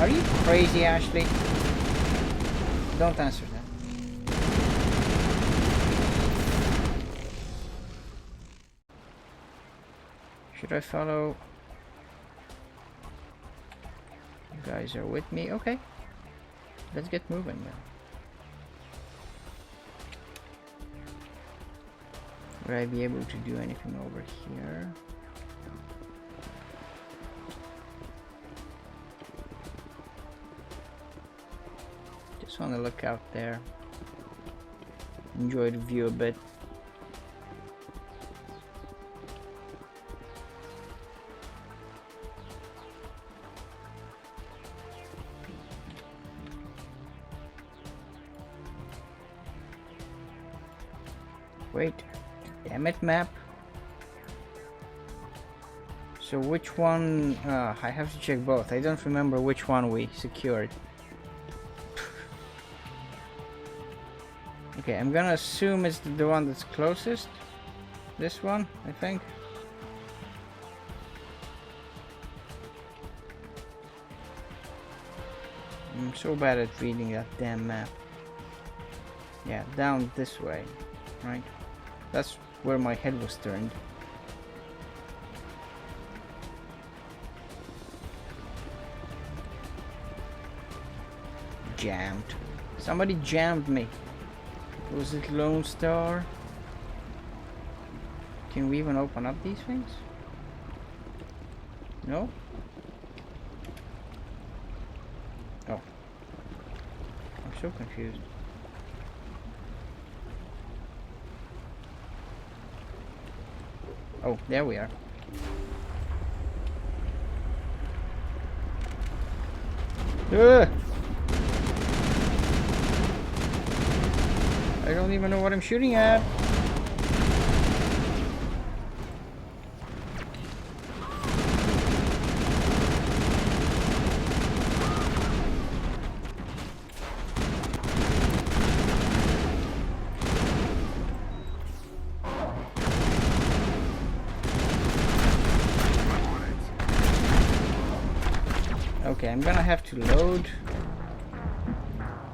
Are you crazy, Ashley? Don't answer that. Should I follow? You guys are with me? Okay. Let's get moving then. Would I be able to do anything over here? Just want to look out there. Enjoy the view a bit. Wait, damn it, map. So which one? I have to check both. I don't remember which one we secured. Okay, I'm gonna assume it's the one that's closest. This one, I think. I'm so bad at reading that damn map. Yeah, down this way, right? That's where my head was turned. Jammed. Somebody jammed me. Was it Lone Star? Can we even open up these things? No? Oh. I'm so confused. Oh, there we are. Ugh! I don't even know what I'm shooting at. Okay, I'm gonna have to load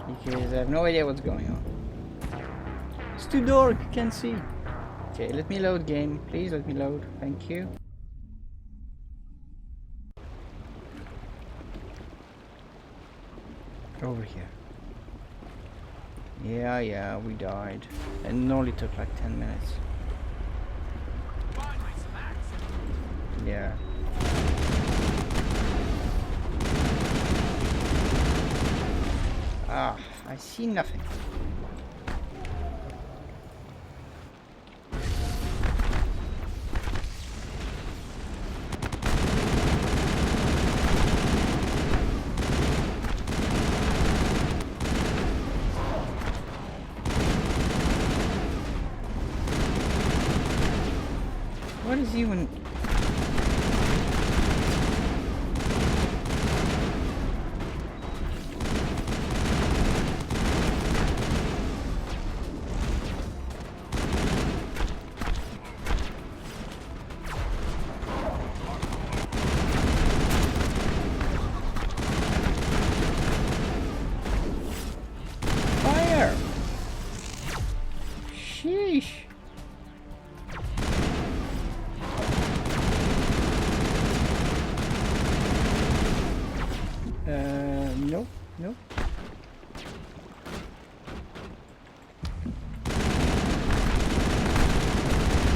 because I have no idea what's going on. It's too dark, can't see. Okay, let me load game. Please let me load. Thank you. Over here. Yeah, we died. And it only took like 10 minutes. Yeah. Ah, I see nothing. What is even... Fire! Sheesh! Nope, nope.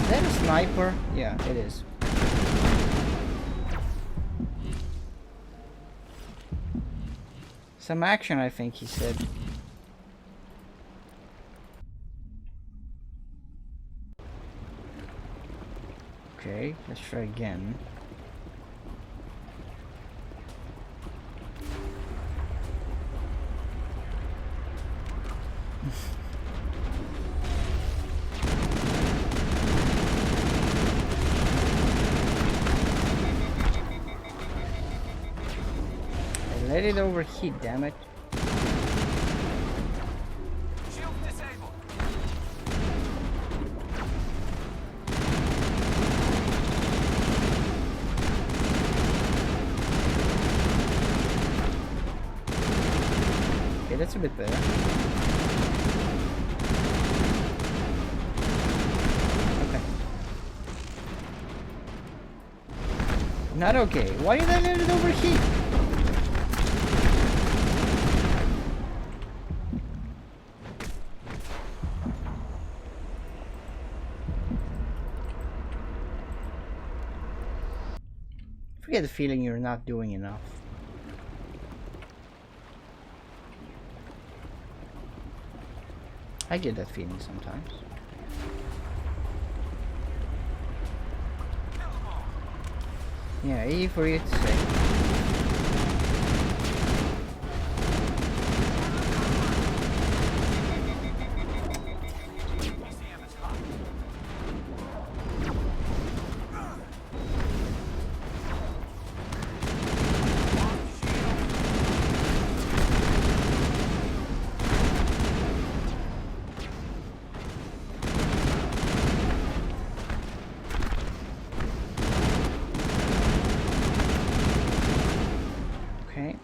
Is that a sniper? Yeah, it is. Some action, I think he said. Okay, let's try again. Let it overheat, damn it. Shield disabled. that's a bit better. Okay. Not okay. Why did I let it overheat? I get the feeling you're not doing enough. I get that feeling sometimes. Yeah, easy for you to say. Okay.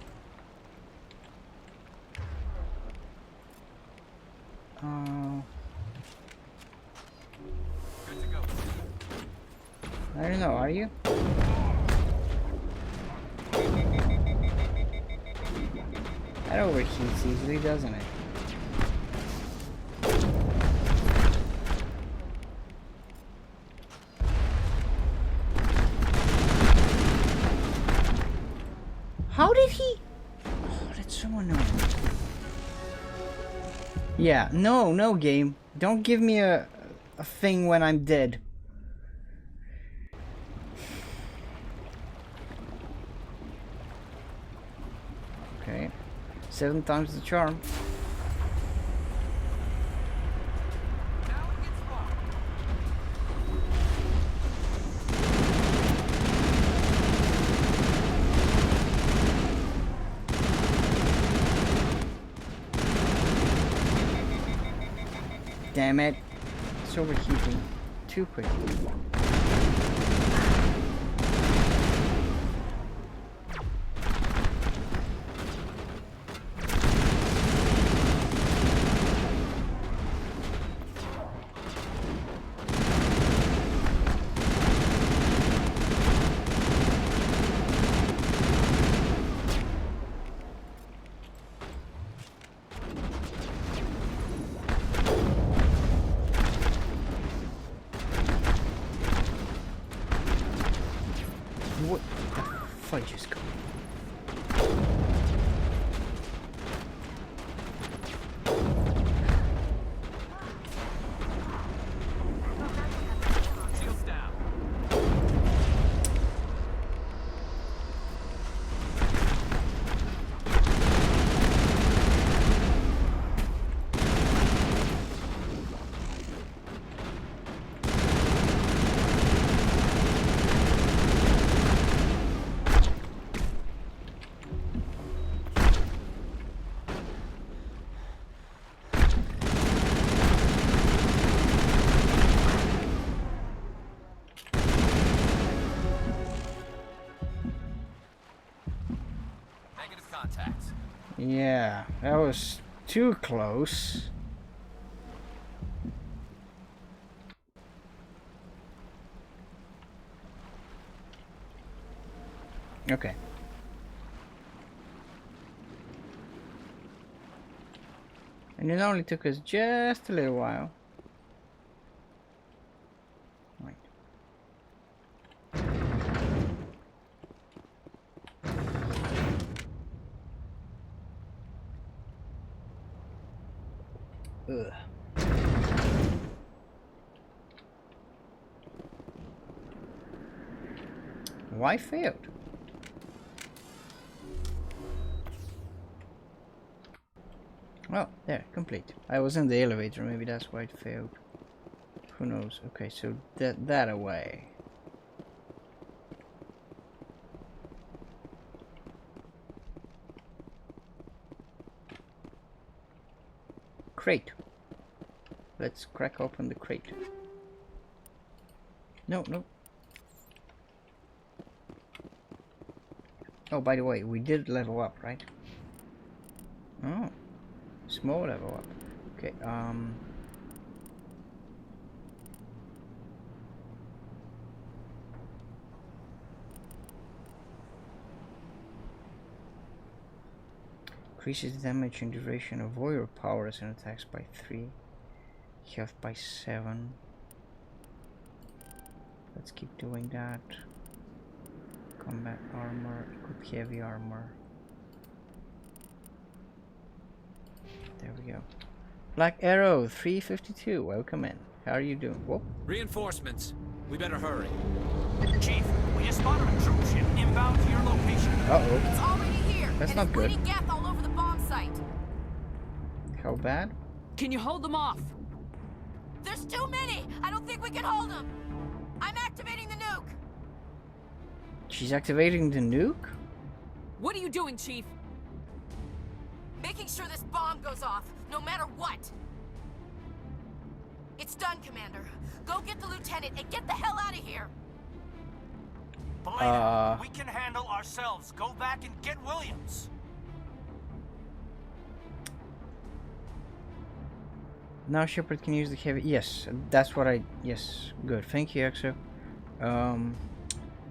Good to go. I don't know, are you? That overheats easily, doesn't it? How did he? Oh, that's so annoying. Yeah, no game. Don't give me a thing when I'm dead. Okay. 7 times the charm. Now it gets fun. Damn it. It's overheating too quickly. What the fudge is going on? Shields down. Negative contact. Yeah, that was too close. Okay. And it only took us just a little while. Right. Ugh. Why failed? Well, there, complete. I was in the elevator, maybe that's why it failed. Who knows? Okay, so that away. Crate. Let's crack open the crate. No. Oh, by the way, we did level up, right? Oh. Small level up. Okay, increases damage and duration of all your powers and attacks by 3. Health by 7. Let's keep doing that. Combat armor, equip heavy armor. There we go. Black Arrow 352, welcome in. How are you doing? Whoa. Reinforcements. We better hurry. Chief, we just spotted a troop ship inbound to your location. Uh-oh. It's already here. That's and not good. Bleeding gas all over the bomb site. How bad? Can you hold them off? There's too many. I don't think we can hold them. I'm activating the nuke. She's activating the nuke? What are you doing, Chief? Making sure this bomb goes off, no matter what. It's done, Commander. Go get the lieutenant and get the hell out of here. Banev, we can handle ourselves. Go back and get Williams. Now Shepard can use the heavy. Yes, that's what I. Yes, good. Thank you, Exo.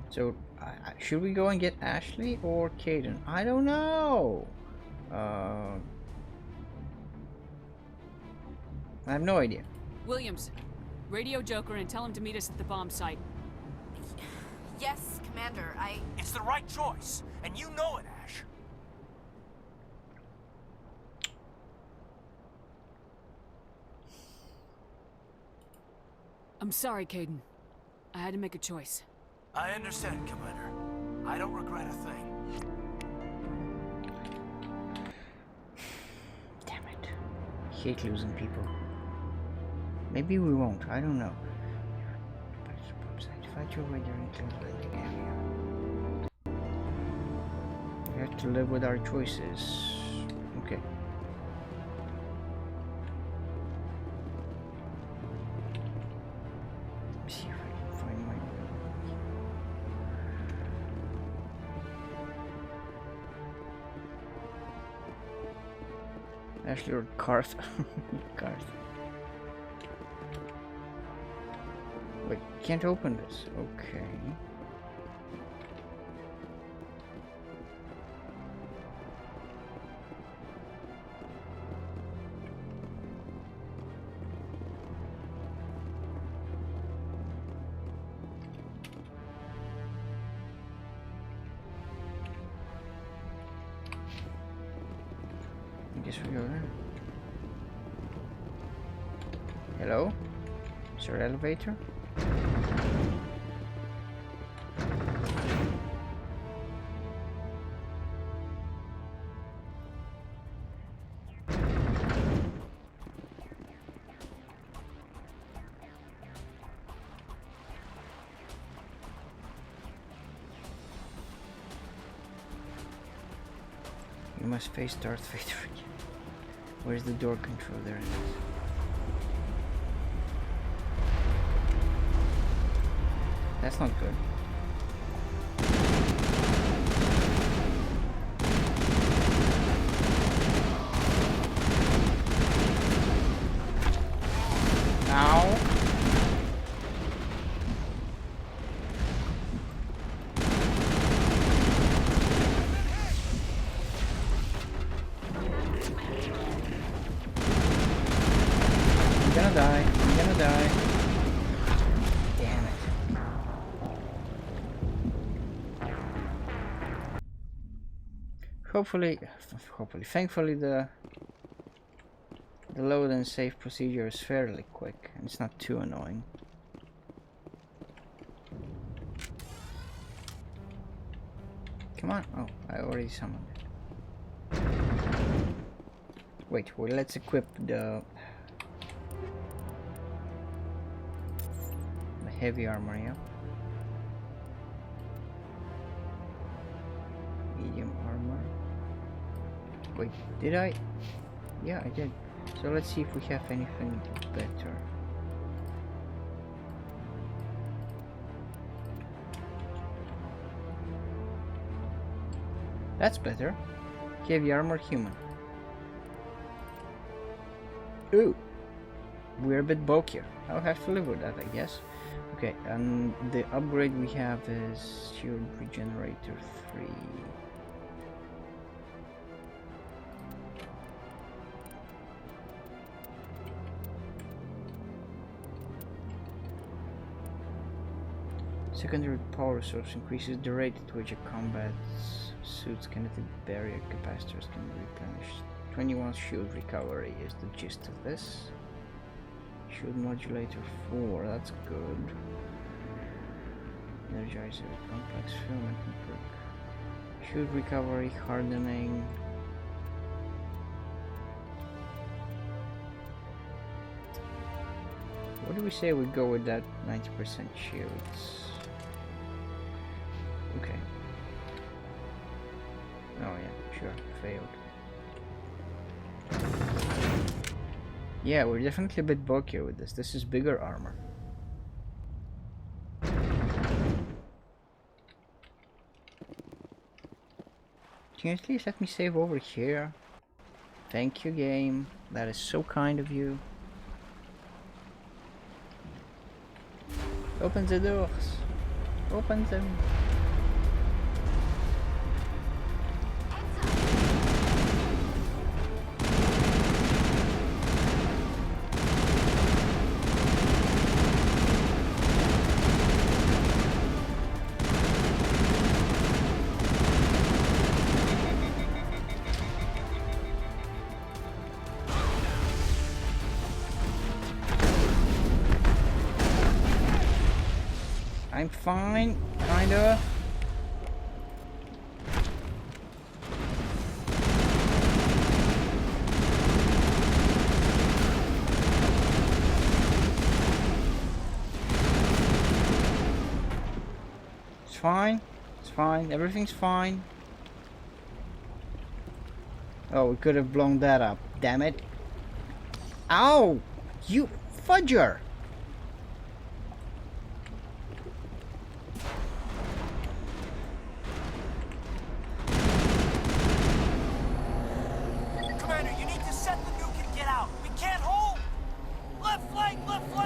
So should we go and get Ashley or Caden? I don't know. I have no idea. Williams, radio Joker and tell him to meet us at the bomb site. Yes, Commander, It's the right choice, and you know it, Ash. I'm sorry, Caden. I had to make a choice. I understand, Commander. I don't regret a thing. Damn it. I hate losing people. Maybe we won't. I don't know. Fight your way during landing area. We have to live with our choices. Okay. Let me see if I can find my. Ashley or Karth. Karth. Wait, can't open this. Okay. I guess we go there. Hello? Is there an elevator? You must face Darth Vader again. Where's the door control? There it is. That's not good. Ow. I'm gonna die. I'm gonna die. Damn it. Thankfully the load and save procedure is fairly quick and it's not too annoying. Come on. Oh, I already summoned it. Wait, well, let's equip the heavy armor, yeah? Medium armor. Wait, did I? Yeah, I did. So let's see if we have anything better. That's better. Heavy armor human. Ooh, we're a bit bulkier. I'll have to live with that, I guess. Okay, and the upgrade we have is shield regenerator 3. Secondary power source increases the rate at which a combat suit's kinetic barrier capacitors can be replenished. 21 shield recovery is the gist of this. Shield modulator 4, that's good. Energizer, complex filament perk. Shield recovery, hardening. What do we say we go with that 90% shields? Okay. Oh yeah, sure, failed. Yeah, we're definitely a bit bulkier with this. This is bigger armor. Can you at least let me save over here? Thank you, game. That is so kind of you. Open the doors. Open them. I'm fine, kinda. It's fine. It's fine. Everything's fine. Oh, we could have blown that up. Damn it. Ow! You fudger!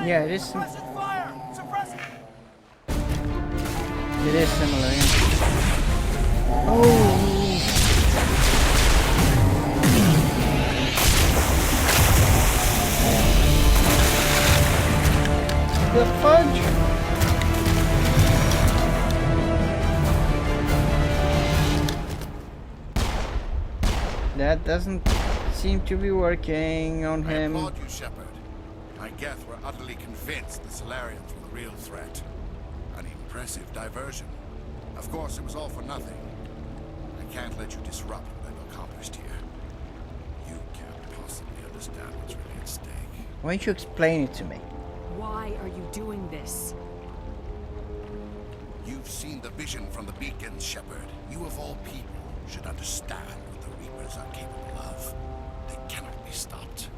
Yeah, it is. Fire! Suppress it! It is similar, yeah. Oh! The fudge! That doesn't seem to be working on him. I applaud you, Shepard. My Geth were utterly convinced the Solarians were the real threat. An impressive diversion. Of course, it was all for nothing. I can't let you disrupt what I've accomplished here. You can't possibly understand what's really at stake. Why don't you explain it to me? Why are you doing this? You've seen the vision from the beacons, Shepard. You of all people should understand what the Reapers are capable of. They cannot be stopped.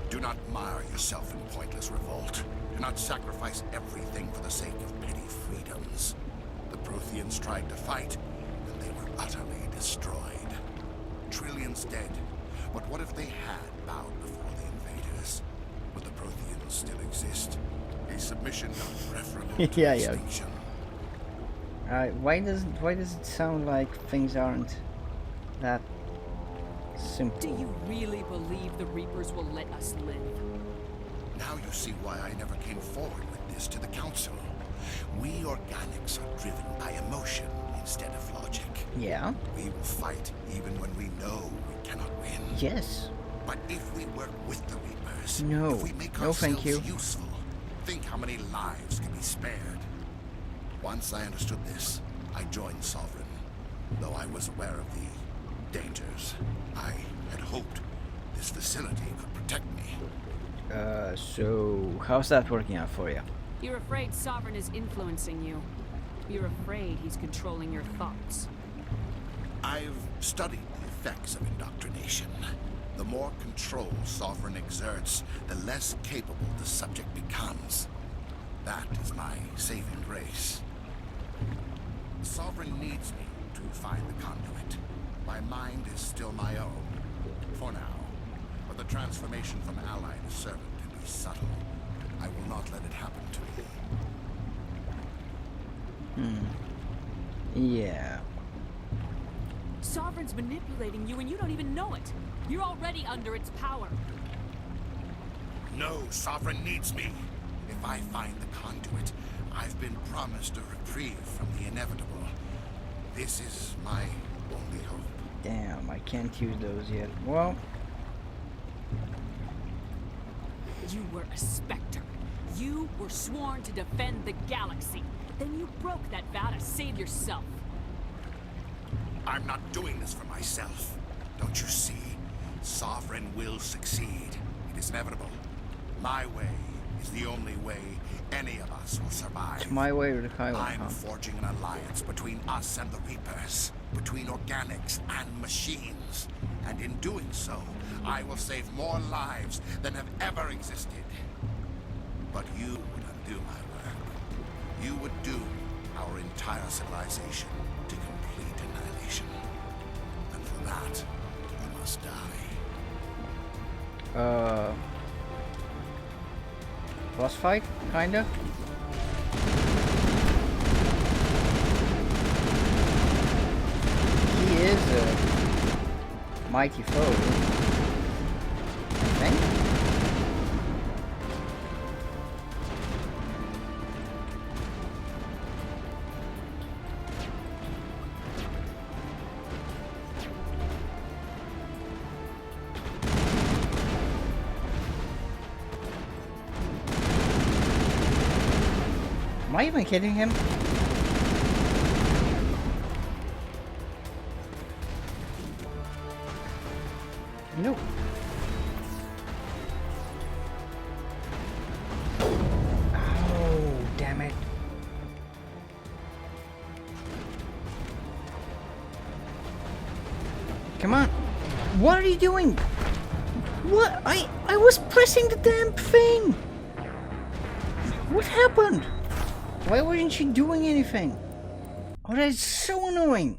Do not mire yourself in pointless revolt. Do not sacrifice everything for the sake of petty freedoms. The Protheans tried to fight, and they were utterly destroyed. Trillions dead. But what if they had bowed before the invaders? Would the Protheans still exist? A submission not preferable to Yeah. extinction. Why does it sound like things aren't that simple? Do you really believe the Reapers will let us live? Now you see why I never came forward with this to the Council. We organics are driven by emotion instead of logic. Yeah. We will fight even when we know we cannot win. Yes. But if we work with the Reapers, No. if we make No, thank ourselves you. useful, think how many lives can be spared. Once I understood this, I joined Sovereign. Though I was aware of the dangers, I had hoped this facility could protect me. So how's that working out for you? You're afraid Sovereign is influencing you. You're afraid he's controlling your thoughts. I've studied the effects of indoctrination. The more control Sovereign exerts, the less capable the subject becomes. That is my saving grace. Sovereign needs me to find the conduit. My mind is still my own, for now. But the transformation from ally to servant can be subtle. I will not let it happen to me. Yeah. Sovereign's manipulating you and you don't even know it. You're already under its power. No, Sovereign needs me. If I find the conduit, I've been promised a reprieve from the inevitable. This is my only hope. Damn, I can't use those yet. Well, You were a Spectre. You were sworn to defend the galaxy. Then you broke that vow to save yourself. I'm not doing this for myself. Don't you see? Sovereign will succeed. It is inevitable. My way is the only way any of us will survive. it's my way or the highway, I'm huh? forging an alliance between us and the Reapers, between organics and machines. And in doing so, I will save more lives than have ever existed. But you would undo my work. You would doom our entire civilization to complete annihilation. And for that, you must die. Boss fight, kinda. He is a mighty foe, I think. Am I even hitting him? No. Oh, damn it. Come on. What are you doing? What? I was pressing the damn thing. What happened? Why wasn't she doing anything? Oh, that is so annoying.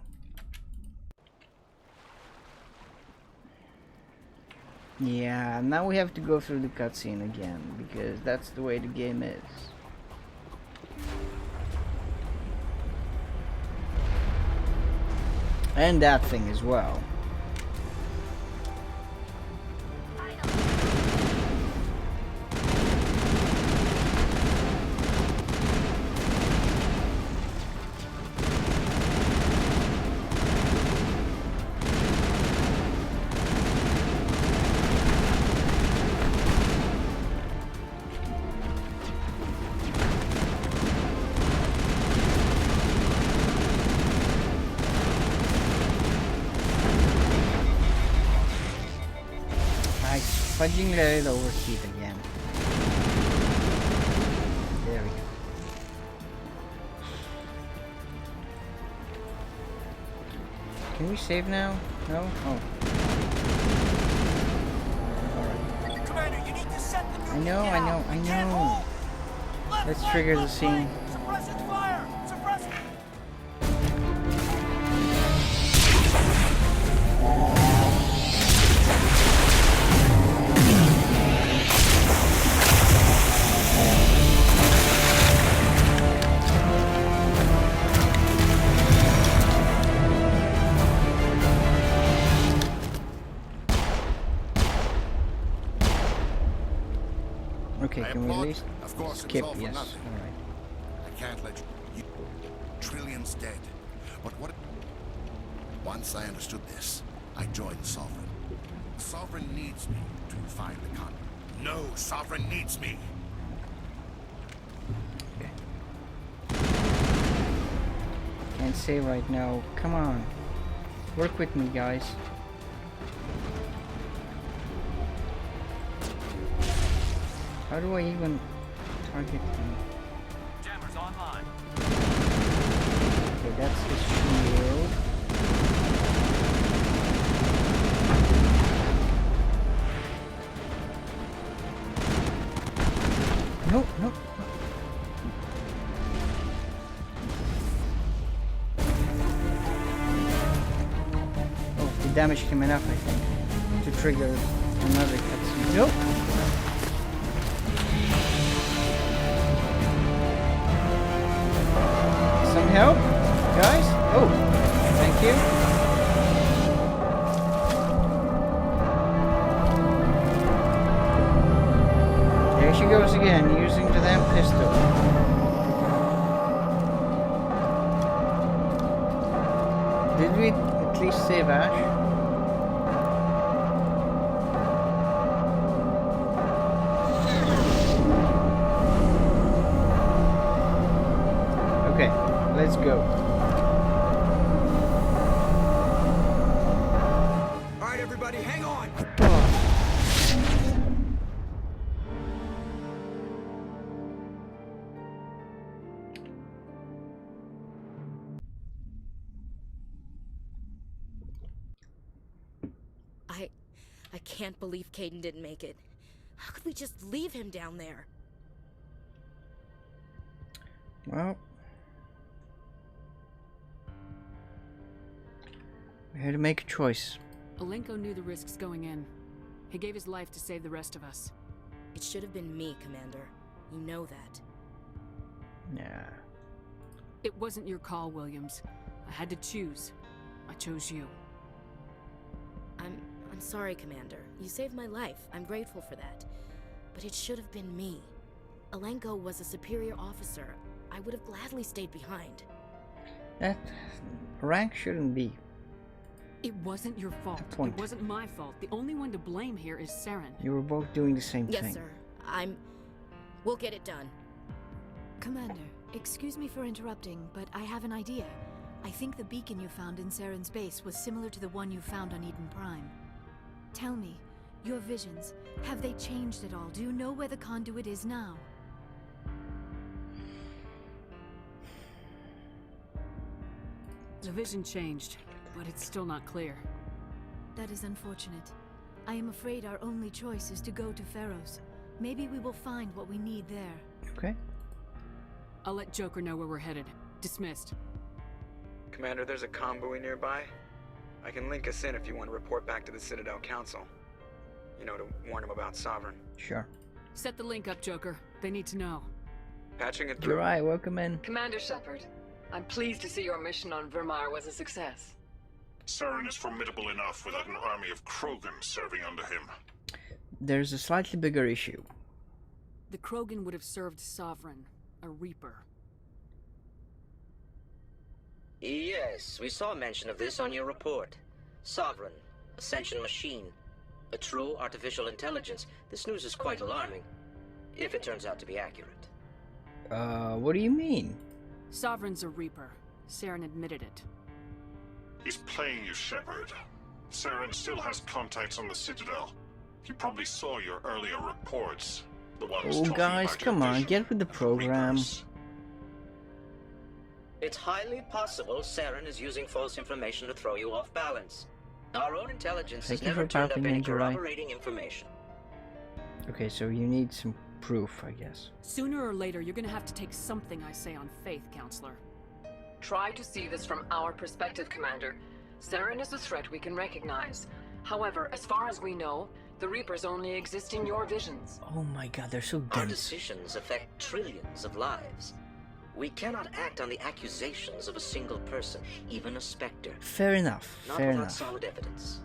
Yeah, now we have to go through the cutscene again, because that's the way the game is. And that thing as well. Fudging let it overheat again. There we go. Can we save now? No? Oh. Alright. Commander, you need to set the nuke I know. We can't hold. Left Let's flank, trigger the left scene. flank. Suppress its fire! Suppress it! Okay, I can we at applaud- least Of course, skip? it's all for Yes. nothing. Alright. I can't let you. Trillions dead. But what? Once I understood this, I joined Sovereign. Sovereign needs me to find the con. No, Sovereign needs me. Okay. Can't save right now. Come on. Work with me, guys. How do I even target him? Jammers online. Okay, that's his shield. Nope, nope. Oh, the damage came enough, I think, to trigger an another cutscene. Nope. Some help, guys? Oh, thank you. There she goes again, using the damn pistol. Did we at least save Ash? Okay, let's go. All right, everybody, hang on. I can't believe Caden didn't make it. How could we just leave him down there? Well, we had to make a choice. Alenko knew the risks going in. He gave his life to save the rest of us. It should have been me, Commander. You know that. Yeah. It wasn't your call, Williams. I had to choose. I chose you. I'm sorry, Commander. You saved my life. I'm grateful for that. But it should have been me. Alenko was a superior officer. I would have gladly stayed behind. That rank shouldn't be. It wasn't your fault. Point. It wasn't my fault. The only one to blame here is Saren. You were both doing the same thing. Yes, sir. We'll get it done. Commander, excuse me for interrupting, but I have an idea. I think the beacon you found in Saren's base was similar to the one you found on Eden Prime. Tell me, your visions, have they changed at all? Do you know where the conduit is now? The vision changed, but it's still not clear. That is unfortunate. I am afraid our only choice is to go to Pharaoh's. Maybe we will find what we need there. Okay. I'll let Joker know where we're headed. Dismissed. Commander, there's a convoy nearby. I can link us in if you want to report back to the Citadel Council. You know, to warn them about Sovereign. Sure. Set the link up, Joker. They need to know. Patching it through. Jurai, welcome in. Commander Shepard, I'm pleased to see your mission on Vermeer was a success. Saren is formidable enough without an army of Krogan serving under him. There's a slightly bigger issue. The Krogan would have served Sovereign, a Reaper. Yes, we saw mention of this on your report. Sovereign, Ascension machine, a true artificial intelligence. This news is quite alarming, if it turns out to be accurate. What do you mean? Sovereign's a Reaper. Saren admitted it. He's playing you, Shepard. Saren still has contacts on the Citadel. He probably saw your earlier reports. The ones Oh, talking guys, about your come on, vision get with the of program. Reapers. It's highly possible Saren is using false information to throw you off balance. Our own intelligence Thank has you never for turned up popping any in, Jurai. corroborating information. Okay, so you need some proof, I guess. Sooner or later, you're gonna have to take something I say on faith, Counselor. Try to see this from our perspective, Commander. Saren is a threat we can recognize. However, as far as we know, the Reapers only exist in your visions. Oh my god, they're so Our dense. decisions affect trillions of lives. We cannot act on the accusations of a single person, even a Spectre. Fair enough, Not fair without enough. solid evidence.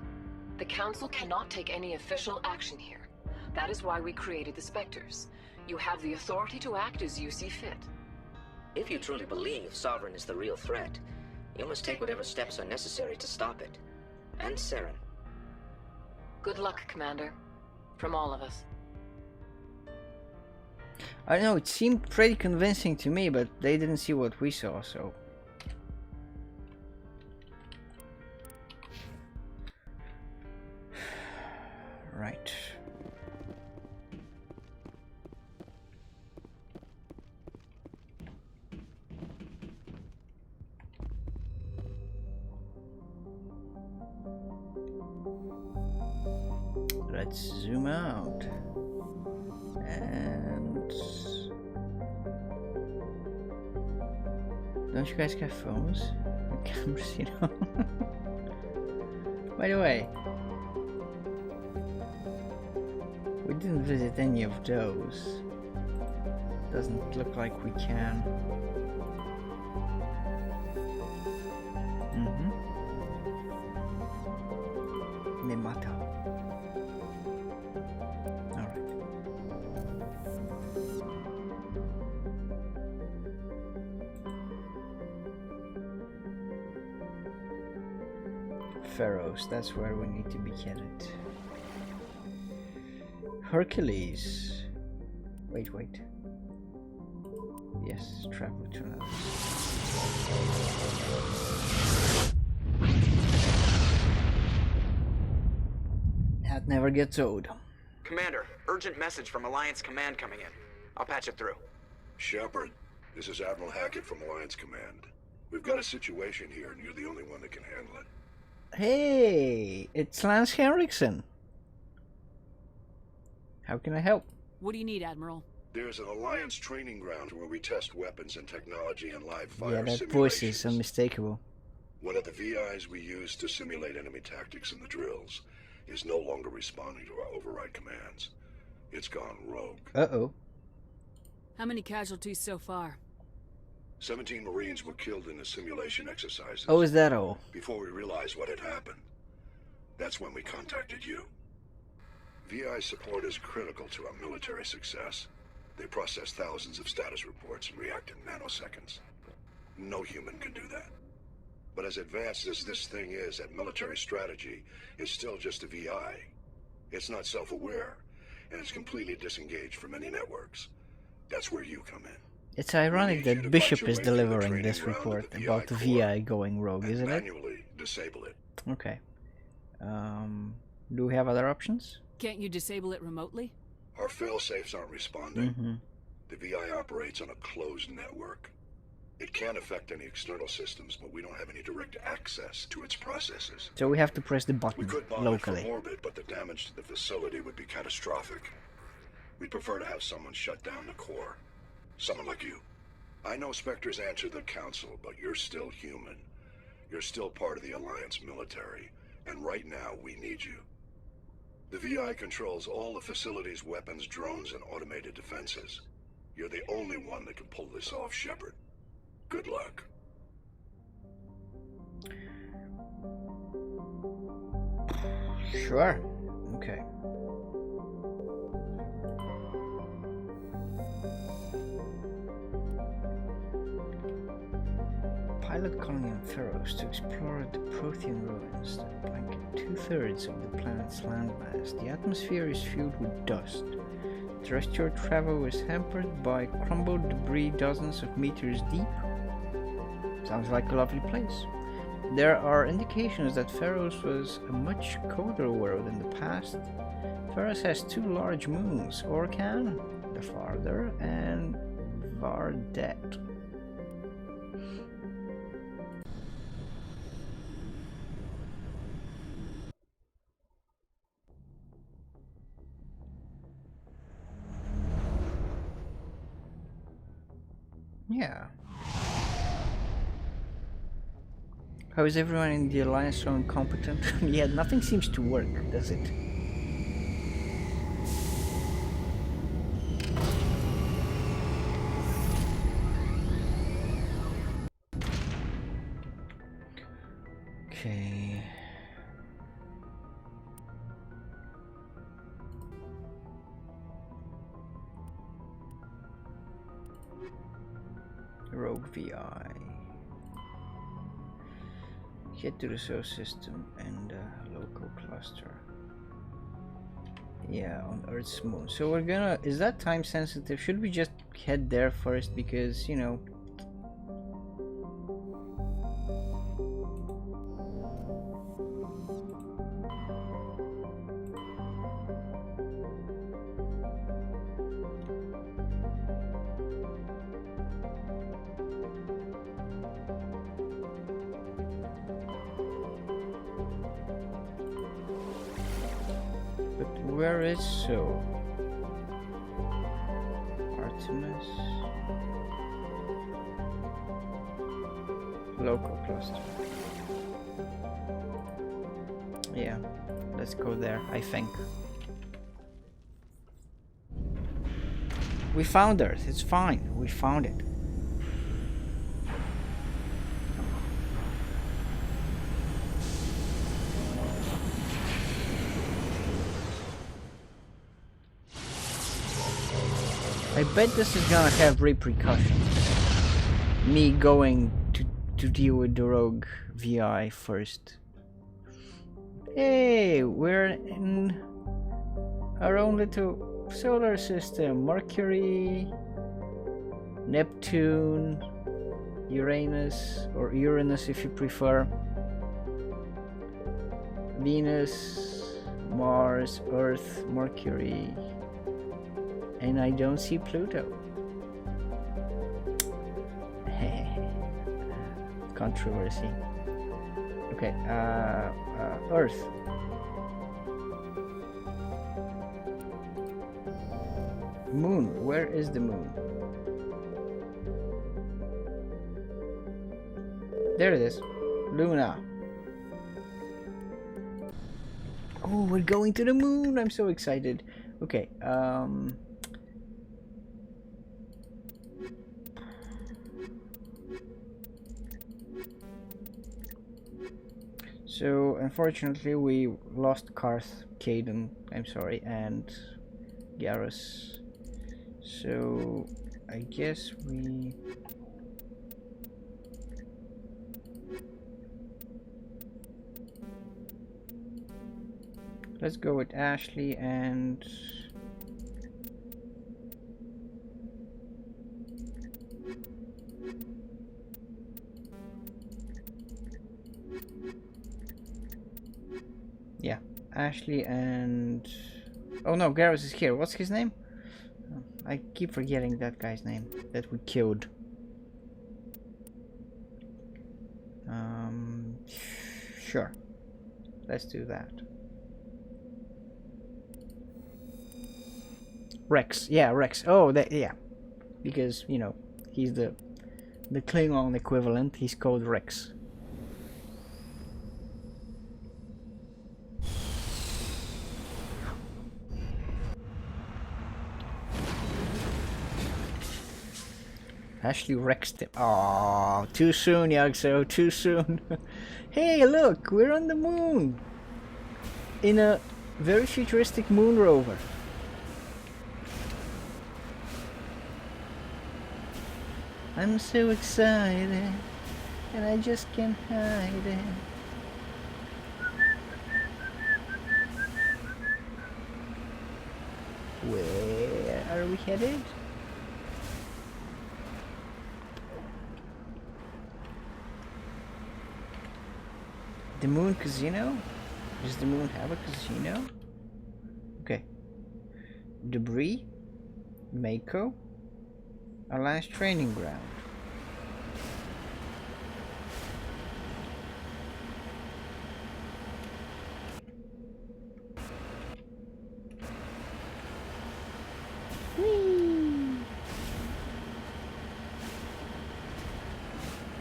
The Council cannot take any official action here. That is why we created the Spectres. You have the authority to act as you see fit. If you truly believe Sovereign is the real threat, you must take whatever steps are necessary to stop it. And Saren. Good luck, Commander. From all of us. I don't know, it seemed pretty convincing to me, but they didn't see what we saw, so... Right. Let's zoom out. And... Don't you guys have phones? And cameras, you know? By the way, get any of those. Doesn't look like we can. Me mata. Alright. Pharaohs, that's where we need to be headed. Hercules. Wait. Yes, travel to another. That never gets old. Commander, urgent message from Alliance Command coming in. I'll patch it through. Shepard, this is Admiral Hackett from Alliance Command. We've got a situation here, and you're the only one that can handle it. Hey, it's Lance Henriksen. How can I help? What do you need, Admiral? There's an Alliance training ground where we test weapons and technology in live fire Yeah, simulations. that voice is unmistakable. One of the VIs we use to simulate enemy tactics in the drills is no longer responding to our override commands. It's gone rogue. Uh-oh. How many casualties so far? 17 Marines were killed in the simulation exercises. Oh, is that all? Before we realized what had happened. That's when we contacted you. VI support is critical to our military success. They process thousands of status reports and react in nanoseconds. No human can do that. But as advanced as this thing is at military strategy, it's still just a VI. It's not self-aware, and it's completely disengaged from any networks. That's where you come in. It's ironic that Bishop is delivering this report about the VI going rogue, isn't it? Manually disable it. Okay. Do we have other options? Can't you disable it remotely? Our fail-safes aren't responding. The VI operates on a closed network. It can affect any external systems, but we don't have any direct access to its processes. So we have to press the button We could bomb locally. it from orbit, but the damage to the facility would be catastrophic. We'd prefer to have someone shut down the core. Someone like you. I know Spectres answer the Council, but you're still human. You're still part of the Alliance military, and right now we need you. The VI controls all the facility's weapons, drones, and automated defenses. You're the only one that can pull this off, Shepard. Good luck. Sure. Okay. Pilot colony on Pharaohs to explore the Prothean ruins that blanket 2/3 of the planet's landmass. The atmosphere is filled with dust. Terrestrial travel is hampered by crumbled debris dozens of meters deep. Sounds like a lovely place. There are indications that Pharaohs was a much colder world in the past. Pharaohs has 2 large moons, Orcan, the farther, and Vardet. Yeah. How is everyone in the Alliance so incompetent? Yeah, nothing seems to work, does it? Okay. Rogue VI. Get to the solar system and local cluster. Yeah, on Earth's moon. So we're gonna... Is that time sensitive? Should we just head there first? Because, you know... Where is so? Artemis. Local cluster. Yeah, let's go there, I think. We found Earth. It's fine. We found it. I bet this is gonna have repercussions. Me going to deal with the rogue VI first. Hey, we're in our own little solar system. Mercury, Neptune, Uranus, or Uranus if you prefer, Venus, Mars, Earth, Mercury, and I don't see Pluto. Controversy. Okay, Earth. Moon. Where is the moon? There it is. Luna. Oh, we're going to the moon. I'm so excited. Okay, so unfortunately we lost Karth, Caden, I'm sorry, and Garrus. So I guess we let's go with Ashley and yeah, Ashley and oh no, Garrus is here. What's his name? I keep forgetting that guy's name that we killed. Sure. Let's do that. Rex. Yeah, Rex. Oh, that, yeah. Because, you know, he's the Klingon equivalent. He's called Rex. Ashley Rexed him. Oh, too soon, Yagso, too soon. Hey, look, we're on the moon. In a very futuristic moon rover. I'm so excited, and I just can't hide it. Where are we headed? The Moon Casino? Does the moon have a casino? Okay. Debris. Mako. Our last training ground. Whee!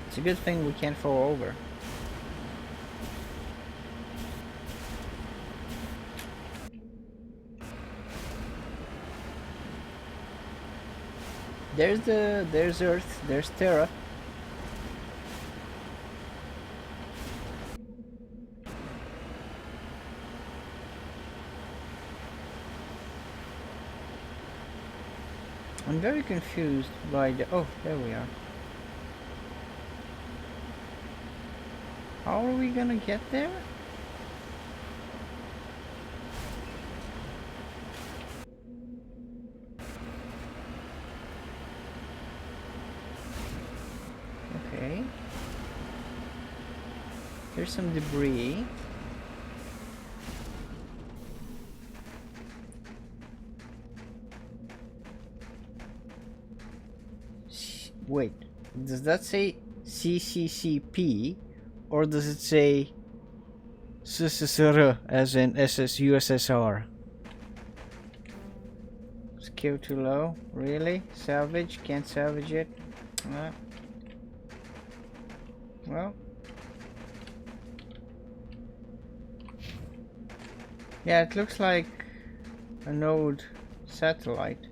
It's a good thing we can't fall over. There's Earth, there's Terra. I'm very confused by the... Oh, there we are. How are we gonna get there? Okay. There's some debris. Wait, does that say CCCP or does it say SSSR as in USSR? Skill too low? Really? Salvage? Can't salvage it? Well. Yeah, it looks like an old satellite.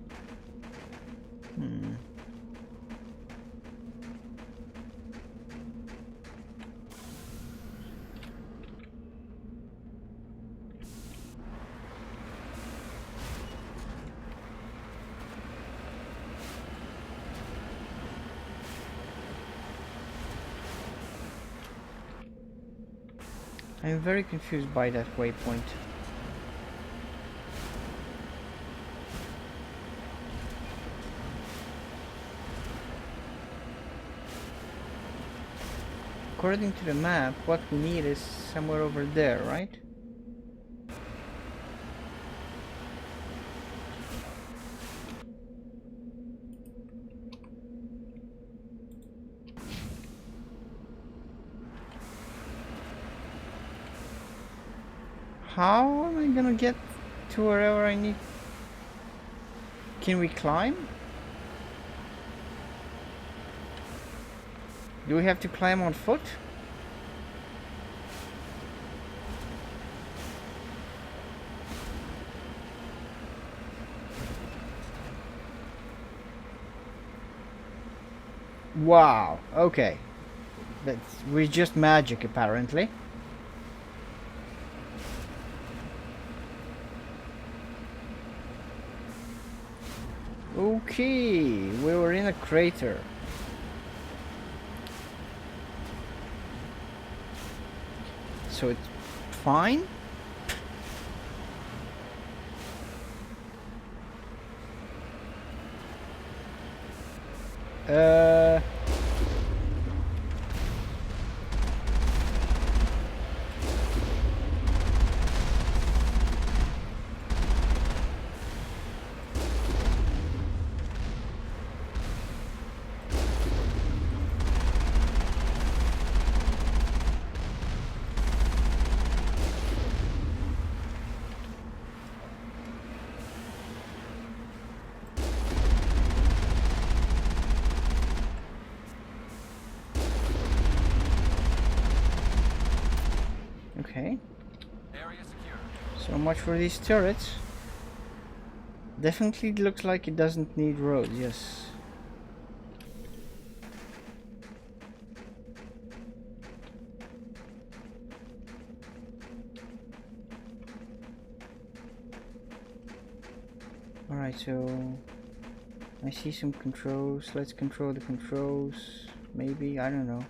I'm very confused by that waypoint. According to the map, what we need is somewhere over there, right? How am I gonna get to wherever I need? Can we climb? Do we have to climb on foot? Wow, okay. We're just magic apparently. Okay, we were in a crater. So it's fine? Okay. Area secure. So much for these turrets. Definitely looks like it doesn't need roads, yes. Alright, so I see some controls. Let's control the controls. Maybe, I don't know.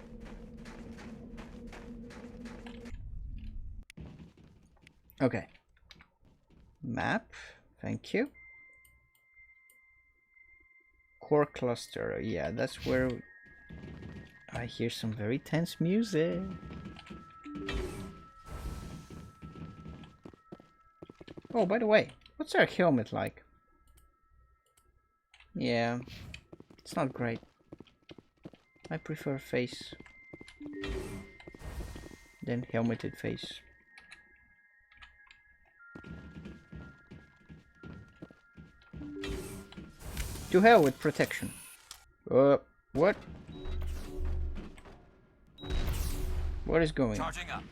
Okay. Map, thank you. Core cluster, yeah, that's where I hear some very tense music. Oh, by the way, what's our helmet like? Yeah, it's not great. I prefer face than helmeted face. To hell with protection. What? What is going on? Charging up.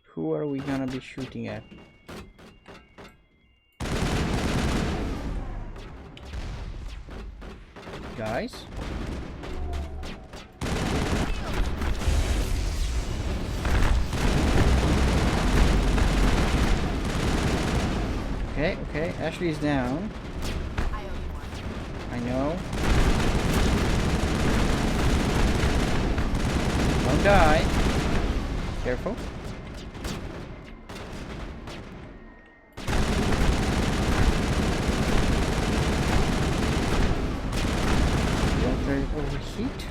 Who are we gonna be shooting at? Guys? Okay, okay, Ashley's down. I know. Don't die. Careful. Don't let it overheat.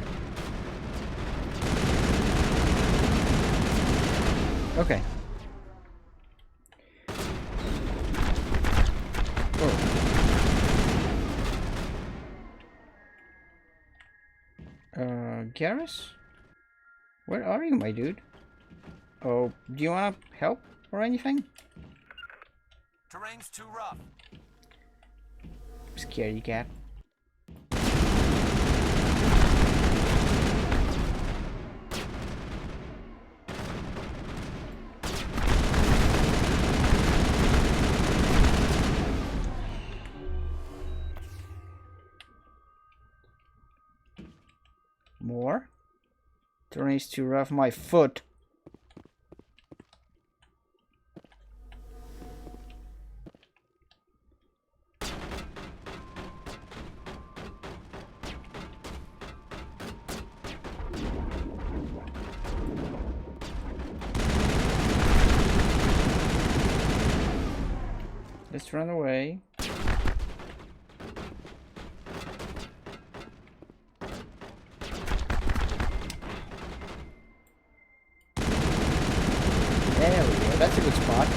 Okay. Garrus? Where are you, my dude? Oh, do you want to help or anything? Terrain's too rough. Scaredy cat. More? Terrain's too rough. My foot. Let's run away. There we go, that's a good spot.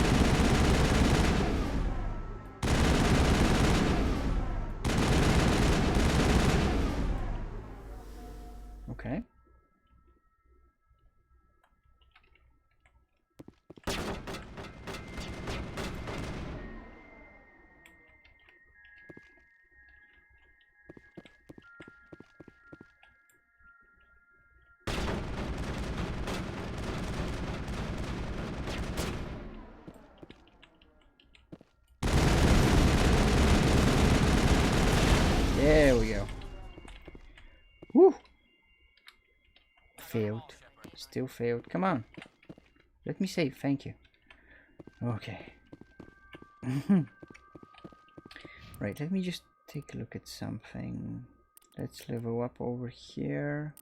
Okay. There we go. Woo! Failed. Still failed. Come on. Let me say thank you. Okay. Right, let me just take a look at something. Let's level up over here.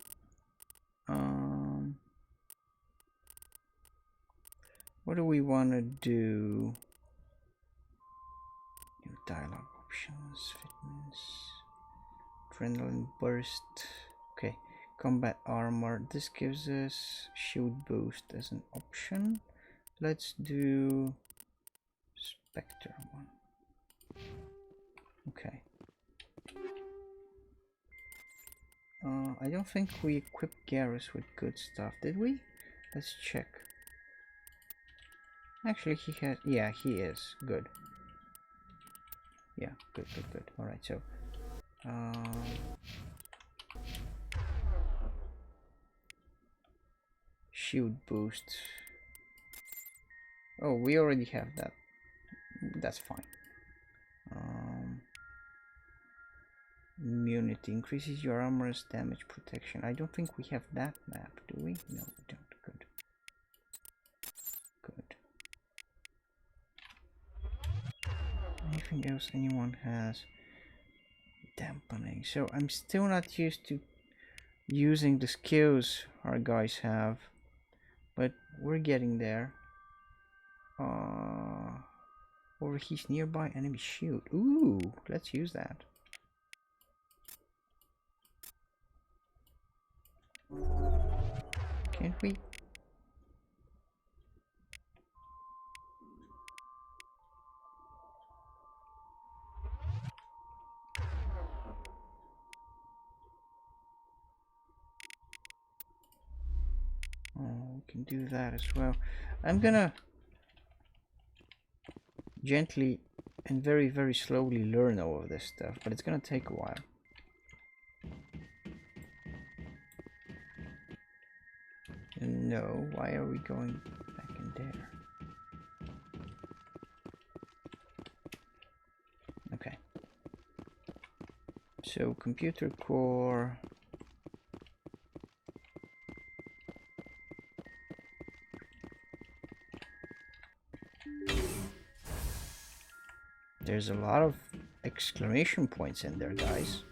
What do we want to do? New dialogue options, fitness, adrenaline burst. Okay, combat armor. This gives us shield boost as an option. Let's do Spectre one. Okay. I don't think we equipped Garrus with good stuff, did we? Let's check. Actually, he has. Yeah, he is good. Yeah, good. All right, so. Shield boost. Oh, we already have that. That's fine. Immunity increases your armor's damage protection. I don't think we have that map, do we? No, we don't. Good. Good. Anything else anyone has? Dampening. So I'm still not used to using the skills our guys have, but we're getting there. Overheats nearby enemy shield. Ooh, let's use that. Can't we? Oh, we can do that as well. I'm gonna gently and very, very slowly learn all of this stuff, but it's gonna take a while. No, why are we going back in there? Okay. So, computer core. There's a lot of exclamation points in there, guys.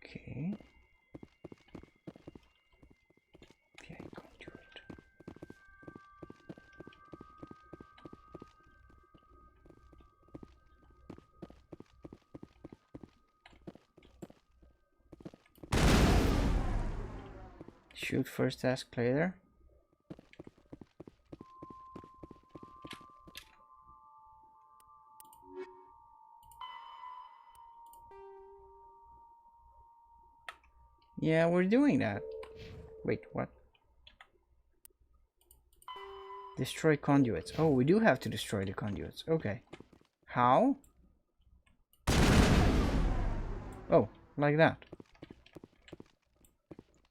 Okay. Okay, conduit. Shoot first, ask later. Yeah, we're doing that. Wait, what? Destroy conduits. Oh, we do have to destroy the conduits. Okay. How? Oh, like that.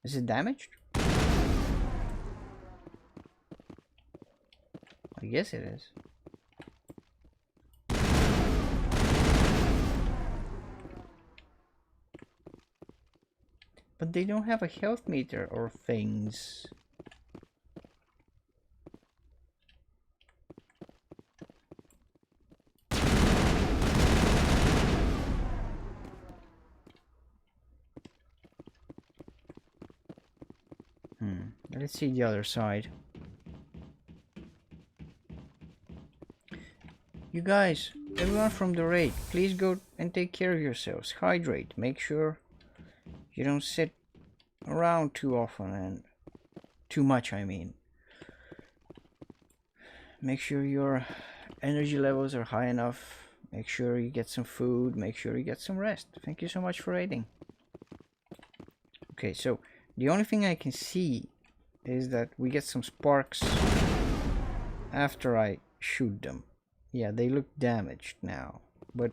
Is it damaged? I guess it is. But they don't have a health meter or things. let's see the other side. You guys, everyone from the raid, please go and take care of yourselves. Hydrate. Make sure you don't sit around too often and too much, I mean. Make sure your energy levels are high enough. Make sure you get some food. Make sure you get some rest. Thank you so much for raiding. Okay, so the only thing I can see is that we get some sparks after I shoot them. Yeah, they look damaged now, but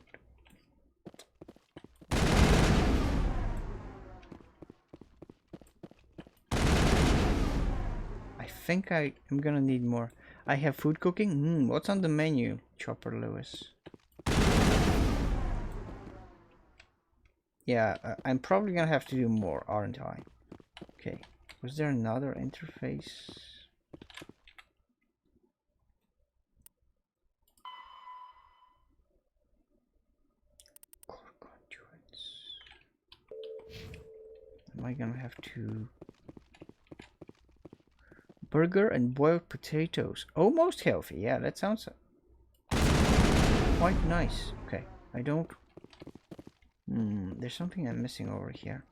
I think I am gonna need more. I have food cooking. What's on the menu, Chopper Lewis? Yeah, I'm probably gonna have to do more, aren't I? Okay, was there another interface? Core conduits. Am I gonna have to... Burger and boiled potatoes. Almost healthy. Yeah, that sounds quite nice. Okay, I don't... there's something I'm missing over here.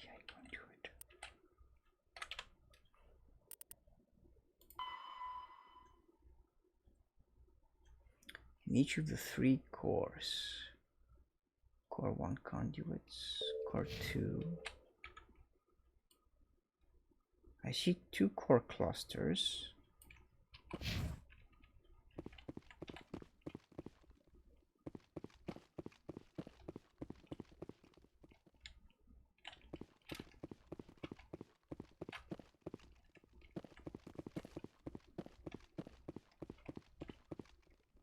Yeah, I can't do it. In each of the 3 cores. Core 1 conduits. Core 2. I see 2 core clusters.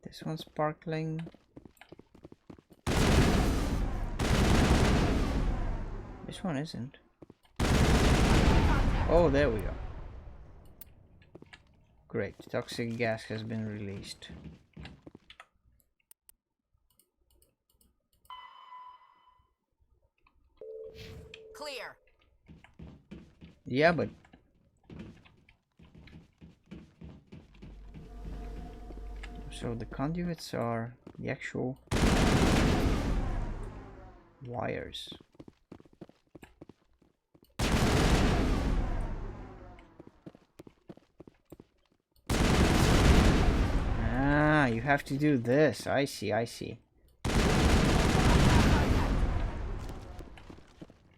This one's sparkling. This one isn't. Oh, there we go. Great, toxic gas has been released. Clear. Yeah, but... So the conduits are the actual wires. Ah, you have to do this. I see, I see.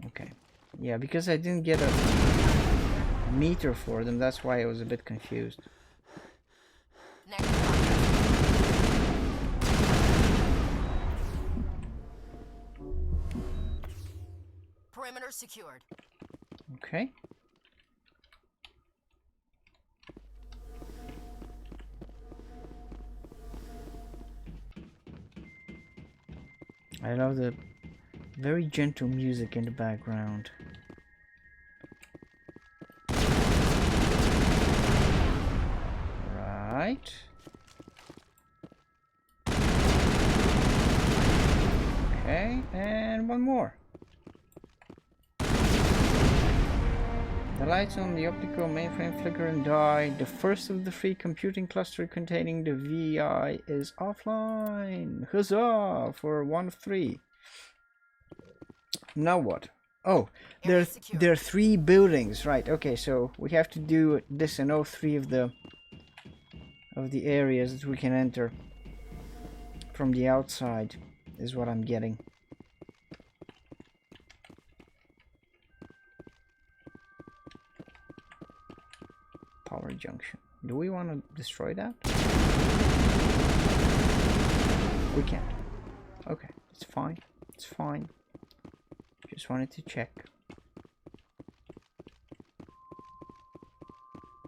Okay. Yeah, because I didn't get a meter for them, that's why I was a bit confused. Next. Perimeter secured. Okay. I love the very gentle music in the background. Right. Okay, and one more. The lights on the optical mainframe flicker and die. The first of the 3 computing clusters containing the VI is offline. Huzzah for 1 of 3. Now what? Oh, there are 3 buildings, right? Okay, so we have to do this in all 3 of the areas that we can enter from the outside, is what I'm getting. Power junction. Do we want to destroy that? We can't. Okay, it's fine. It's fine. Just wanted to check.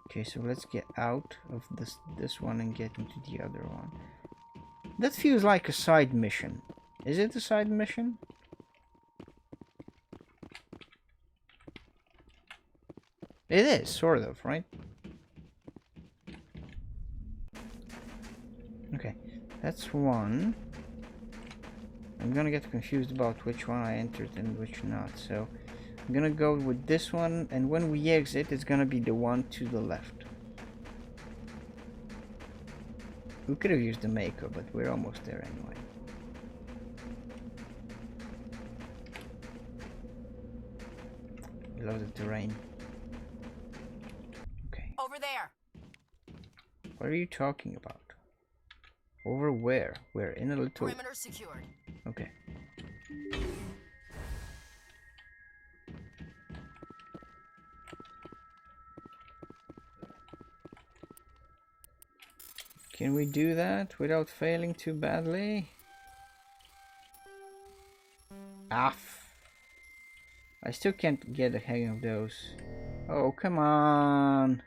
Okay, so let's get out of this one and get into the other one. That feels like a side mission. Is it a side mission? It is, sort of, right? Okay, that's one. I'm gonna get confused about which one I entered and which not, so I'm gonna go with this one, and when we exit, it's gonna be the one to the left. We could have used the maker, but we're almost there anyway. I love the terrain. Okay. Over there. What are you talking about? Over where? We're in a little... Perimeter secured. Okay. Can we do that without failing too badly? Ah! I still can't get the hang of those. Oh, come on!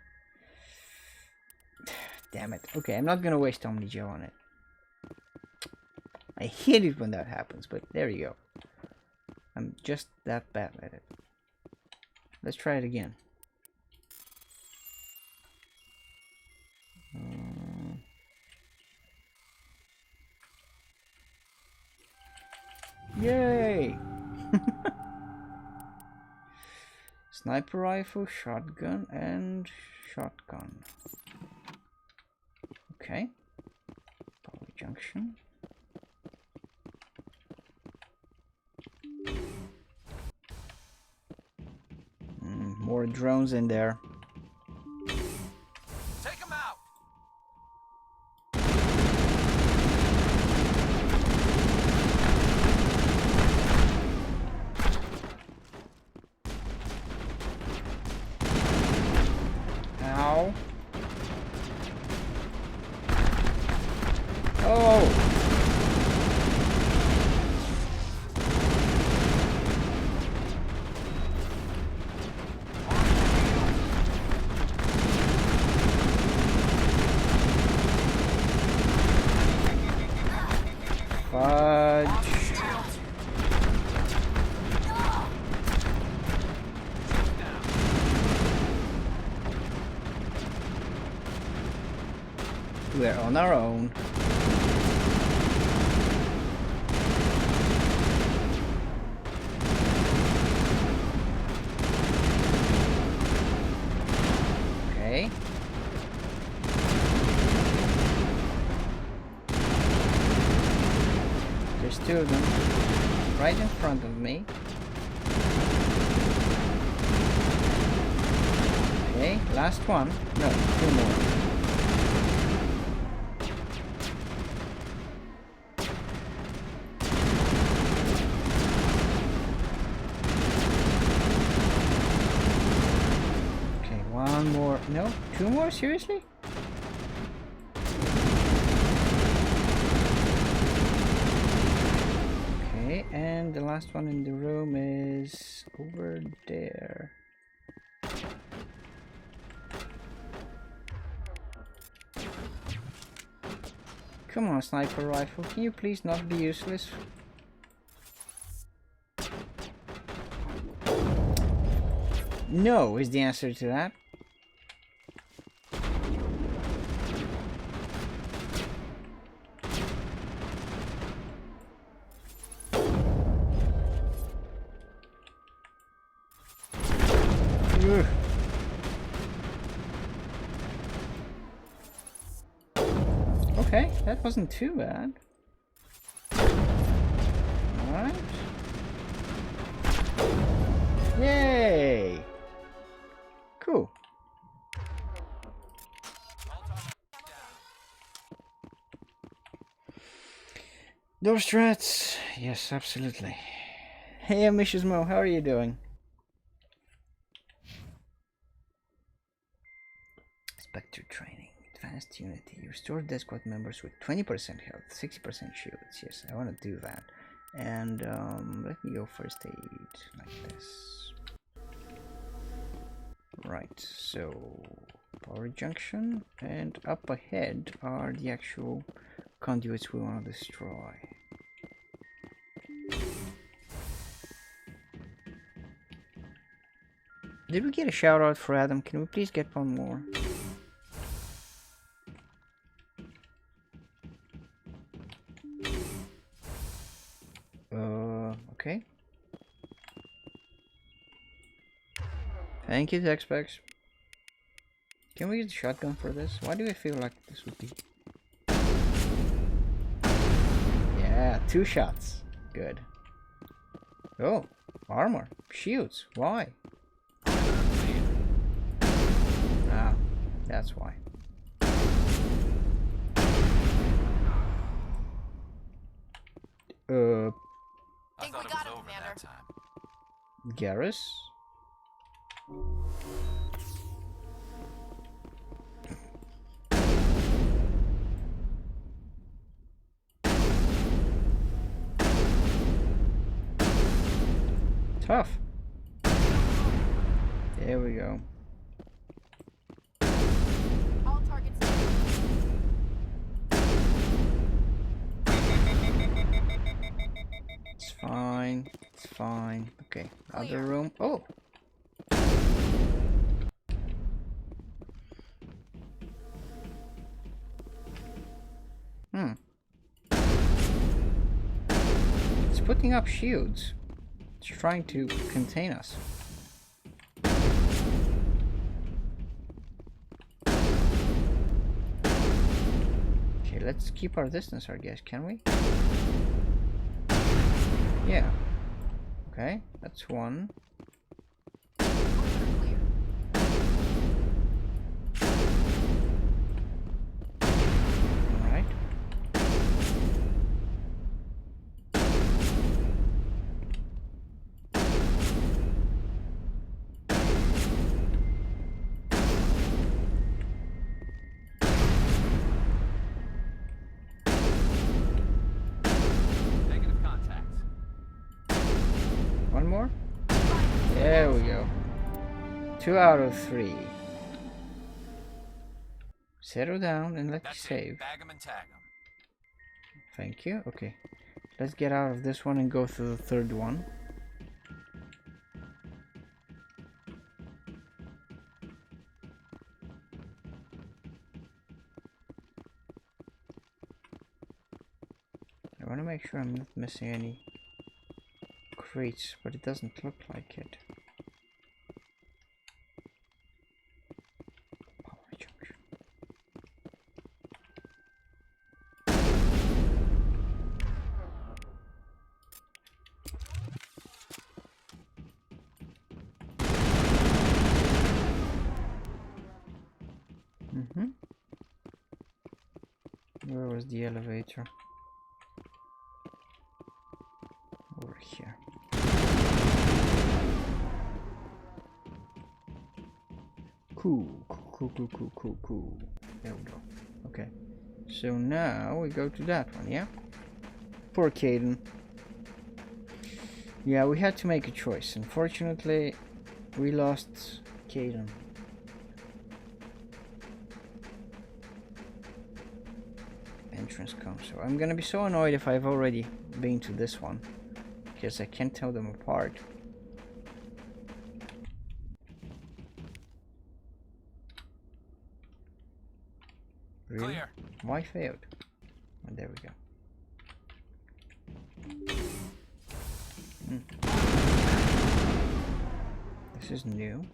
Damn it. Okay, I'm not gonna waste Omni Joe on it. I hate it when that happens, but there you go. I'm just that bad at it. Let's try it again. Yay! Sniper rifle, shotgun, and shotgun. Okay. Power junction. More drones in there. Take him out! Ow. Oh! Fudge. We're on our own. Okay. There's two of them right in front of me. Okay, last one. No, two more. No? Two more? Seriously? Okay, and the last one in the room is over there. Come on, sniper rifle, can you please not be useless? No is the answer to that. Ugh. Okay, that wasn't too bad. Alright. Yay! Cool. Those strats, yes, absolutely. Hey, Mrs. Mo, how are you doing? Spectre training, advanced unity. You restore dead squad members with 20% health, 60% shields. Yes, I want to do that. And let me go first aid like this. Right, so power junction, and up ahead are the actual conduits we want to destroy. Did we get a shout out for Adam? Can we please get one more? Okay. Thank you, Texpex. Can we use the shotgun for this? Why do I feel like this would be... Yeah, 2 shots. Good. Oh, armor. Shields. Why? Ah, that's why. I thought it was over that time. Garrus? Tough. There we go. All targets. It's fine. It's fine. Okay. Other room. Oh. It's putting up shields. It's trying to contain us. Okay, let's keep our distance, I guess, can we? Yeah. Okay, that's one. Alright. Negative contact. One more? There we go. 2 out of 3. Settle down and let me save. Bag 'em and tag 'em. Thank you. Okay. Let's get out of this one and go to the third one. I want to make sure I'm not missing any crates, but it doesn't look like it. Power junction. Where was the elevator? Over here. Cool. There we go. Okay. So now we go to that one, yeah? Poor Caden. Yeah, we had to make a choice. Unfortunately, we lost Caden. Entrance console. I'm gonna be so annoyed if I've already been to this one, because I can't tell them apart. Really? Clear. Why failed? Oh, there we go. This is new.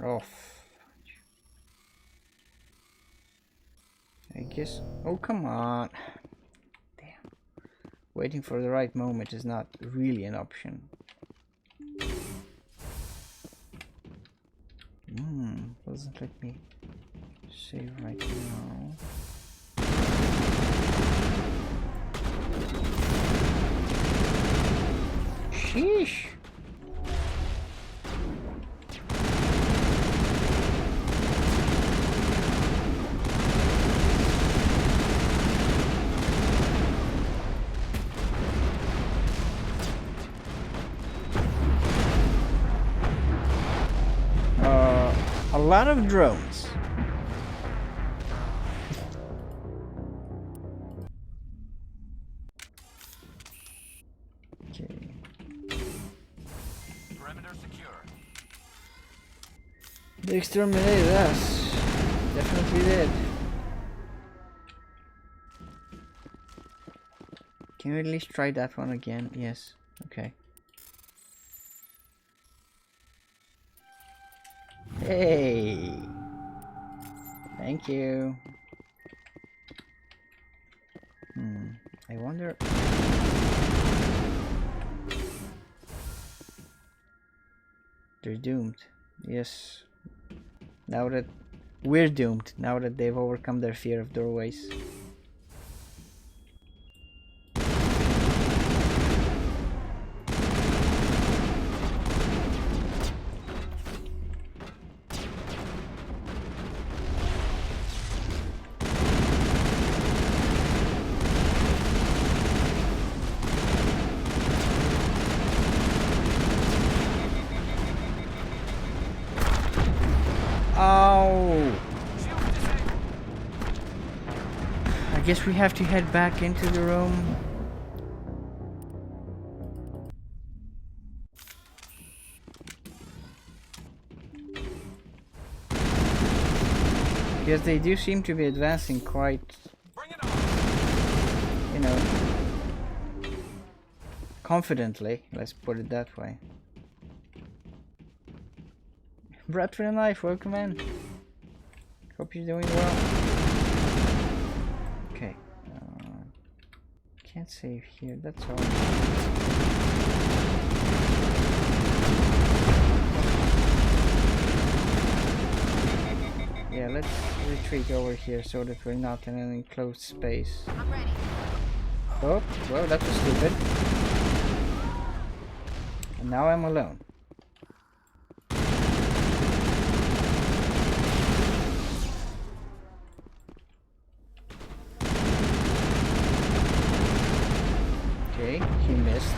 Oh, I guess. Oh, come on. Damn. Waiting for the right moment is not really an option. Doesn't let me save right now. Sheesh. A lot of drones. Okay. Perimeter secure. They exterminated us. Definitely did. Can we at least try that one again? Yes. Okay. Hey! Thank you. I wonder... They're doomed. Yes. Now that... We're doomed, now that they've overcome their fear of doorways. I guess we have to head back into the room. Because they do seem to be advancing quite, you know, confidently, let's put it that way. Brad for the knife, welcome in. Hope you're doing well. Okay. Can't save here, that's all. Yeah, let's retreat over here so that we're not in an enclosed space. I'm ready. Oh, well, that was stupid. And now I'm alone. Okay, he missed.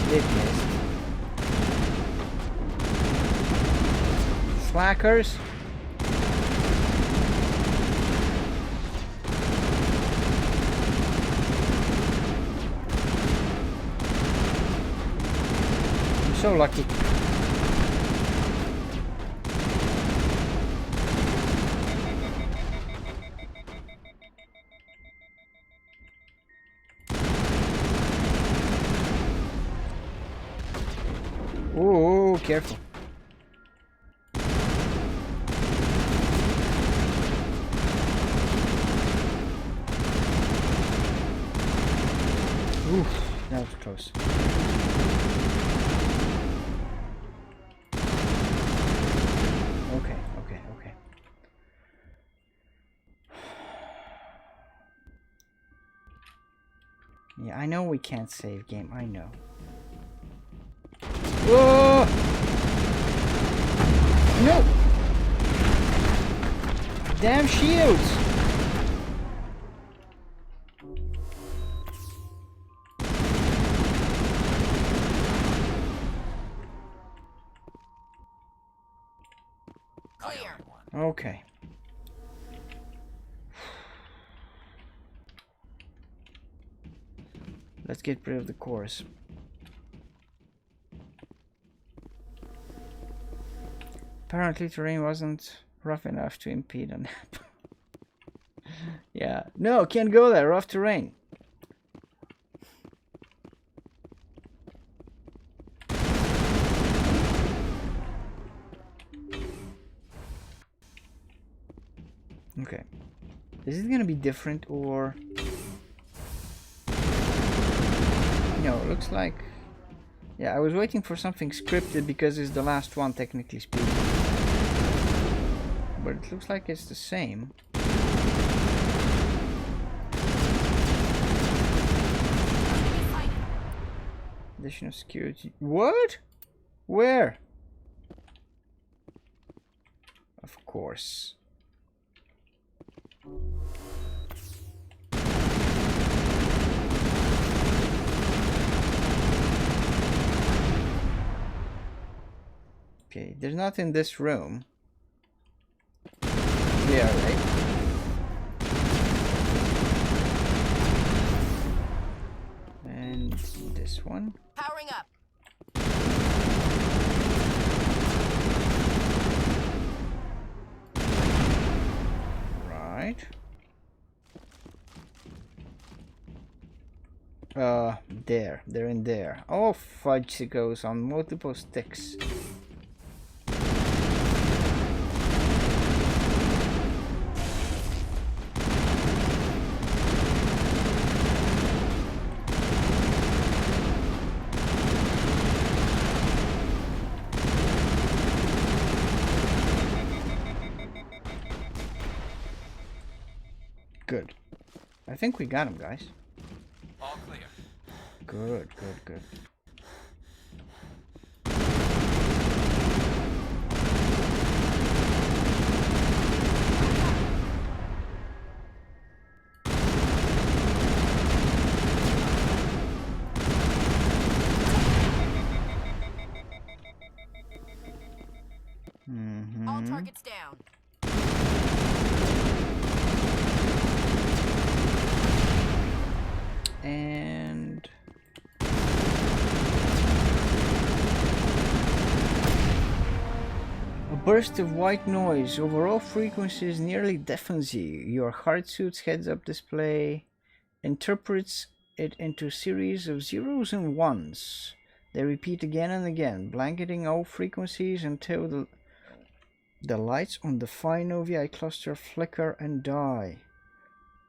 Did miss. Slackers. I'm so lucky. Ooh, careful. Oof, that was close. Okay. Yeah, I know we can't save game, I know. Whoa! No! Damn shields! Okay. Let's get rid of the cores. Apparently terrain wasn't rough enough to impede a nap. Yeah. No, can't go there. Rough terrain. Okay. Is it gonna be different or... No, it looks like... Yeah, I was waiting for something scripted because it's the last one, technically speaking. But it looks like it's the same. Additional security. What? Where? Of course. Okay, there's not in this room. Yeah, right? And this one. Powering up. right? There. They're in there. Oh, fudge, it goes on multiple sticks. Good. I think we got him, guys. All clear. Good, good, good. All targets down. And a burst of white noise over all frequencies nearly deafens you. Your hardsuit's heads-up display interprets it into a series of zeros and ones. They repeat again and again, blanketing all frequencies until the lights on the Phi Novae cluster flicker and die.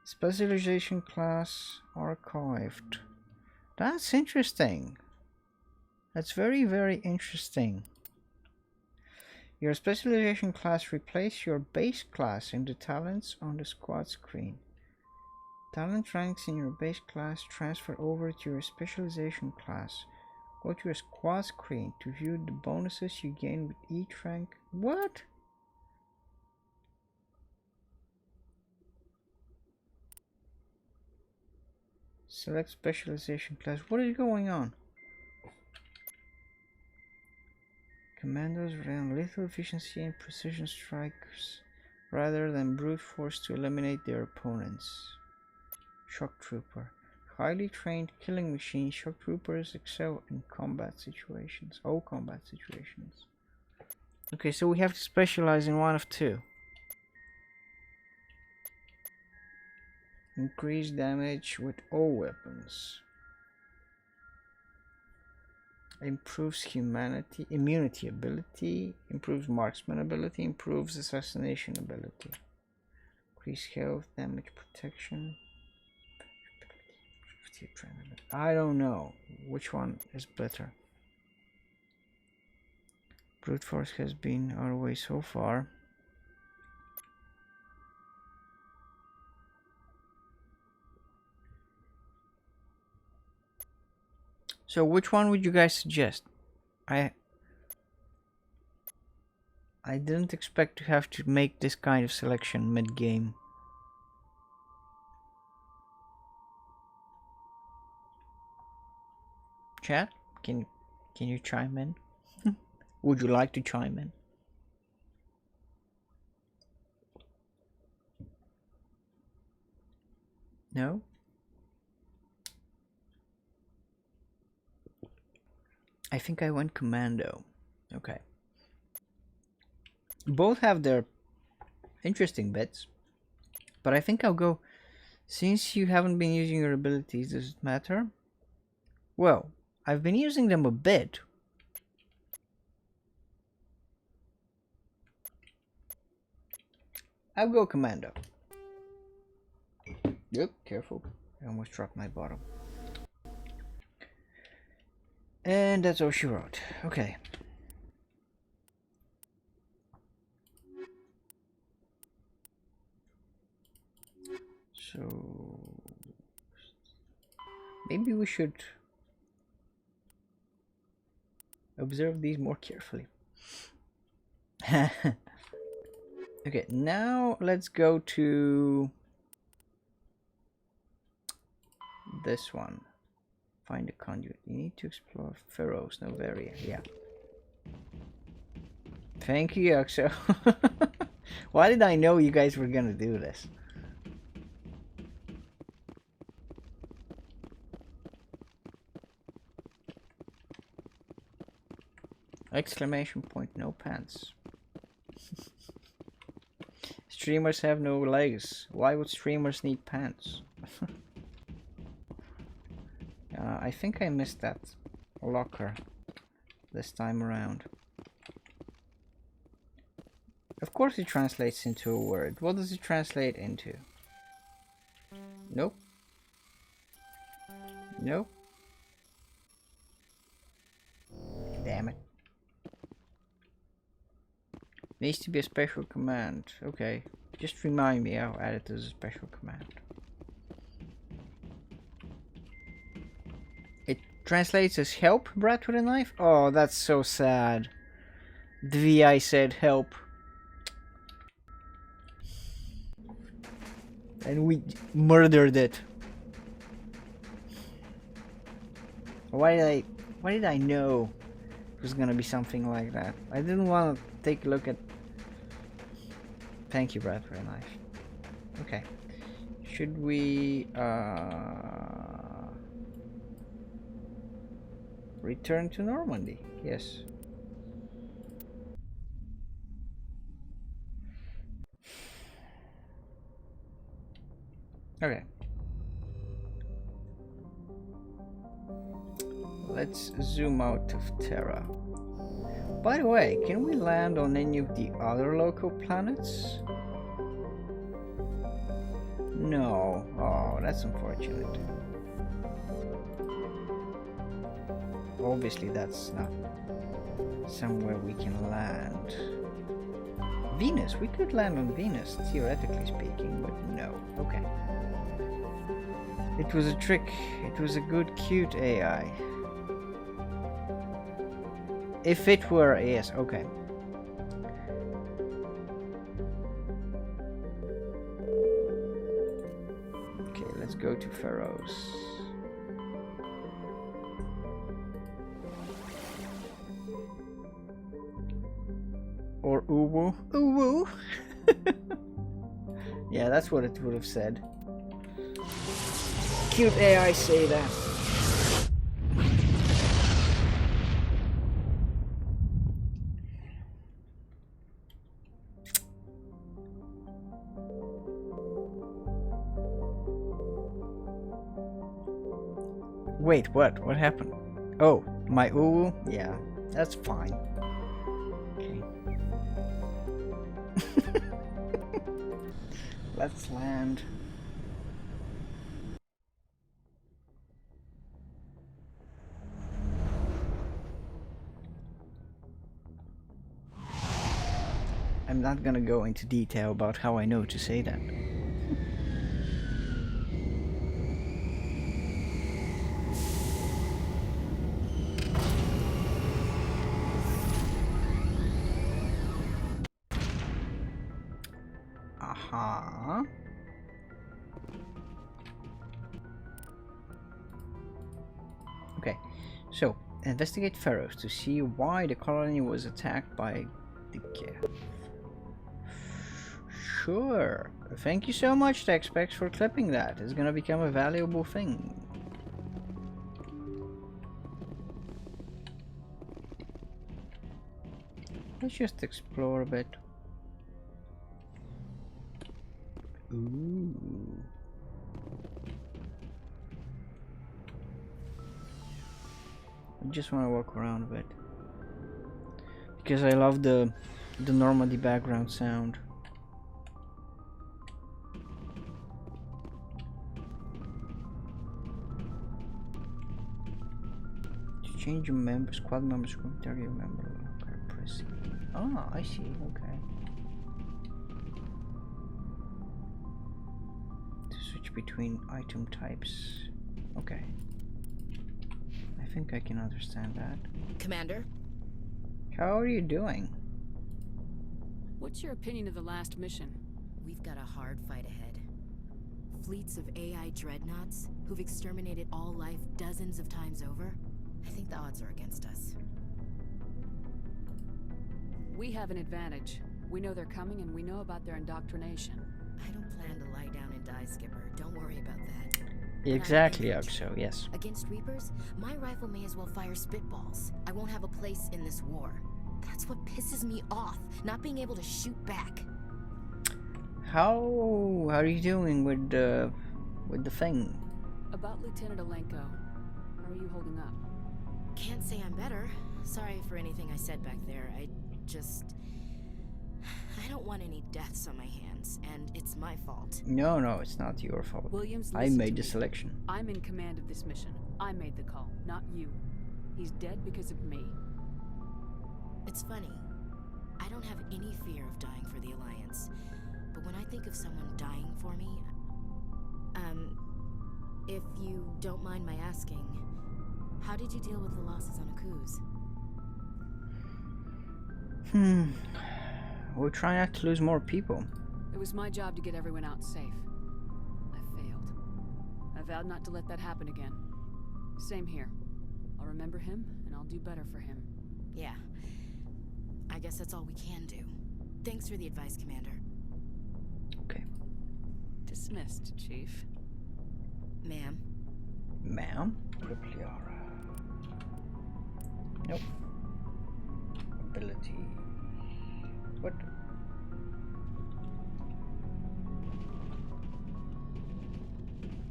Specialization class archived. That's interesting. That's very, very interesting. Your specialization class replaces your base class in the talents on the squad screen. Talent ranks in your base class transfer over to your specialization class. Go to your squad screen to view the bonuses you gain with each rank. What? Select specialization class. What is going on? Commandos rely on lethal efficiency and precision strikes rather than brute force to eliminate their opponents. Shock Trooper. Highly trained killing machine, shock troopers excel in combat situations. All combat situations. Okay, so we have to specialize in one of two. Increase damage with all weapons. Improves immunity ability, improves marksman ability, improves assassination ability. Increase health, damage protection. I don't know which one is better. Brute force has been our way so far. So which one would you guys suggest? I didn't expect to have to make this kind of selection mid-game. Chat, can you chime in? Would you like to chime in? No? I think I went commando. Okay. Both have their interesting bits, but I think I'll go, since you haven't been using your abilities, does it matter? Well, I've been using them a bit. I'll go commando. Yep, careful. I almost dropped my bottle. And that's all she wrote. Okay. So maybe we should observe these more carefully. Okay, now let's go to this one. Find a conduit. You need to explore Pharaoh's Novaria. Yeah. Thank you, Yaxo. Why did I know you guys were gonna do this? Exclamation point, no pants. It's streamers have no legs? Why would streamers need pants? I think I missed that locker this time around. Of course it translates into a word. What does it translate into? Nope. Nope. Damn it. Needs to be a special command. Okay. Just remind me, I'll add it as a special command. It translates as help, brat with a knife? Oh, that's so sad. The VI said help. And we murdered it. Why did I know it was gonna be something like that? I didn't want to take a look at... Thank you, Brad, for a knife. Okay. Should we return to Normandy? Yes. Okay. Let's zoom out of Terra. By the way, can we land on any of the other local planets? No. Oh, that's unfortunate. Obviously, that's not somewhere we can land. Venus. We could land on Venus, theoretically speaking, but no. Okay. It was a trick. It was a good, cute AI. If it were, yes, okay. Okay, let's go to Pharaohs. Or Uwu. Uwu! Yeah, that's what it would have said. Cute AI say that. Wait, what? What happened? Oh, my Uwu? Yeah, that's fine. Okay. Let's land. I'm not gonna go into detail about how I know to say that. Aha. Okay, so investigate Pharaohs to see why the colony was attacked by the Geth. Sure. Thank you so much, TechSpecs, for clipping that. It's gonna become a valuable thing. Let's just explore a bit. Ooh. I just want to walk around a bit because I love the Normandy background sound. To change your member, squad members, target member. Okay, press. Ah, I see. Okay. Switch between item types. Okay. I think I can understand that. Commander? How are you doing? What's your opinion of the last mission? We've got a hard fight ahead. Fleets of AI dreadnoughts who've exterminated all life dozens of times over. I think the odds are against us. We have an advantage. We know they're coming and we know about their indoctrination. I don't plan to lie down and die, Skipper. Don't worry about that. Exactly, Oxo, yes. Against Reapers, my rifle may as well fire spitballs. I won't have a place in this war. That's what pisses me off, not being able to shoot back. How are you doing with the thing? About Lieutenant Alenko. How are you holding up? Can't say I'm better. Sorry for anything I said back there. I don't want any deaths on my hands, and it's my fault. No, it's not your fault. Williams, I listen made to the me. selection. I'm in command of this mission. I made the call, not you. He's dead because of me. It's funny. I don't have any fear of dying for the Alliance. But when I think of someone dying for me... if you don't mind my asking, how did you deal with the losses on Akuz? We'll try not to lose more people. It was my job to get everyone out safe. I failed. I vowed not to let that happen again. Same here. I'll remember him, and I'll do better for him. Yeah. I guess that's all we can do. Thanks for the advice, Commander. Okay. Dismissed, Chief. Ma'am? Ma'am? Cripliara. Nope. Ability. What?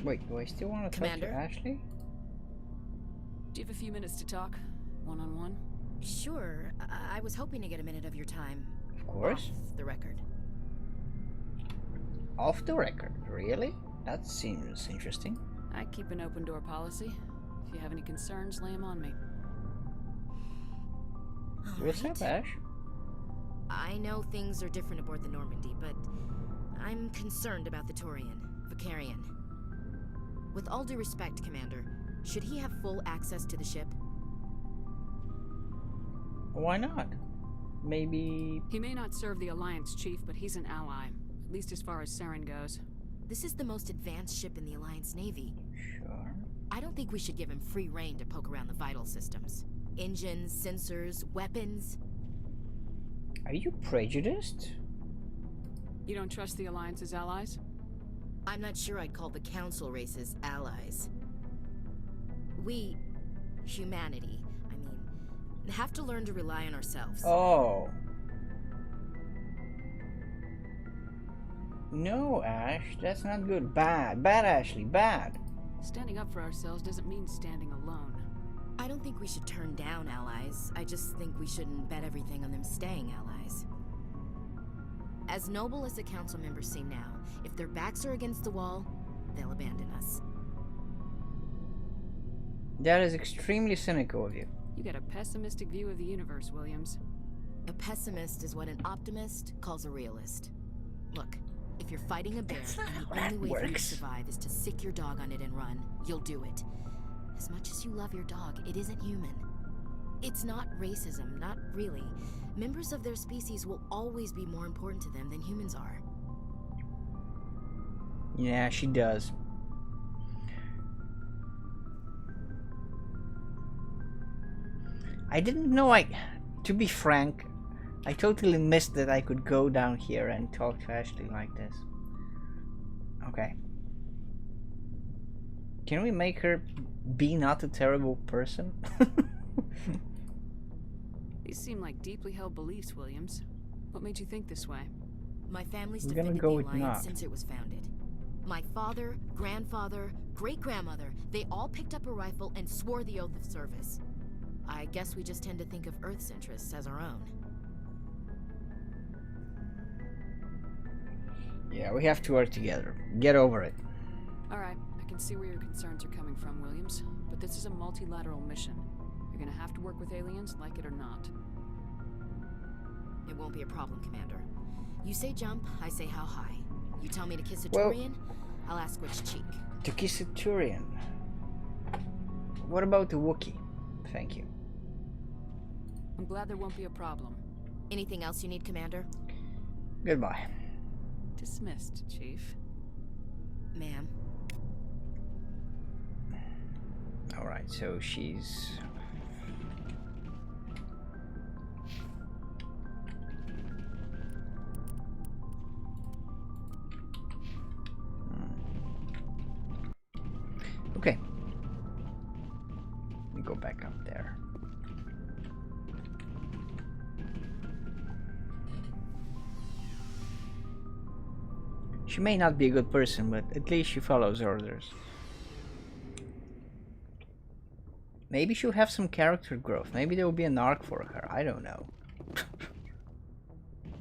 Wait, do I still want to talk to Ashley? Do you have a few minutes to talk? One-on-one? Sure. I was hoping to get a minute of your time. Of course. Off the record. Off the record? Really? That seems interesting. I keep an open door policy. If you have any concerns, lay them on me. What's up, Ash? I know things are different aboard the Normandy, but I'm concerned about the Turian, Vicarian. With all due respect, Commander, should he have full access to the ship? Why not? Maybe... He may not serve the Alliance, Chief, but he's an ally. At least as far as Saren goes. This is the most advanced ship in the Alliance Navy. Sure. I don't think we should give him free rein to poke around the vital systems. Engines, sensors, weapons. Are you prejudiced? You don't trust the Alliance's allies? I'm not sure I'd call the Council races allies. We, humanity, I mean, have to learn to rely on ourselves. Oh. No, Ash, that's not good. Bad. Bad, Ashley, bad. Standing up for ourselves doesn't mean standing alone. I don't think we should turn down allies. I just think we shouldn't bet everything on them staying allies. As noble as the council members seem now, if their backs are against the wall, they'll abandon us. That is extremely cynical of you. You got a pessimistic view of the universe, Williams. A pessimist is what an optimist calls a realist. Look, if you're fighting a bear and the only way for you to survive is to sick your dog on it and run, you'll do it. As much as you love your dog, it isn't human. It's not racism, not really. Members of their species will always be more important to them than humans are. Yeah, she does. I didn't know to be frank, I totally missed that I could go down here and talk to Ashley like this. Okay. Can we make her be not a terrible person? These seem like deeply held beliefs, Williams. What made you think this way? My family's We're gonna defended go the with Alliance not. since it was founded. My father, grandfather, great-grandmother, they all picked up a rifle and swore the oath of service. I guess we just tend to think of Earth's interests as our own. Yeah, we have to work together. Get over it. Alright, I can see where your concerns are coming from, Williams. But this is a multilateral mission. You're gonna have to work with aliens, like it or not. It won't be a problem, Commander. You say jump, I say how high. You tell me to kiss a Well- Turian, I'll ask which cheek. To kiss a Turian. What about the Wookiee? Thank you. I'm glad there won't be a problem. Anything else you need, Commander? Goodbye. Dismissed, Chief. Ma'am. Alright, so she's... Okay. Let me go back up there. She may not be a good person, but at least she follows orders. Maybe she'll have some character growth. Maybe there will be an arc for her. I don't know.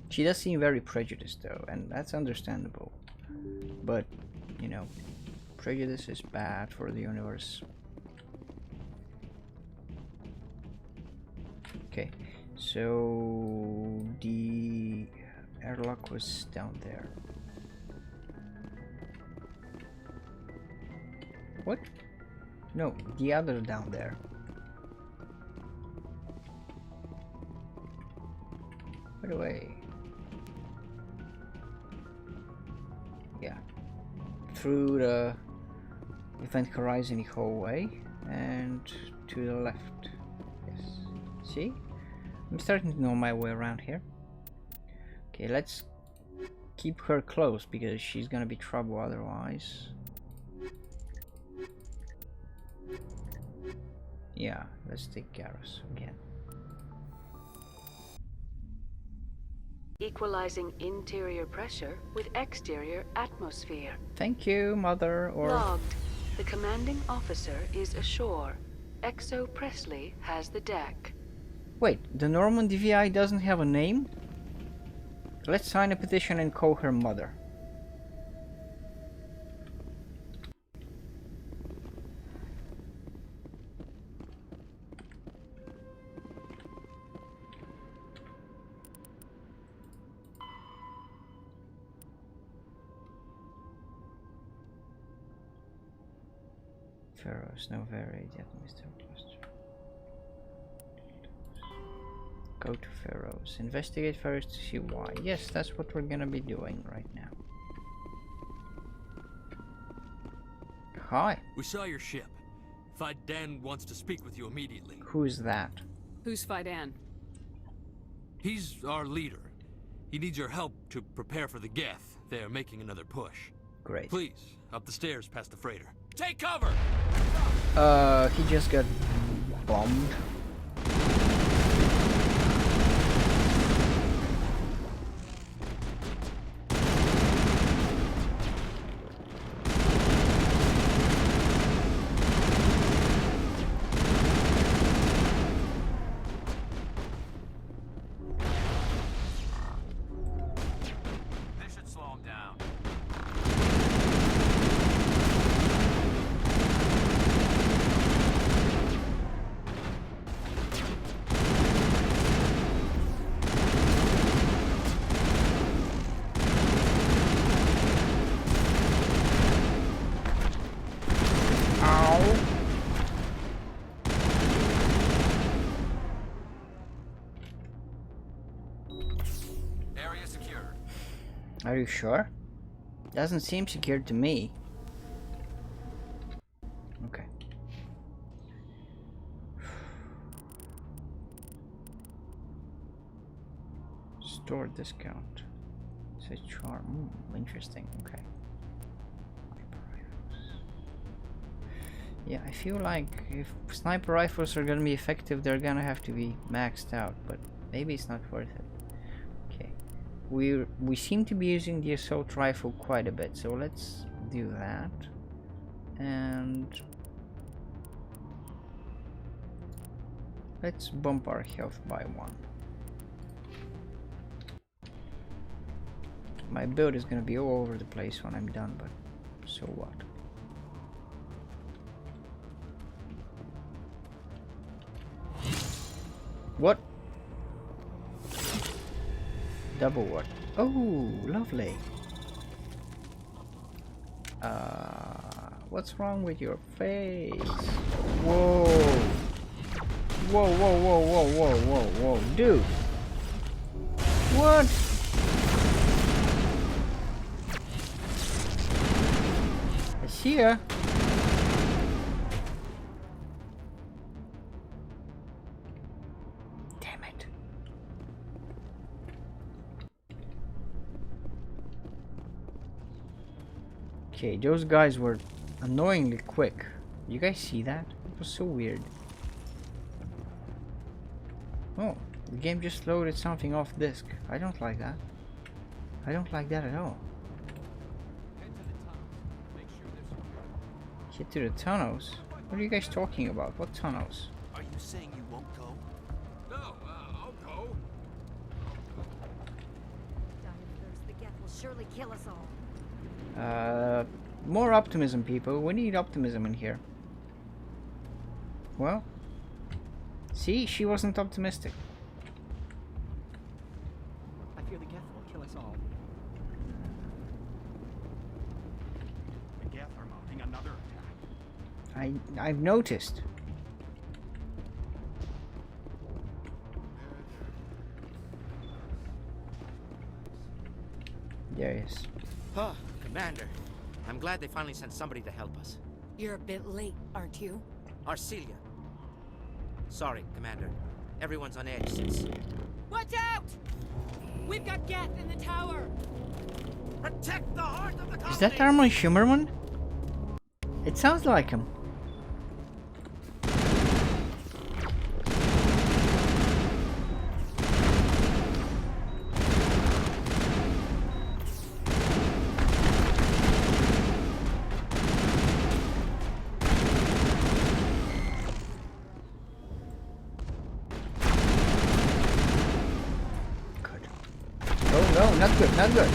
She does seem very prejudiced though, and that's understandable. But, you know, prejudice is bad for the universe. Okay, so the airlock was down there. What? No, the other down there. By the way. Yeah. Through the Event Horizon hallway and to the left. Yes. See? I'm starting to know my way around here. Okay, let's keep her close because she's gonna be trouble otherwise. Yeah, let's take Garrus again. Equalizing interior pressure with exterior atmosphere. Thank you, Mother, or... Logged. The commanding officer is ashore. Exo Presley has the deck. Wait, the Norman DVI doesn't have a name? Let's sign a petition and call her Mother. Pharaohs, no very yet, Mr. Buster. Go to Pharaohs. Investigate Pharaohs to see why. Yes, that's what we're gonna be doing right now. Hi. We saw your ship. Vadim wants to speak with you immediately. Who's that? Who's Vadim? He's our leader. He needs your help to prepare for the Geth. They're making another push. Great. Please, up the stairs past the freighter. Take cover! He just got bombed. This should slow him down. Area secured. Are you sure? Doesn't seem secured to me. Okay. Store discount. Say charm. Interesting. Okay. Yeah, I feel like if sniper rifles are gonna be effective, they're gonna have to be maxed out, but maybe it's not worth it. Okay, we seem to be using the assault rifle quite a bit, so let's do that. And let's bump our health by 1. My build is gonna be all over the place when I'm done, but so what? What? Double what? Oh, lovely. What's wrong with your face? Whoa. Whoa, whoa, whoa, whoa, whoa, whoa, whoa, dude. What? I see ya. Okay, those guys were annoyingly quick. You guys see that? It was so weird. Oh, the game just loaded something off disk. I don't like that. I don't like that at all. Get to the tunnels? What are you guys talking about? What tunnels? Are you saying you won't go? No, I'll go. The geth will surely kill us all. More optimism, people. We need optimism in here. Well, see, she wasn't optimistic. I fear the geth will kill us all. The geth are mounting another attack. I've noticed. There he is. Huh, Commander. I'm glad they finally sent somebody to help us. You're a bit late, aren't you? Arcelia. Sorry, Commander. Everyone's on edge since... Watch out! We've got Geth in the tower! Protect the heart of the colony! Is that Armin Schimmerman? It sounds like him. No, not good, not good.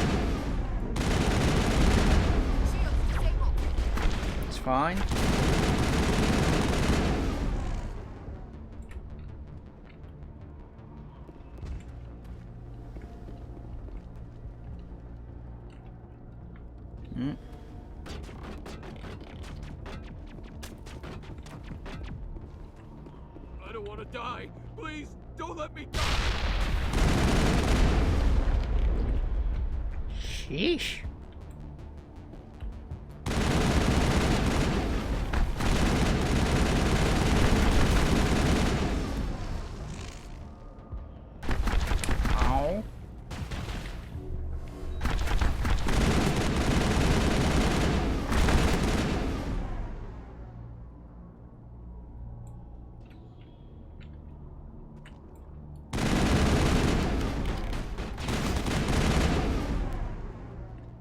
It's fine. I don't want to die. Please, don't let me die. Sheesh. Ow.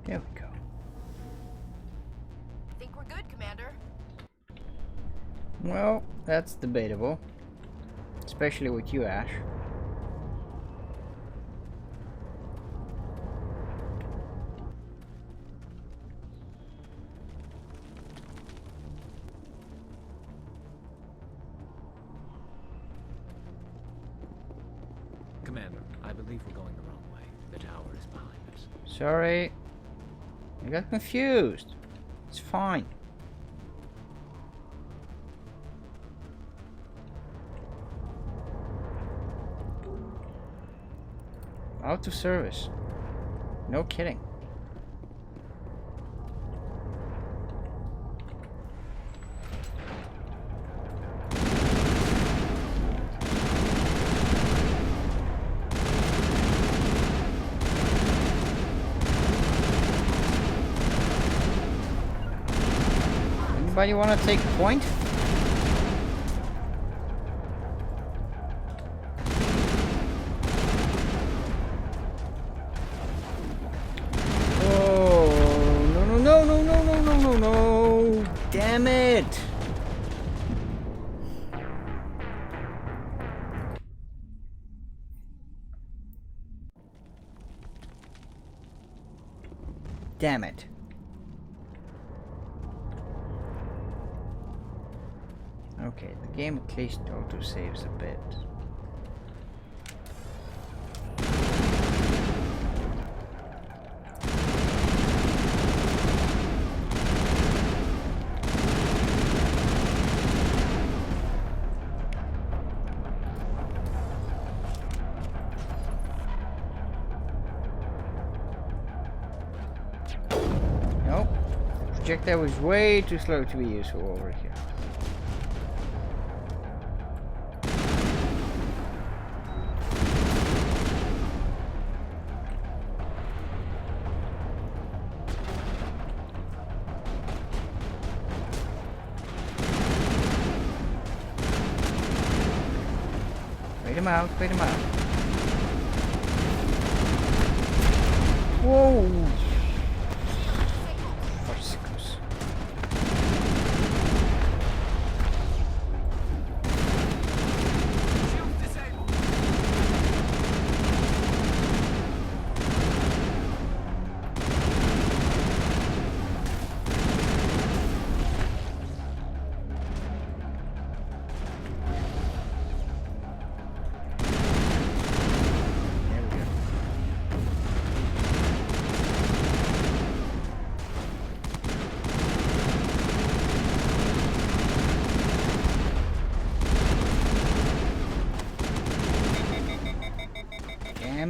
There we go. Think we're good, Commander? Well, that's debatable. Especially with you, Ash. Commander, I believe we're going the wrong way. The tower is behind us. Sorry. I got confused. It's fine. Out of service. No kidding. Anybody want to take point? Oh, no, no, no, no, no, no, no, no, no. Damn it. Damn it. Okay, the game at least auto-saves a bit. Nope. The projectile was way too slow to be useful over here. Wait him out, wait him out. Whoa! Forsicos.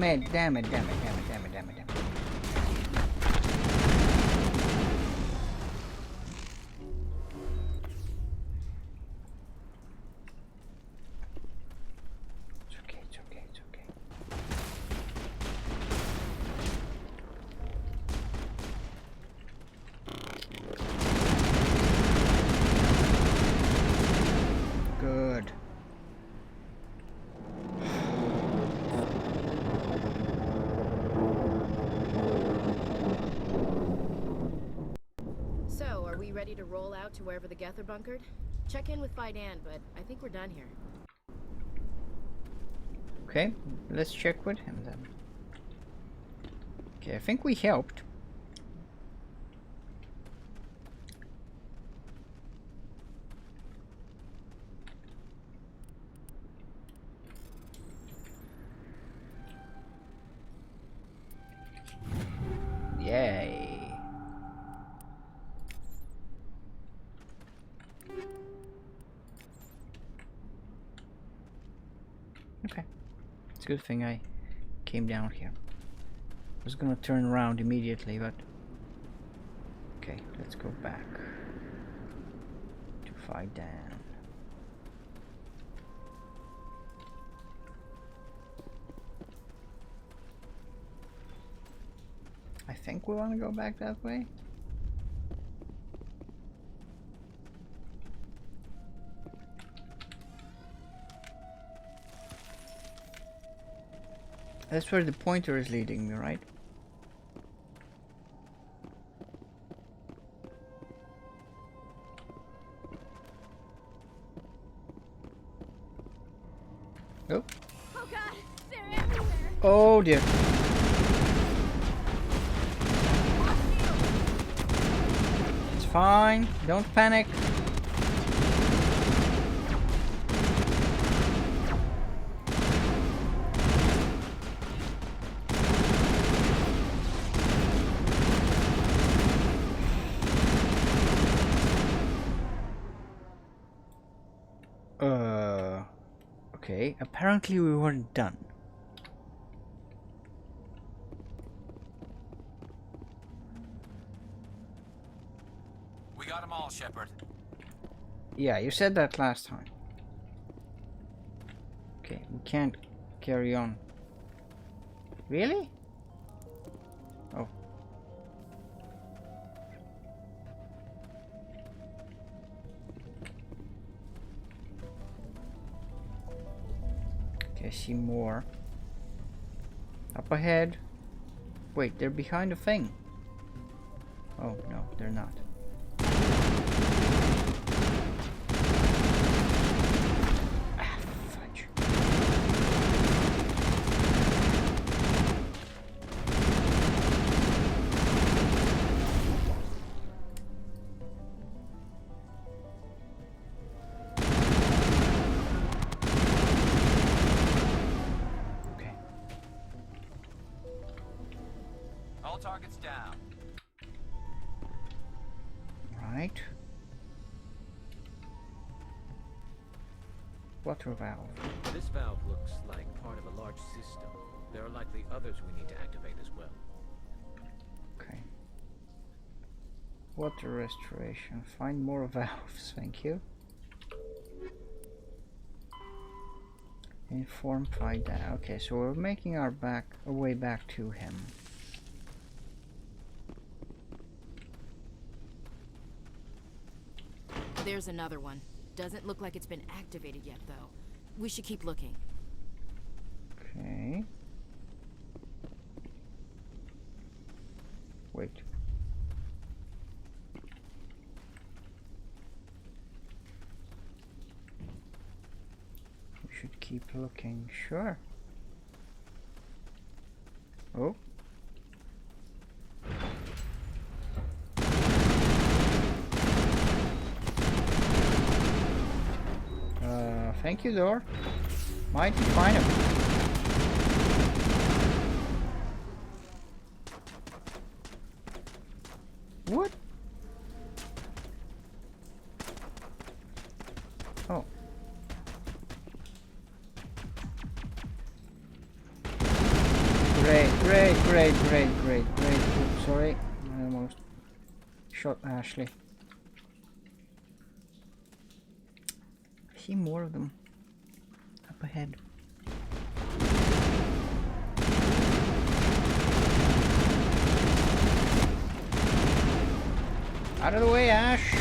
Damn it, damn it, damn it, damn it, damn it, damn it, damn it. It's okay, it's okay, it's okay. Good. So, are we ready to roll out to wherever the Geth are bunkered? Check in with Vadim, but I think we're done here. Okay, let's check with him then. Okay, I think we helped. Yay. Okay. It's a good thing I came down here. I was gonna turn around immediately, but... Okay, let's go back to Vadim. I think we want to go back that way. That's where the pointer is leading me, right? Oh. Oh god, they're everywhere. Oh dear. It's fine. Don't panic. Okay, apparently we weren't done. We got them all, Shepard. Yeah, you said that last time. Okay, we can't carry on. Really? Oh. Okay, I see more. Up ahead. Wait, they're behind a thing. Oh, no, they're not. Ah, fudge. Okay. All targets down. Right. Water valve. This valve looks like part of a large system. There are likely others we need to activate as well. Okay. Water restoration. Find more valves, thank you. Inform Vadim. Okay, so we're making our way back to him. There's another one. Doesn't look like it's been activated yet, though. We should keep looking. Okay. Wait. We should keep looking. Sure. Oh. Thank you, door. Mighty fine. What? Oh. great. Oops, sorry, I almost shot Ashley. I see more of them up ahead. Out of the way, Ash!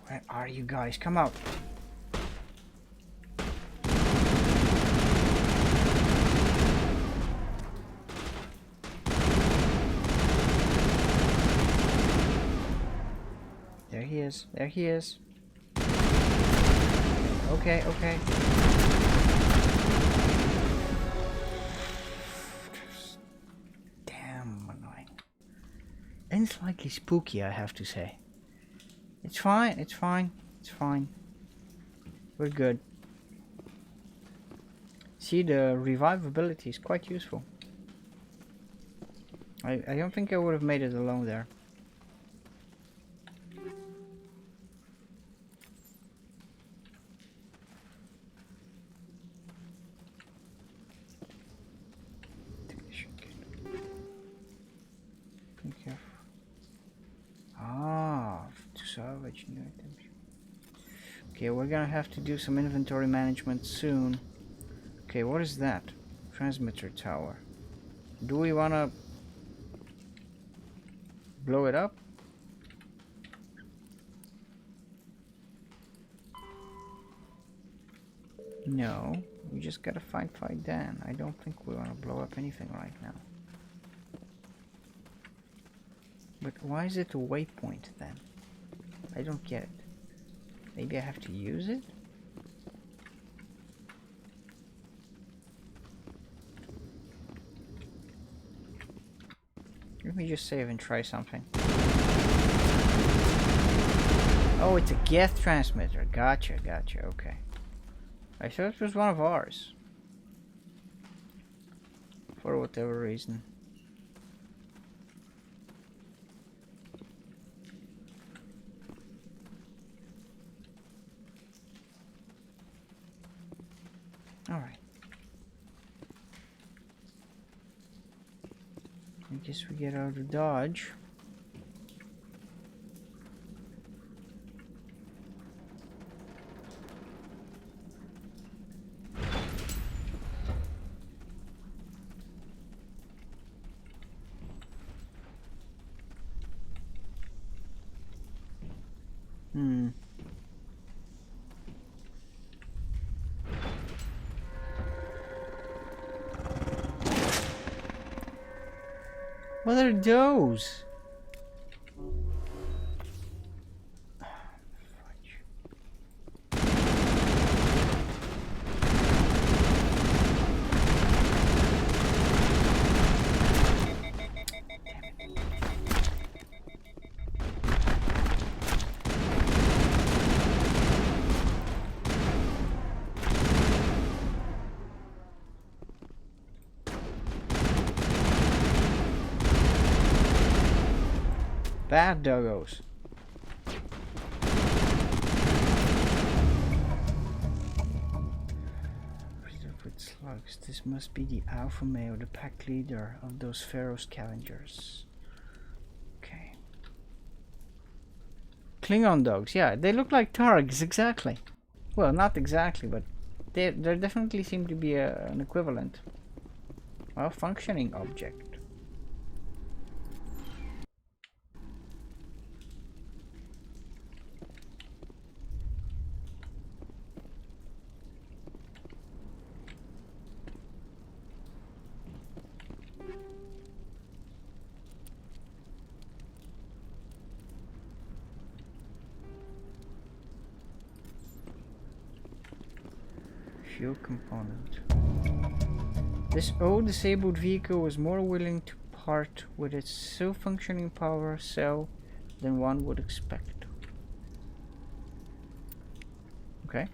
Where are you guys? Come out! There he is. There he is. Okay. Damn annoying. And slightly spooky, I have to say. It's fine. We're good. See, the revivability is quite useful. I don't think I would have made it alone there. Be careful. To salvage new items. Okay, we're gonna have to do some inventory management soon. Okay, what is that? Transmitter tower. Do we wanna blow it up? No, we just gotta fight Dan. I don't think we wanna blow up anything right now. But why is it a waypoint then? I don't get it. Maybe I have to use it? Let me just save and try something. Oh, it's a Geth transmitter. Gotcha, okay. I thought it was one of ours. For whatever reason. Alright. I guess we get out of dodge. What are those? Bad doggos. With slugs. This must be the alpha male, the pack leader of those pharaoh scavengers. Okay. Klingon dogs, yeah, they look like Targs, exactly. Well, not exactly, but there definitely seem to be an equivalent. Well, functioning object. Fuel component. This old disabled vehicle was more willing to part with its still functioning power cell than one would expect. Okay.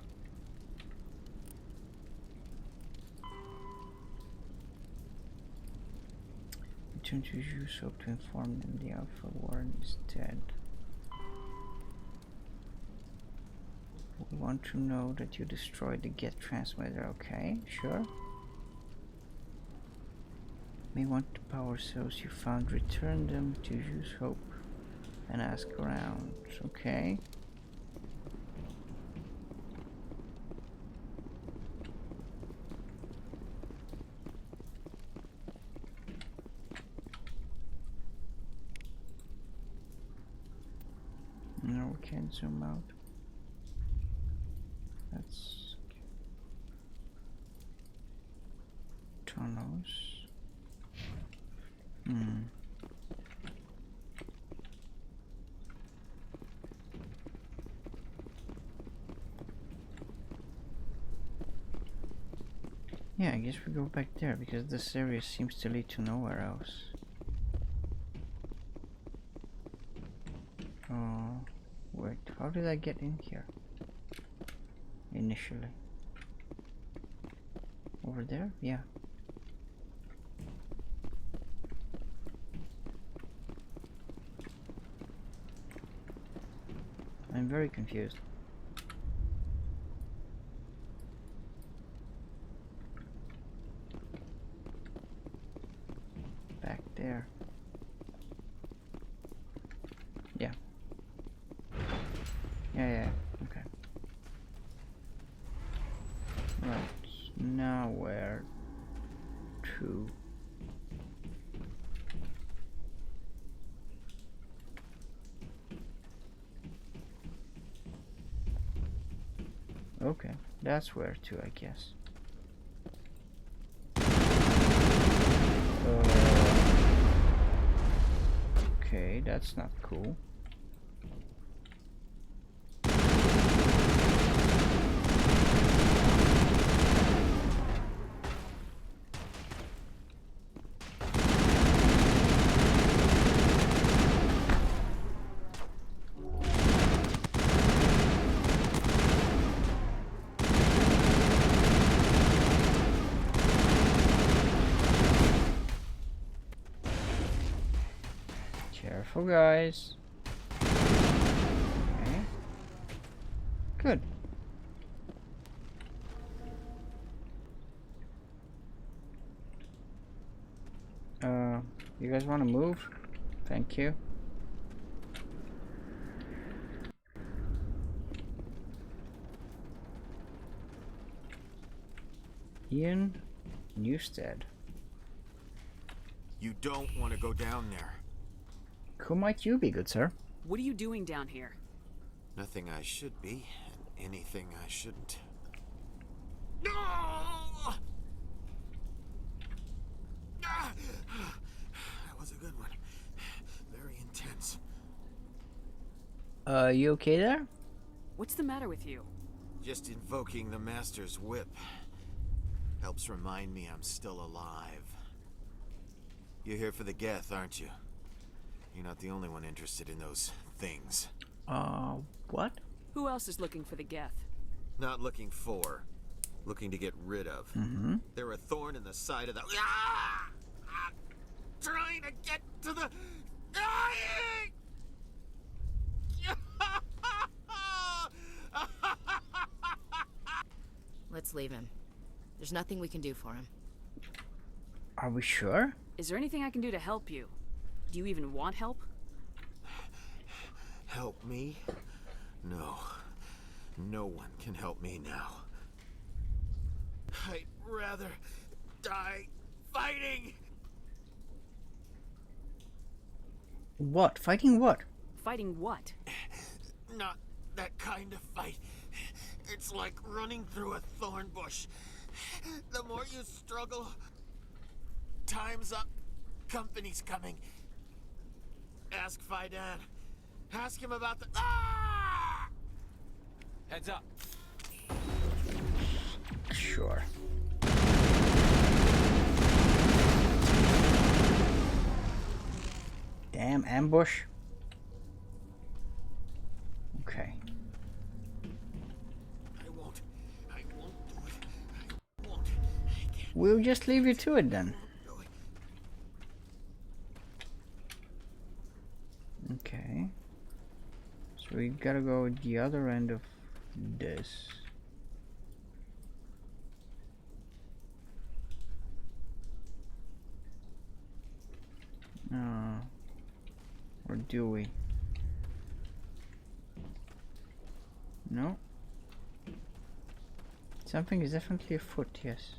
Return to use hope to inform them the Alpha Warren is dead. We want to know that you destroyed the Get transmitter. Okay, sure. May want the power cells you found. Return them to use hope and ask around. Okay. No, we can't zoom out. That's tunnels. Yeah, I guess we go back there because this area seems to lead to nowhere else. Oh, wait, how did I get in here? Initially. Over there? Yeah. I'm very confused. Back there. Yeah. Yeah, okay. Right, now where to? Okay, that's where to, I guess. Okay, that's not cool. Careful, guys. Okay. Good. You guys want to move? Thank you. Ian Newstead. You don't want to go down there. Who might you be, good sir? What are you doing down here? Nothing I should be, and anything I shouldn't. No! That was a good one. Very intense. You okay there? What's the matter with you? Just invoking the Master's whip helps remind me I'm still alive. You're here for the Geth, aren't you? You're not the only one interested in those things. What? Who else is looking for the Geth? Not looking for. Looking to get rid of. Mm-hmm. They're a thorn in the side of the... Ah! Ah! Trying to get to the... Let's leave him. There's nothing we can do for him. Are we sure? Is there anything I can do to help you? Do you even want help? Help me? No. No one can help me now. I'd rather die fighting! What? Fighting what? Fighting what? Not that kind of fight. It's like running through a thorn bush. The more you struggle, time's up. Company's coming. Ask Vadim. Ask him about the... Ah! Heads up. Sure. Damn ambush. Okay. I won't do it. I won't. We'll just leave you to it then. Okay. So we gotta go at the other end of this. Or do we? No. Something is definitely afoot, yes.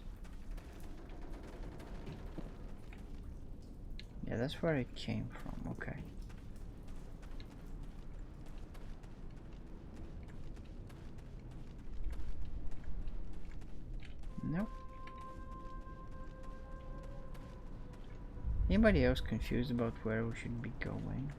Yeah, that's where it came from, okay. Nope. Anybody else confused about where we should be going?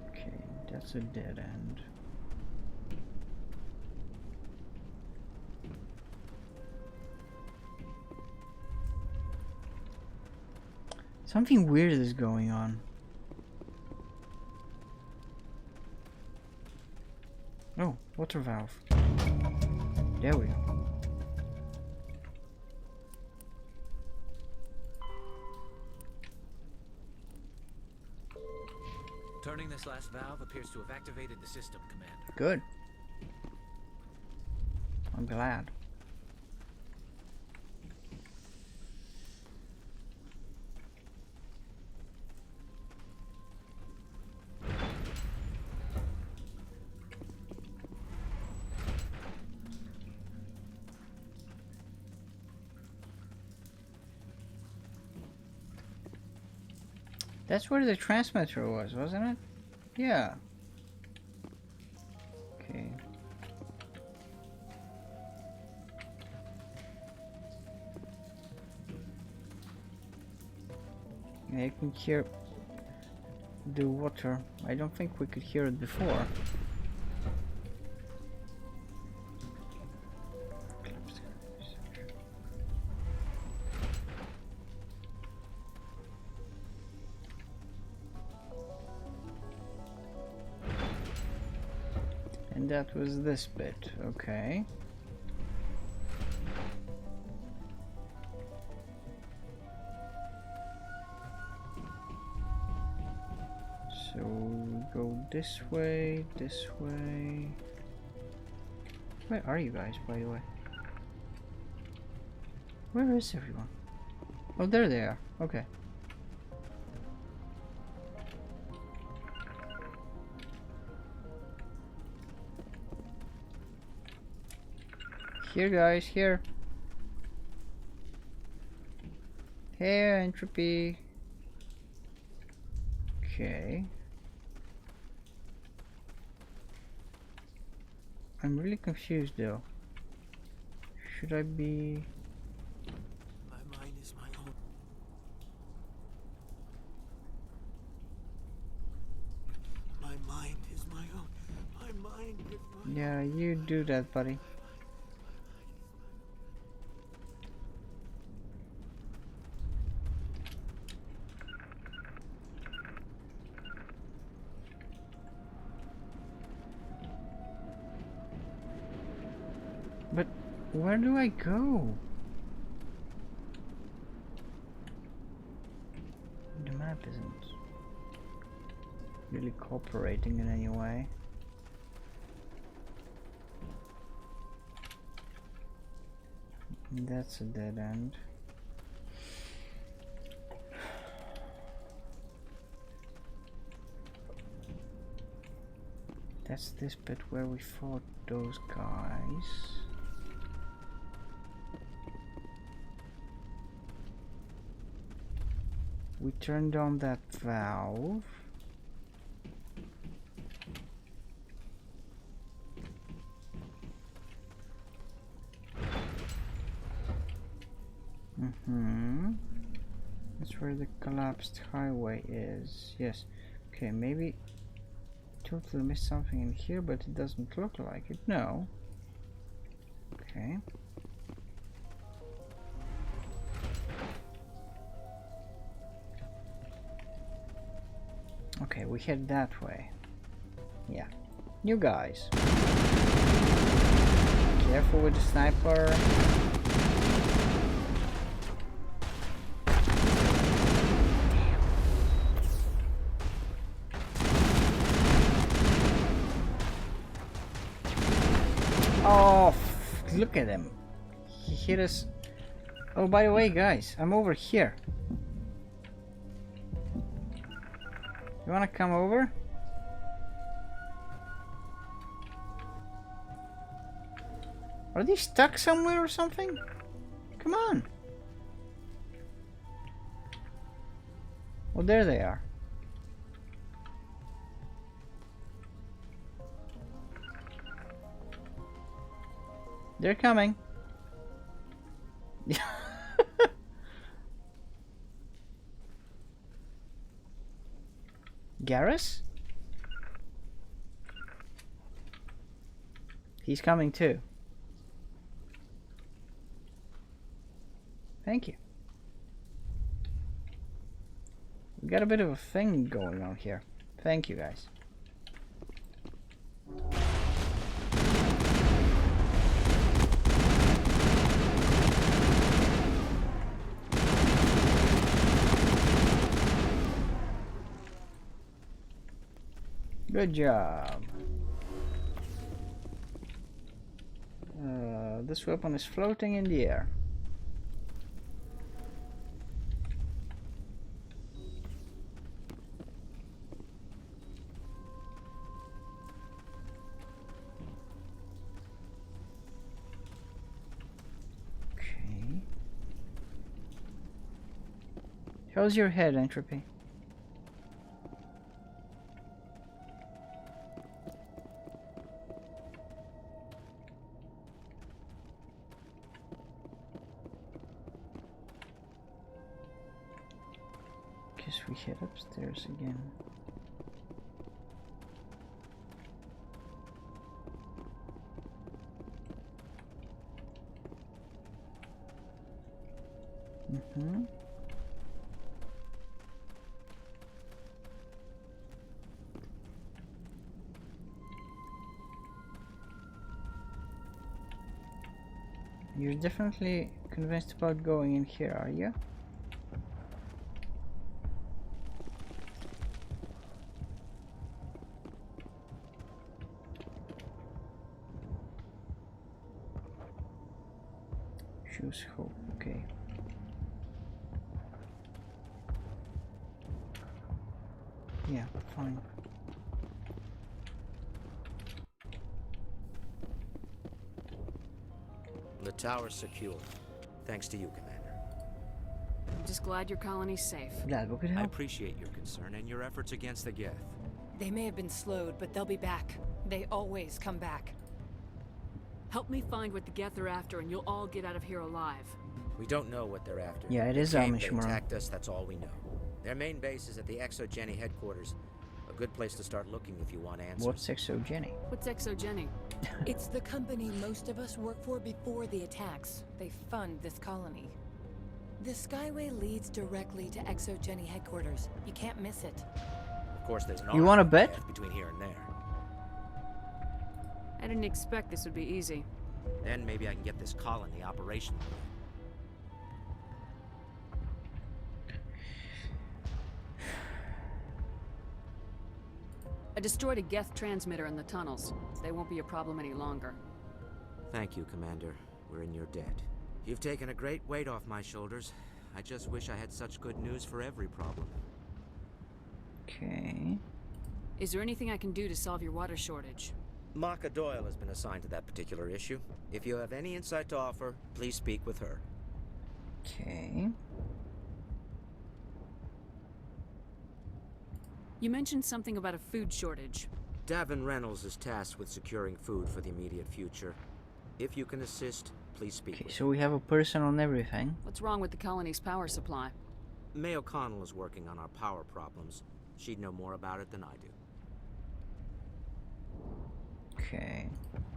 Okay, that's a dead end. Something weird is going on. Oh, water valve. There we go. Turning this last valve appears to have activated the system, Commander. Good. I'm glad. That's where the transmitter was, wasn't it? Yeah. Okay. Yeah, you can hear the water. I don't think we could hear it before. And that was this bit, okay. So we go this way, this way. Where are you guys, by the way? Where is everyone? Oh, there they are. Okay. Here, guys, here. Here, entropy. Okay. I'm really confused though. Should I be... My mind is my own. My mind is my own. My mind is my own. Yeah, you do that, buddy. But where do I go? The map isn't really cooperating in any way. That's a dead end. That's this bit where we fought those guys. We turned on that valve. That's where the collapsed highway is. Yes. Okay, maybe totally missed something in here, but it doesn't look like it. No. Okay. Okay, we head that way. Yeah. New guys. Careful with the sniper. Oh, look at him. He hit us. Oh, by the way, guys, I'm over here. You wanna come over? Are they stuck somewhere or something? Come on. Oh, there they are. They're coming. Garrus? He's coming too. Thank you. We got a bit of a thing going on here. Thank you, guys. Good job. This weapon is floating in the air. Okay. How's your head, Entropy? Guess we head upstairs again. Mm-hmm. You're definitely convinced about going in here, are you? Choose hope, okay. Yeah, fine. The tower's secure. Thanks to you, Commander. I'm just glad your colony's safe. Glad we could I help. appreciate your concern and your efforts against the Geth. They may have been slowed, but they'll be back. They always come back. Help me find what the Geth are after, and you'll all get out of here alive. We don't know what they're after. Yeah, it is They Amish, Moran. attacked us, that's all we know. Their main base is at the Exogeny headquarters. A good place to start looking if you want answers. What's Exogeny? What's Exogeny? It's the company most of us work for before the attacks. They fund this colony. The Skyway leads directly to Exogeny headquarters. You can't miss it. Of course, there's an You want to bet? path between here and there. I didn't expect this would be easy. Then maybe I can get this colony operational. I destroyed a Geth transmitter in the tunnels. They won't be a problem any longer. Thank you, Commander. We're in your debt. You've taken a great weight off my shoulders. I just wish I had such good news for every problem. Okay. Is there anything I can do to solve your water shortage? Maka Doyle has been assigned to that particular issue. If you have any insight to offer, please speak with her. Okay. You mentioned something about a food shortage. Davin Reynolds is tasked with securing food for the immediate future. If you can assist, please speak Okay, with so we have a person on everything. What's wrong with the colony's power supply? her. May O'Connell is working on our power problems. She'd know more about it than I do. Okay.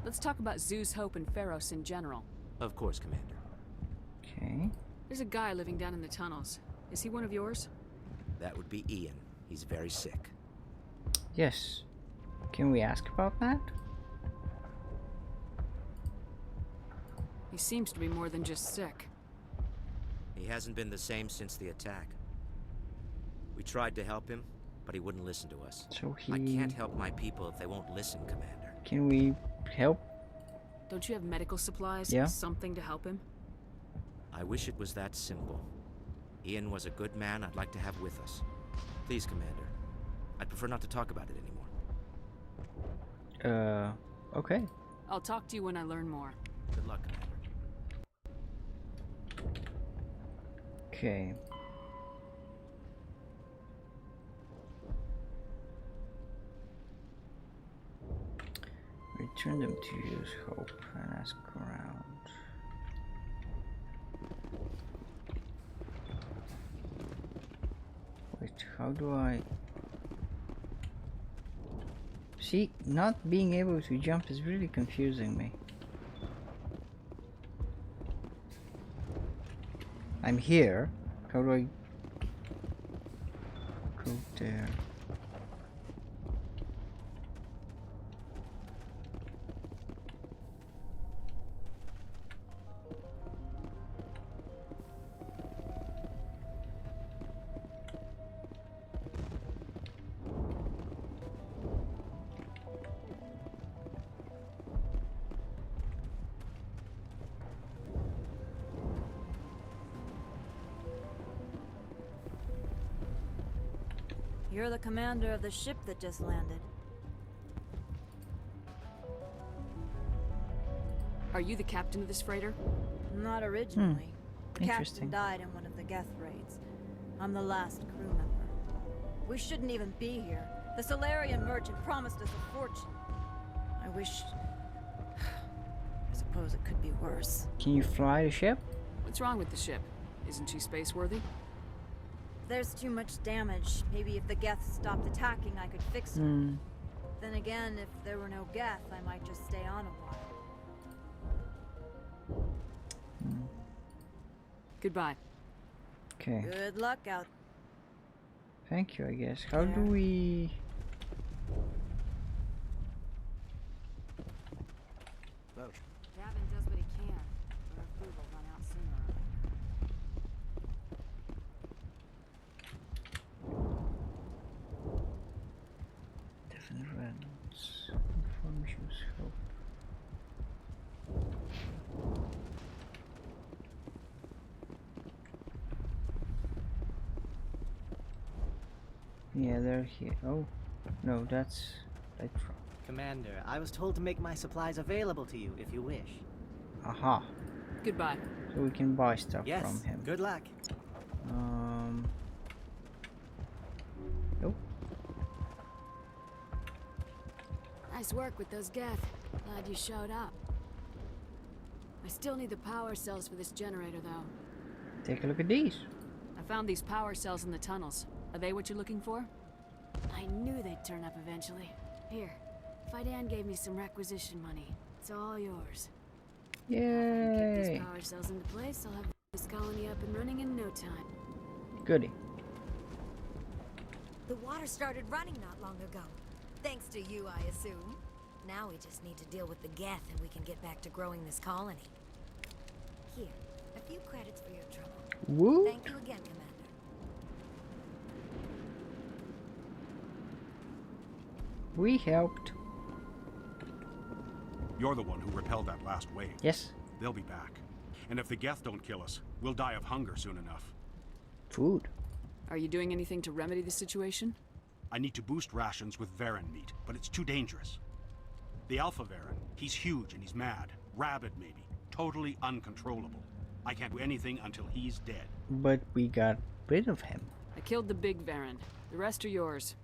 Let's talk about Zeus, Hope, and Pharos in general. Of course, Commander. Okay. There's a guy living down in the tunnels. Is he one of yours? That would be Ian. He's very sick. Yes. Can we ask about that? He seems to be more than just sick. He hasn't been the same since the attack. We tried to help him, but he wouldn't listen to us. So I can't help my people if they won't listen, Commander. Can we help? Don't you have medical supplies? Yeah. Something to help him? I wish it was that simple. Ian was a good man I'd like to have with us. Please, Commander. I'd prefer not to talk about it anymore. Okay. I'll talk to you when I learn more. Good luck, Commander. Okay. Return them to use Hope and ask around. Wait, how do I... See, not being able to jump is really confusing me. I'm here. How do I go there? You're the commander of the ship that just landed. Are you the captain of this freighter? Not originally. The Interesting. captain died in one of the Geth raids. I'm the last crew member. We shouldn't even be here. The Solarian merchant promised us a fortune. I wish... I suppose it could be worse. Can you fly the ship? What's wrong with the ship? Isn't she space-worthy? There's too much damage. Maybe if the Geth stopped attacking, I could fix it. Then again, if there were no Geth, I might just stay on a while. Goodbye. Okay. Good luck out. Thank you, I guess. How do we... Gavin does what he can, but our food will run out sooner or later. Definite Reynolds. Informations help. Yeah, they're here. Oh, no, that's Lightfront. Commander, I was told to make my supplies available to you if you wish. Aha. Goodbye. So we can buy stuff Yes, from him. good luck. Nope. Nice work with those Geth. Glad you showed up. I still need the power cells for this generator, though. Take a look at these. I found these power cells in the tunnels. Are they what you're looking for? I knew they'd turn up eventually. Here, Vadim gave me some requisition money. It's all yours. Get Yay! these power cells into place, I'll have this colony up and running in no time. Goody. The water started running not long ago. Thanks to you, I assume. Now we just need to deal with the Geth and we can get back to growing this colony. Here, a few credits for your trouble. Woo! Thank you again, Commander. We helped. You're the one who repelled that last wave. Yes. They'll be back. And if the Geth don't kill us, we'll die of hunger soon enough. Food. Are you doing anything to remedy the situation? I need to boost rations with Varen meat, but it's too dangerous. The Alpha Varen, he's huge and he's mad. Rabid, maybe. Totally uncontrollable. I can't do anything until he's dead. But we got rid of him. I killed the big Varen. The rest are yours.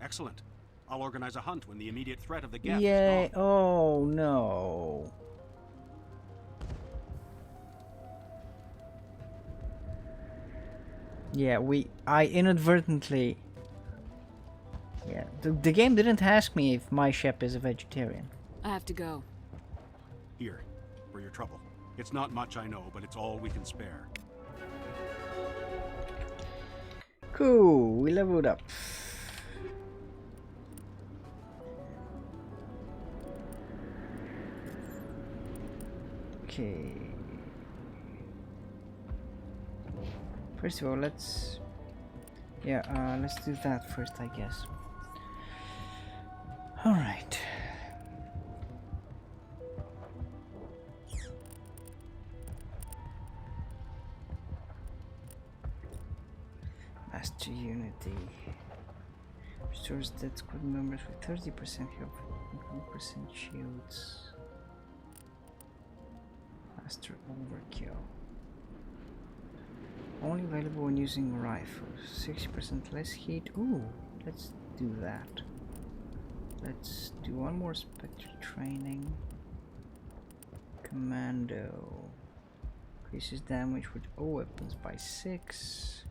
Excellent. I'll organize a hunt when the immediate threat of the Geth Yay! is gone. Oh no. Yeah, I inadvertently... Yeah, the game didn't ask me if my ship is a vegetarian. I have to go. Here, for your trouble. It's not much, I know, but it's all we can spare. Cool, we leveled up. Okay. First of all, let's do that first, I guess. All right. Master Unity restores dead squad members with 30% health and 100% shields. Master Overkill. Only available when using rifles. 60% less heat. Ooh, let's do that. Let's do one more Spectre training. Commando. Increases damage with all weapons by 6.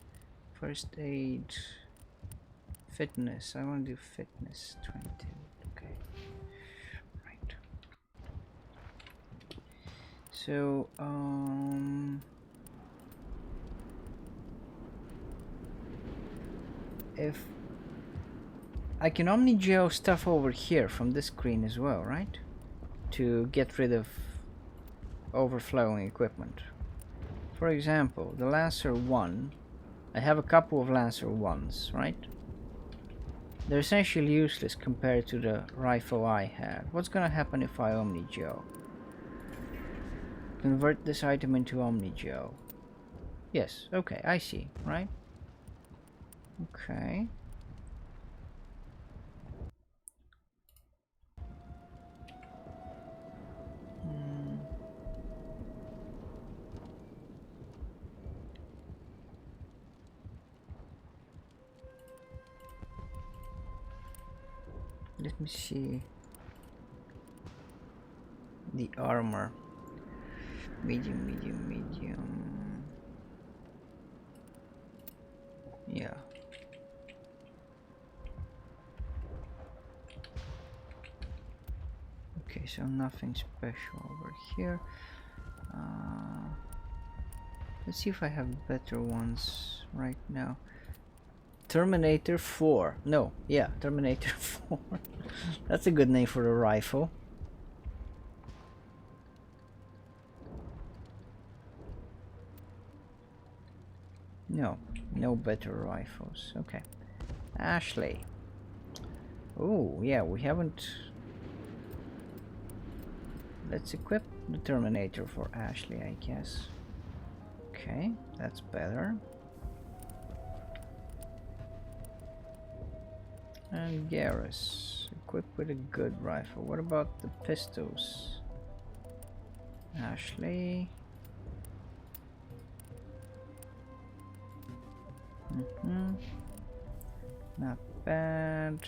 First aid. Fitness. I want to do fitness 22. Okay. Right. So, if I can Omni-Geo stuff over here from this screen as well, right? To get rid of overflowing equipment. For example, the Lancer 1. I have a couple of Lancer 1s, right? They're essentially useless compared to the rifle I had. What's gonna happen if I Omni-Geo? Convert this item into Omni-Geo. Yes, okay, I see, right? Okay. Let me see the armor. Medium, medium, medium. Yeah. Okay, so nothing special over here. Let's see if I have better ones right now. Terminator 4. No, yeah, Terminator 4. That's a good name for a rifle. No, no better rifles. Okay. Ashley. Oh, yeah, we haven't... Let's equip the Terminator for Ashley, I guess. Okay, that's better. And Garrus, equipped with a good rifle. What about the pistols? Ashley. Not bad.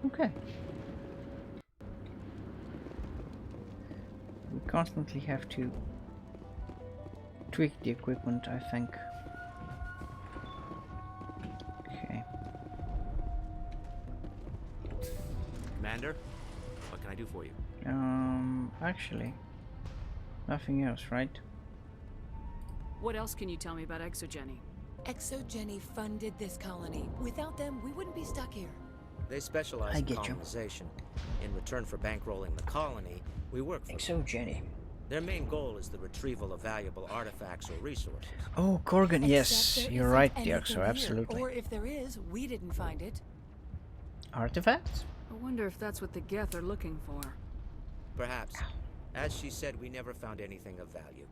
Okay. We constantly have to tweak the equipment, I think. Okay. Commander, what can I do for you? Actually, nothing else, right? What else can you tell me about Exogeny? Exogeny funded this colony. Without them, we wouldn't be stuck here. They specialize in colonization. In return for bankrolling the colony, we work for Exogeny. Their main goal is the retrieval of valuable artifacts or resources. Oh, Corgan, yes, you're right, Dirkso, absolutely. Or if there is, we didn't find it. Artifacts? I wonder if that's what the Geth are looking for. Perhaps. As she said, we never found anything of value.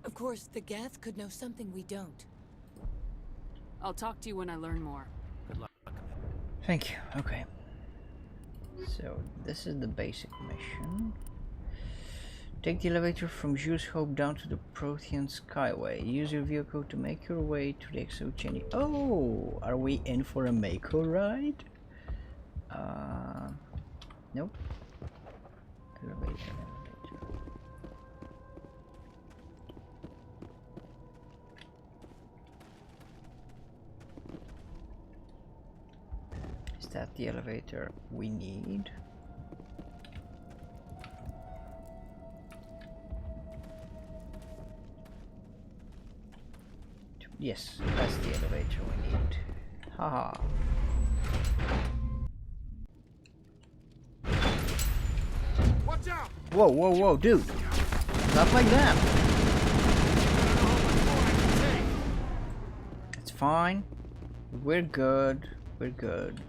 Of course, the Geth could know something we don't. I'll talk to you when I learn more. Good luck. Thank you. Okay. So, this is the basic mission. Take the elevator from Juice Hope down to the Prothean Skyway. Use your vehicle to make your way to the Exogeny. Oh, are we in for a Mako ride? Nope. Elevator. Is that the elevator we need? Yes, that's the elevator we need. Haha. Watch out! Whoa, whoa, whoa, dude! Not like that! It's fine. We're good. We're good.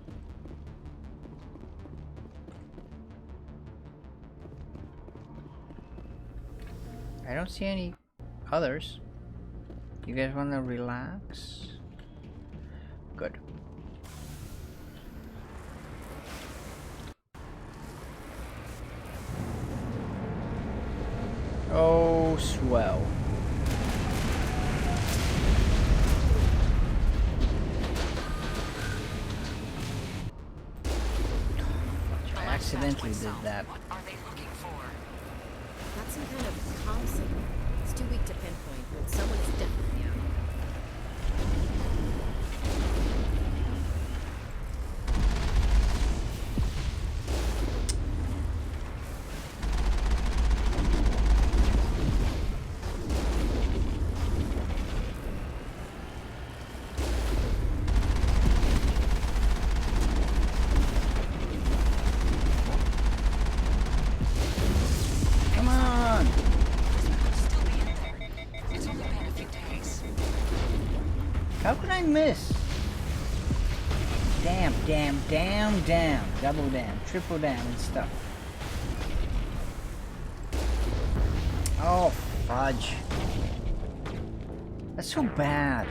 I don't see any others. You guys wanna relax? Good. Oh, swell. I accidentally did that. What are they looking for? Got some kind of comm signal. It's too weak to pinpoint, but someone is definitely out. How could I miss? Damn, damn, damn, damn. Double damn, triple damn and stuff. Oh, fudge. That's so bad.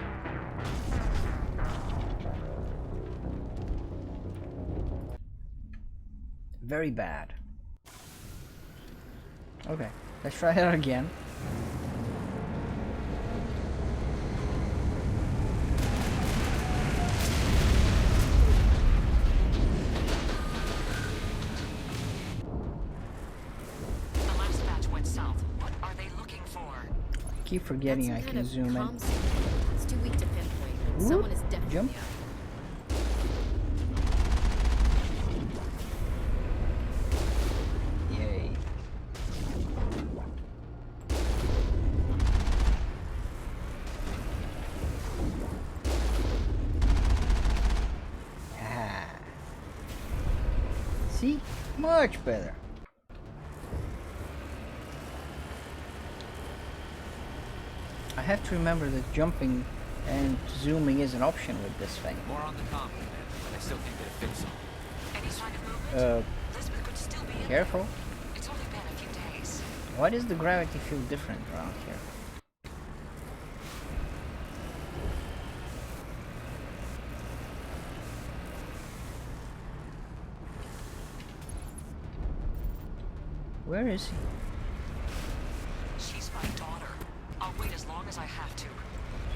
Very bad. Okay, let's try that again. Keep forgetting I can zoom in. It's too weak to pinpoint. Someone is definitely jump. Yay. Ah. See? Much better. I have to remember that jumping and zooming is an option with this thing. More on the comm, but I still can't get a fix on it. Any sign of movement? Elizabeth could still be in Careful. there. It's only been a few days. Why does the gravity feel different around here? Where is he? She's my daughter. I'll wait as long as I have to.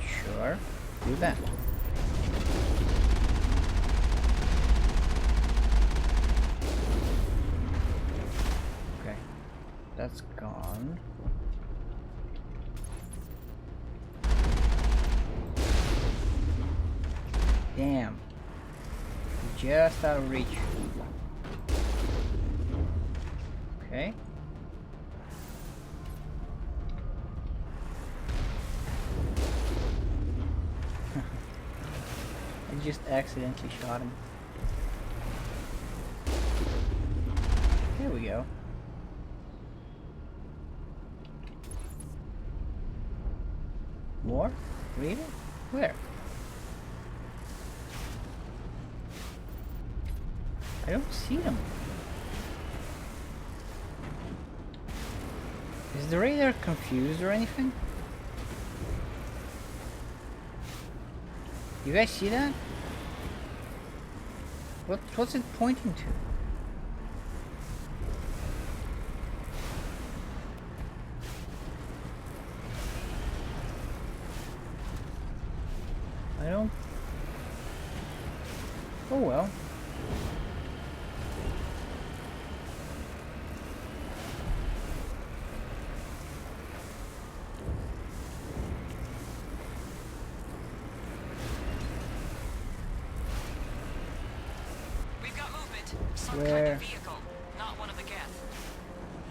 Sure, do that. Okay, that's gone. Damn. Just out of reach. Okay. I just accidentally shot him. There we go. More? Really? Where? I don't see them. Is the radar confused or anything? You guys see that? What's it pointing to? I don't... Oh well. Some Where? kind of vehicle, not one of the Geth.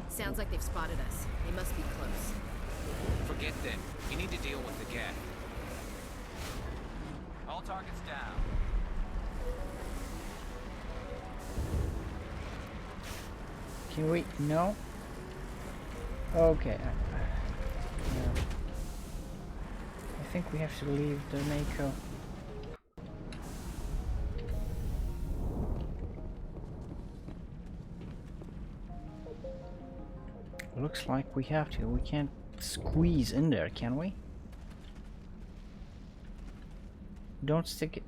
Sounds like they've spotted us. They must be close. Forget them. You need to deal with the Geth. All targets down. Can we? No. Okay. No. I think we have to leave the Mako. Looks like we have to. We can't squeeze in there, can we? Don't stick it.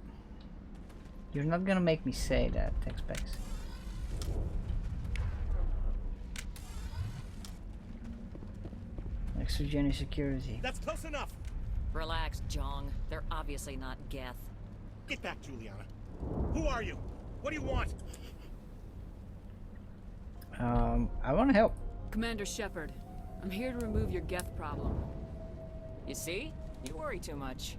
You're not gonna make me say that, TechSpecs. Exogeny security. That's close enough. Relax, Jong. They're obviously not Geth. Get back, Juliana. Who are you? What do you want? I want to help. Commander Shepard, I'm here to remove your Geth problem. You see? You worry too much.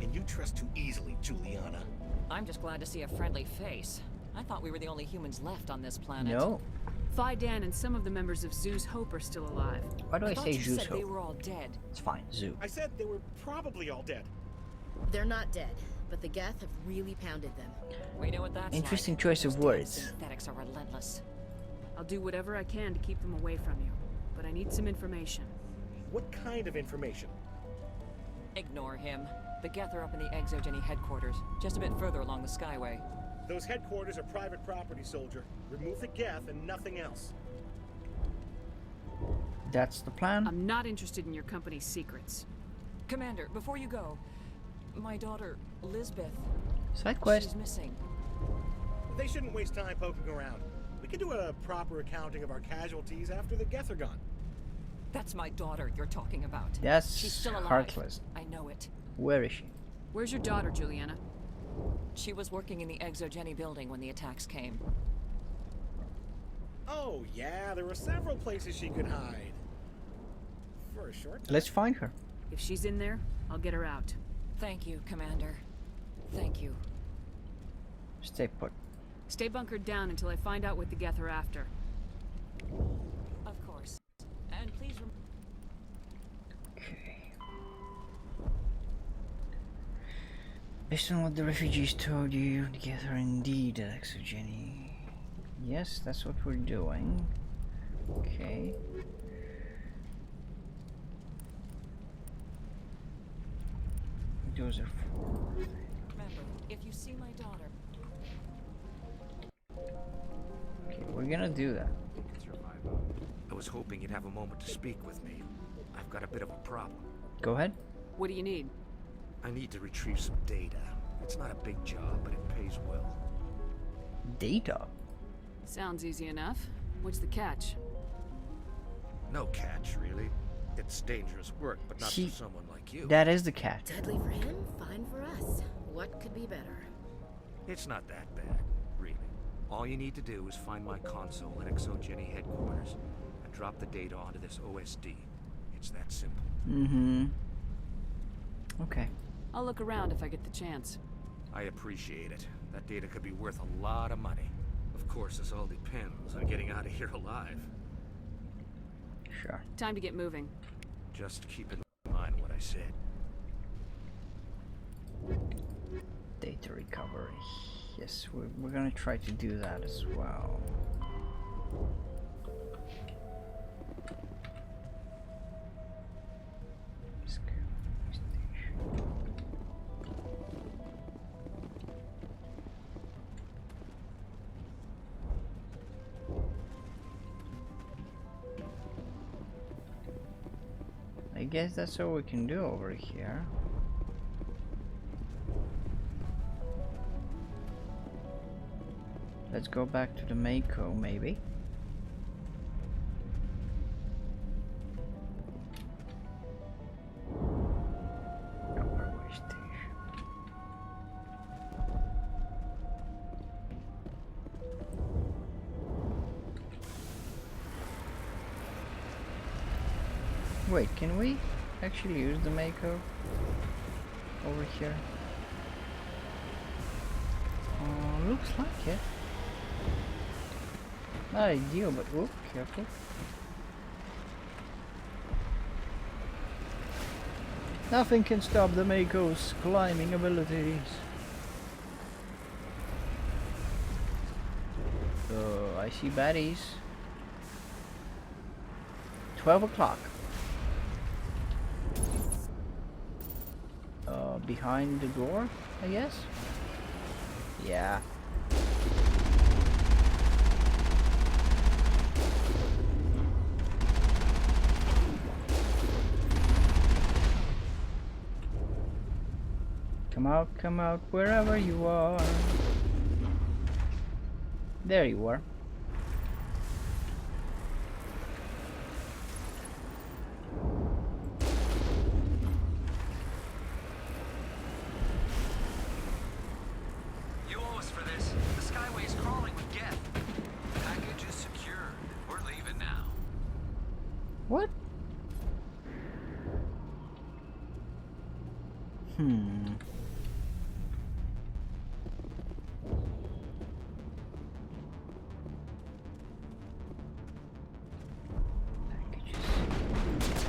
And you trust too easily, Juliana. I'm just glad to see a friendly face. I thought we were the only humans left on this planet. No. Fidan and some of the members of Zoo's Hope are still alive. Why do I say Zoo's said Hope? they were all dead. It's fine, Zoo. I said they were probably all dead. They're not dead, but the Geth have really pounded them. We know what that's Interesting like. choice of Those words. synthetics are relentless. I'll do whatever I can to keep them away from you, but I need some information. What kind of information? Ignore him. The Geth are up in the Exogeny headquarters, just a bit further along the Skyway. Those headquarters are private property, soldier. Remove the Geth and nothing else. That's the plan. I'm not interested in your company's secrets. Commander, before you go, my daughter, Lisbeth. Side quest. She's missing. They shouldn't waste time poking around. We can do a proper accounting of our casualties after the Geth are gone. That's my daughter you're talking about. That's She's still alive. heartless. I know it. Where is she? Where's your daughter, Juliana? She was working in the Exogeny building when the attacks came. Oh, yeah, there were several places she could hide. For a short time. Let's find her. If she's in there, I'll get her out. Thank you, Commander. Thank you. Stay put. Stay bunkered down until I find out what the Geth are after. Of course. And please Okay. Based on what the refugees told you, the Geth are indeed an Exogeny. Yes, that's what we're doing. Okay. Those are 4. remember, if you see my daughter. Okay, we're gonna do that. I was hoping you'd have a moment to speak with me. I've got a bit of a problem. Go ahead. What do you need? I need to retrieve some data. It's not a big job, but it pays well. Data? Sounds easy enough. What's the catch? No catch, really. It's dangerous work, but not for someone like you. That is the catch. Deadly for him, fine for us. What could be better? It's not that bad, really. All you need to do is find my console at Exogeny headquarters and drop the data onto this OSD. It's that simple. Mm-hmm. Okay. I'll look around if I get the chance. I appreciate it. That data could be worth a lot of money. Of course, this all depends on getting out of here alive. Sure. Time to get moving. Just keep in mind what I said. Data recovery. Yes, we're gonna try to do that as well. I guess that's all we can do over here. Let's go back to the Mako, maybe. Wait, can we actually use the Mako over here? Looks like it. Not ideal, but whoop, careful. Nothing can stop the Mako's climbing abilities. I see baddies. 12 o'clock. Behind the door, I guess? Yeah. Come out, wherever you are. There you are. You owe us for this. The Skyway's crawling with Geth. Package is secured. We're leaving now. What?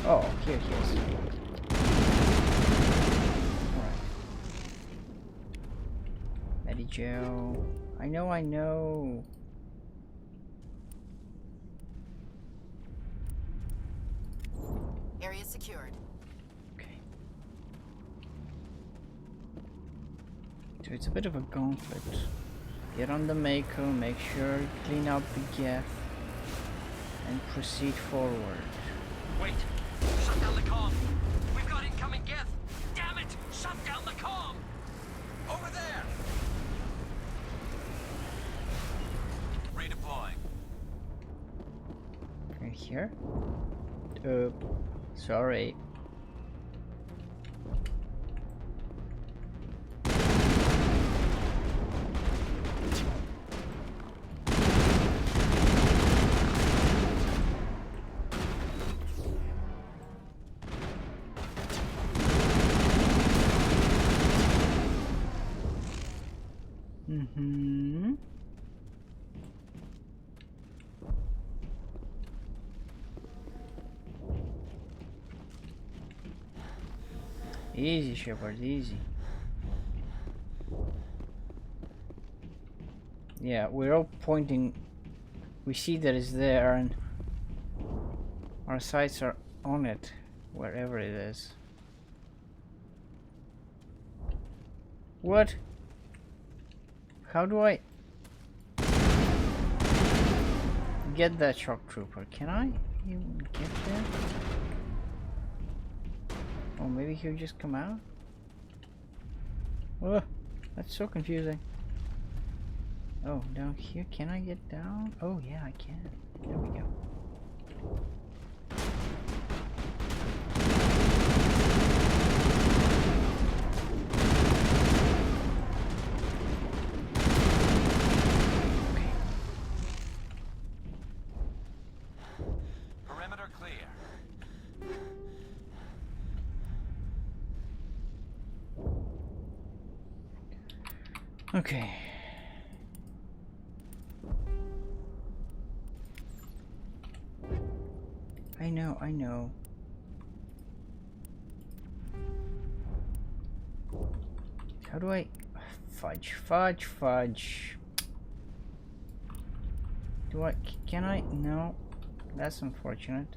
Oh, here he is. Alright. Betty Joe. I know. Area secured. Okay. So it's a bit of a gauntlet. Get on the Mako, make sure you clean out the Geth, and proceed forward. Wait! Shut down the comm! We've got incoming Geth! Damn it! Shut down the comm! Over there! Redeploying. Right here? Sorry. Easy, Shepard, easy. Yeah, we're all pointing. We see that it's there, and our sights are on it, wherever it is. What? How do I get that shock trooper? Can I even get there? Oh, maybe he'll just come out? Oh, that's so confusing. Oh, down here, can I get down? Oh yeah, I can. There we go. Perimeter clear. Okay. I know. How do I... Fudge. Do I... Can I... No. That's unfortunate.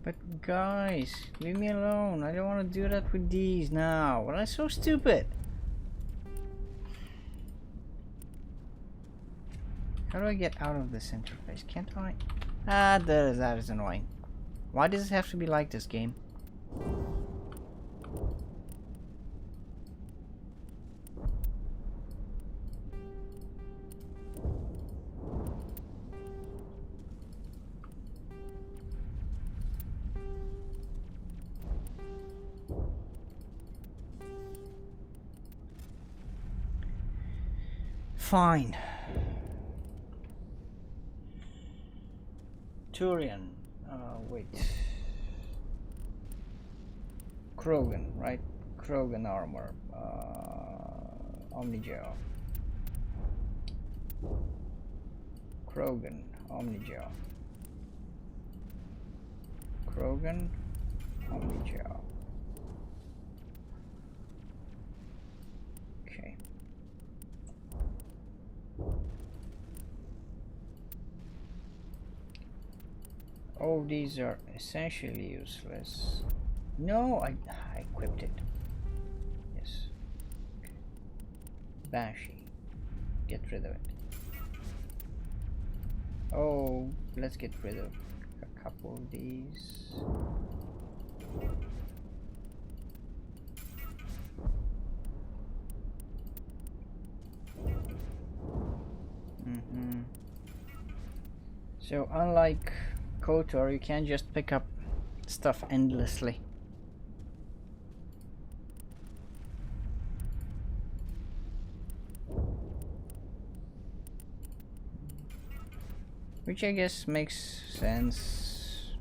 But guys, leave me alone. I don't want to do that with these now. Well, that's so stupid. How do I get out of this interface? Can't I? Ah, that is annoying. Why does it have to be like this game? Fine. Turian. Wait. Krogan, right? Krogan armor. Omnigel. Krogan, Omnigel. Krogan, Omnigel. Okay. Oh, these are essentially useless. No, I equipped it. Yes. Okay. Banshee. Get rid of it. Oh, let's get rid of a couple of these. So unlike KOTOR, you can't just pick up stuff endlessly. Which I guess makes sense.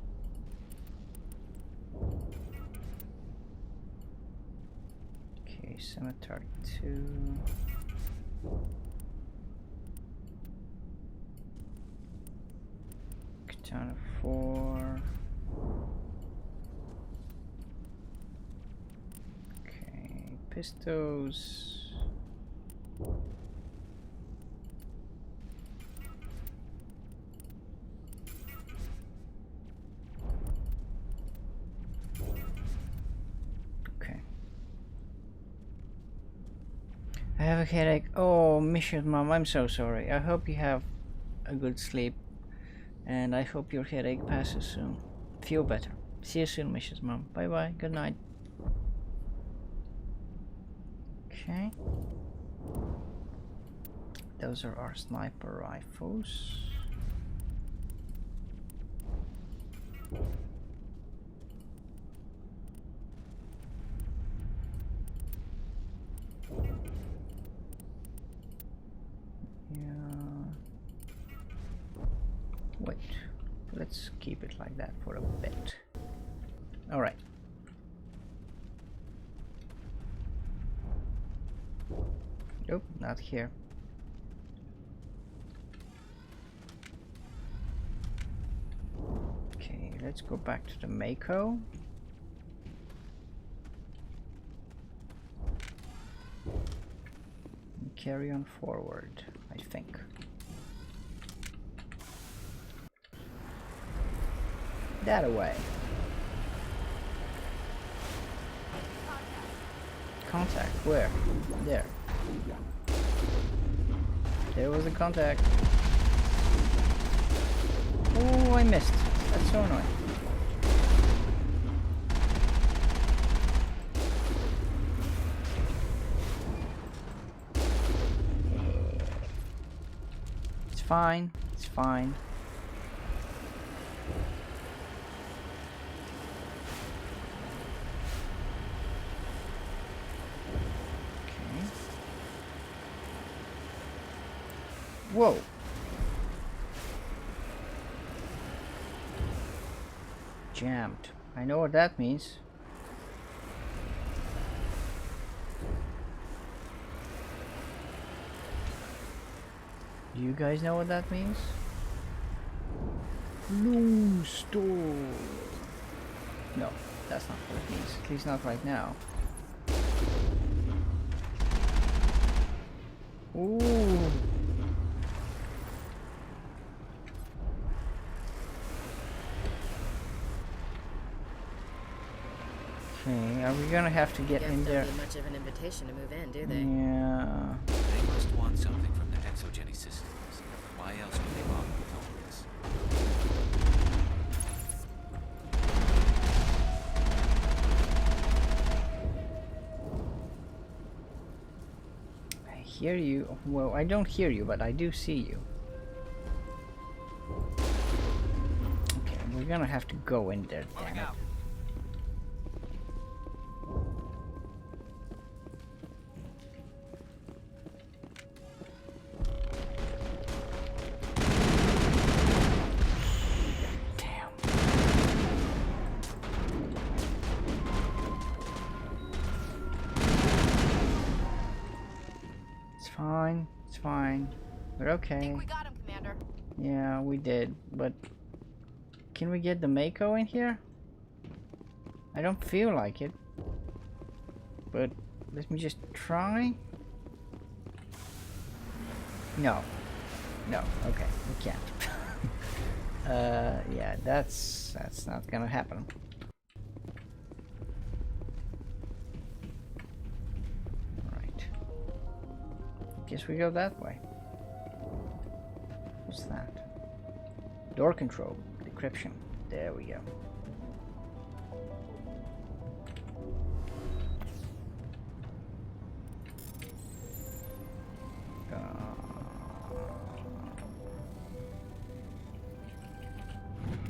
Okay, Scimitar 2. Katana 4. Okay, pistols. I have a headache. Oh, Mission Mom, I'm so sorry. I hope you have a good sleep, and I hope your headache passes soon. Feel better. See you soon, Mrs. Mom. Bye bye. Good night. Okay. Those are our sniper rifles. Wait, let's keep it like that for a bit. All right. Nope, not here. Okay, let's go back to the Mako. And carry on forward, I think. That away. Contact, where? There. There was a contact. Oh, I missed. That's so annoying. It's fine. It's fine. Whoa. Jammed. I know what that means. Do you guys know what that means? No store. No, that's not what it means. At least not right now. Ooh. Okay, are we gonna have to get in there? Don't be much of an invitation to move in, do they? Yeah. They must want something from the exogeny systems. Why else would they bother with all this? I hear you. Well, I don't hear you, but I do see you. Okay, we're gonna have to go in there, damn it. fine. It's fine. We're okay. I think we got him, Commander. Yeah, we did. But can we get the Mako in here? I don't feel like it. But let me just try. No. No. Okay, we can't. Yeah, that's not gonna happen. Right. Guess we go that way. What's that? Door control. Decryption. There we go.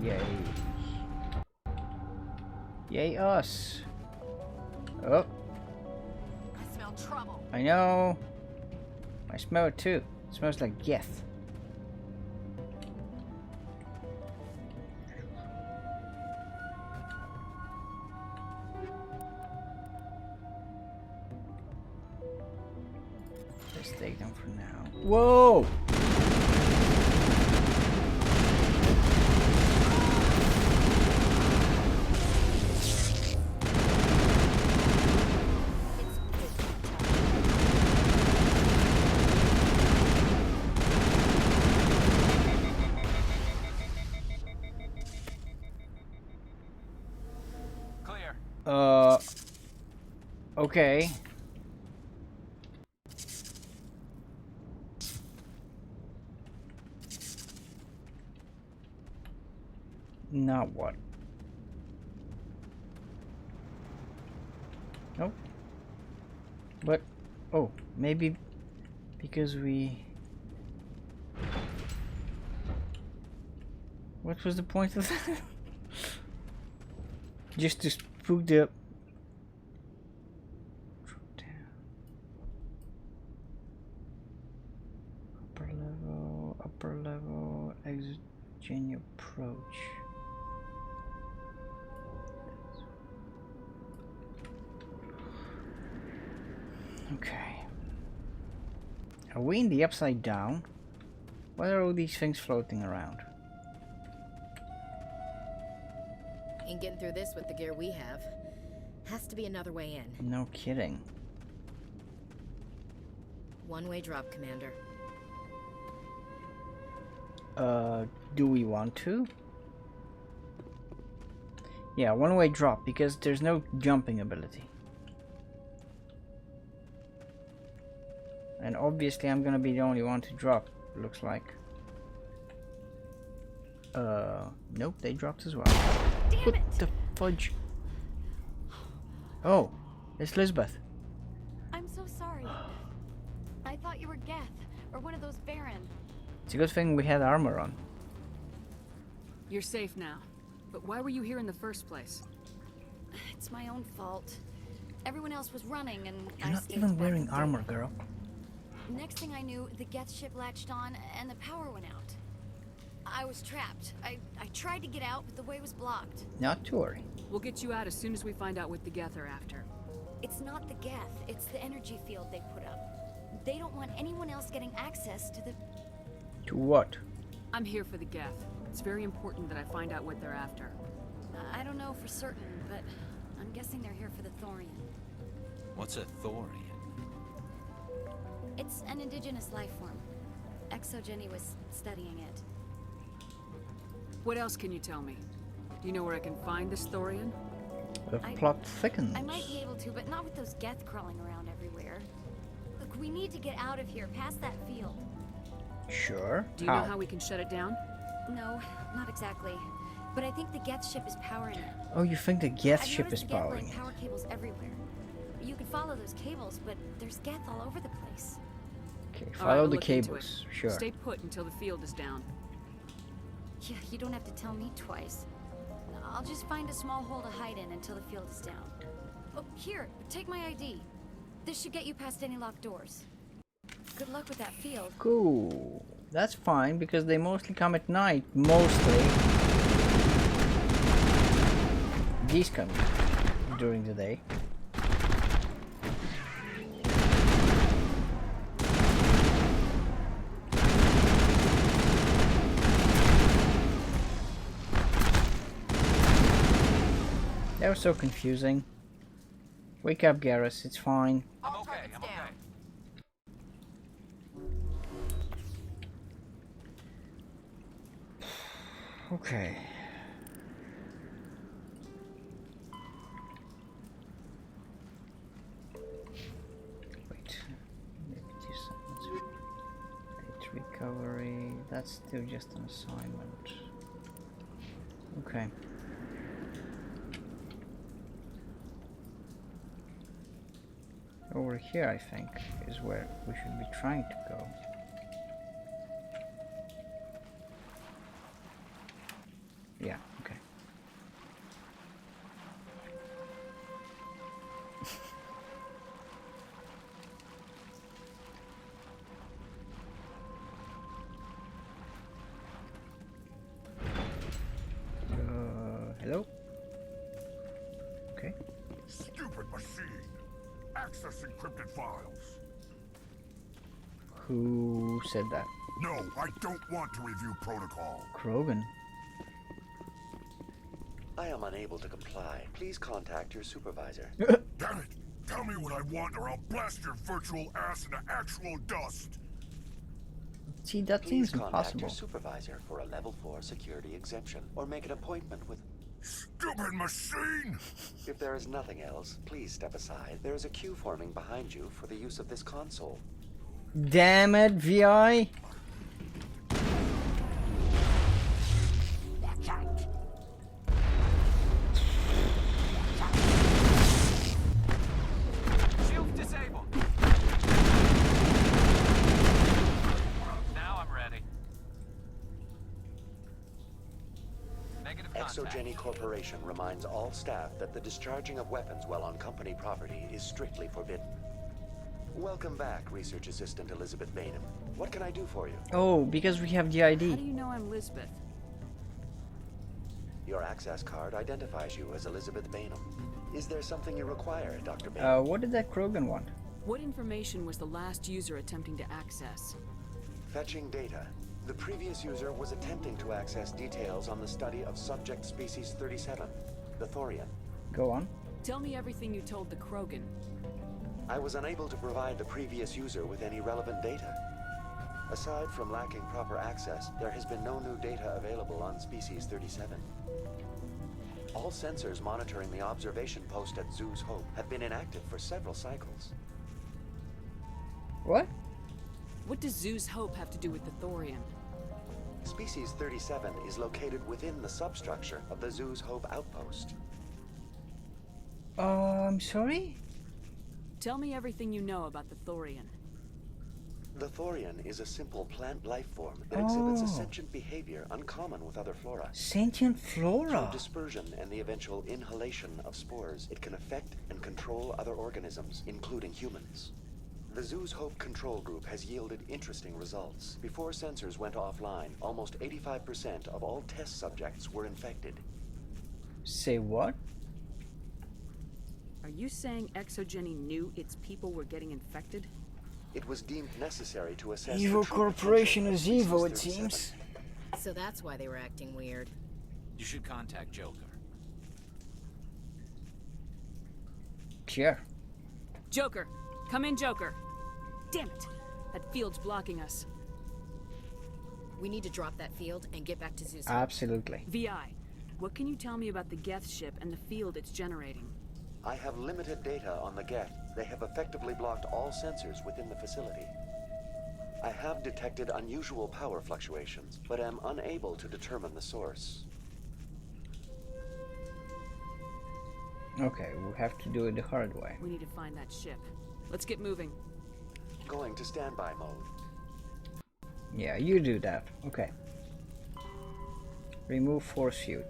Yay. Yay us. Oh. I smell trouble. I know. I smell it too. It smells like death. Let's take them for now. Whoa! Okay. Now what? Nope. But, oh, maybe because we... What was the point of that? Just to spook the... Upper level, exogeny approach. Okay. Are we in the upside down? Why are all these things floating around? Ain't getting through this with the gear we have. Has to be another way in. No kidding. One-way drop, Commander. Do we want to? Yeah, one-way drop, because there's no jumping ability. And obviously I'm gonna be the only one to drop, looks like. Nope, they dropped as well. Damn what it! the fudge? Oh, it's Lisbeth. I'm so sorry. I thought you were Geth, or one of those Baron. It's a good thing we had armor on. You're safe now. But why were you here in the first place? It's my own fault. Everyone else was running, and You're I not stayed even back wearing and armor, did. girl. Next thing I knew, the Geth ship latched on, and the power went out. I was trapped. I tried to get out, but the way was blocked. Not to worry. We'll get you out as soon as we find out what the Geth are after. It's not the Geth, it's the energy field they put up. They don't want anyone else getting access to the... To what? I'm here for the Geth. It's very important that I find out what they're after. I don't know for certain, but I'm guessing they're here for the Thorian. What's a Thorian? It's an indigenous life form. Exogeny was studying it. What else can you tell me? Do you know where I can find this Thorian? The plot thickens. I might be able to, but not with those Geth crawling around everywhere. Look, we need to get out of here, past that field. Sure. Do you know how we can shut it down? No, not exactly. But I think the Geth ship is powering it. Oh, you think the Geth I've ship is noticed the Geth powering line it? power cables everywhere. You could follow those cables, but there's Geth all over the place. Okay, All right, follow I'll the look into cables. it. Sure. Stay put until the field is down. Yeah, you don't have to tell me twice. I'll just find a small hole to hide in until the field is down. Oh, here, take my ID. This should get you past any locked doors. Good luck with that field. Cool. That's fine because they mostly come at night. Mostly. These come during the day. That was so confusing. Wake up, Garrus. It's fine. I'm okay, I'm okay. Okay. Wait. Maybe do something. Date recovery. That's still just an assignment. Okay. Over here, I think, is where we should be trying to go. Yeah, okay. Hello? Okay. Stupid machine! Access encrypted files. Who said that? No, I don't want to review protocol. Krogan. I am unable to comply. Please contact your supervisor. Damn it! Tell me what I want or I'll blast your virtual ass into actual dust! See, that Please seems contact impossible. your supervisor for a level 4 security exemption or make an appointment with... Stupid machine! If there is nothing else, please step aside. There is a queue forming behind you for the use of this console. Damn it, VI! Watch out! Shields disabled. Now I'm ready. Negative contact. Exogeny Corporation reminds all staff that the discharging of weapons while on company property is strictly forbidden. Welcome back, Research Assistant Elizabeth Banev. What can I do for you? Oh, because we have the How ID. do you know I'm Lisbeth? Your access card identifies you as Elizabeth Banev. Is there something you require, Dr. Banev? What did that Krogan want? What information was the last user attempting to access? Fetching data. The previous user was attempting to access details on the study of subject species 37, the Thorian. Go on. Tell me everything you told the Krogan. I was unable to provide the previous user with any relevant data. Aside from lacking proper access, there has been no new data available on species 37. All sensors monitoring the observation post at Zoo's Hope have been inactive for several cycles. What? What does Zoo's Hope have to do with the Thorian? Species 37 is located within the substructure of the Zoo's Hope outpost. I'm sorry? Tell me everything you know about the Thorian. The Thorian is a simple plant life form that exhibits a Oh. sentient behavior uncommon with other flora. Sentient flora. Through dispersion and the eventual inhalation of spores, it can affect and control other organisms, including humans. The Zoo's Hope control group has yielded interesting results. Before sensors went offline, almost 85% of all test subjects were infected. Say what? Are you saying Exogeny knew its people were getting infected? It was deemed necessary to assess Evil the true corporation potential is of evil, it species 37. seems. So that's why they were acting weird. You should contact Joker. Sure. Joker! Come in, Joker! Damn it! That field's blocking us. We need to drop that field and get back to Zeus. Absolutely. VI, what can you tell me about the Geth ship and the field it's generating? I have limited data on the Geth. They have effectively blocked all sensors within the facility. I have detected unusual power fluctuations, but am unable to determine the source. Okay, we have to do it the hard way. We need to find that ship. Let's get moving. Going to standby mode. Yeah, you do that. Okay. Remove force field.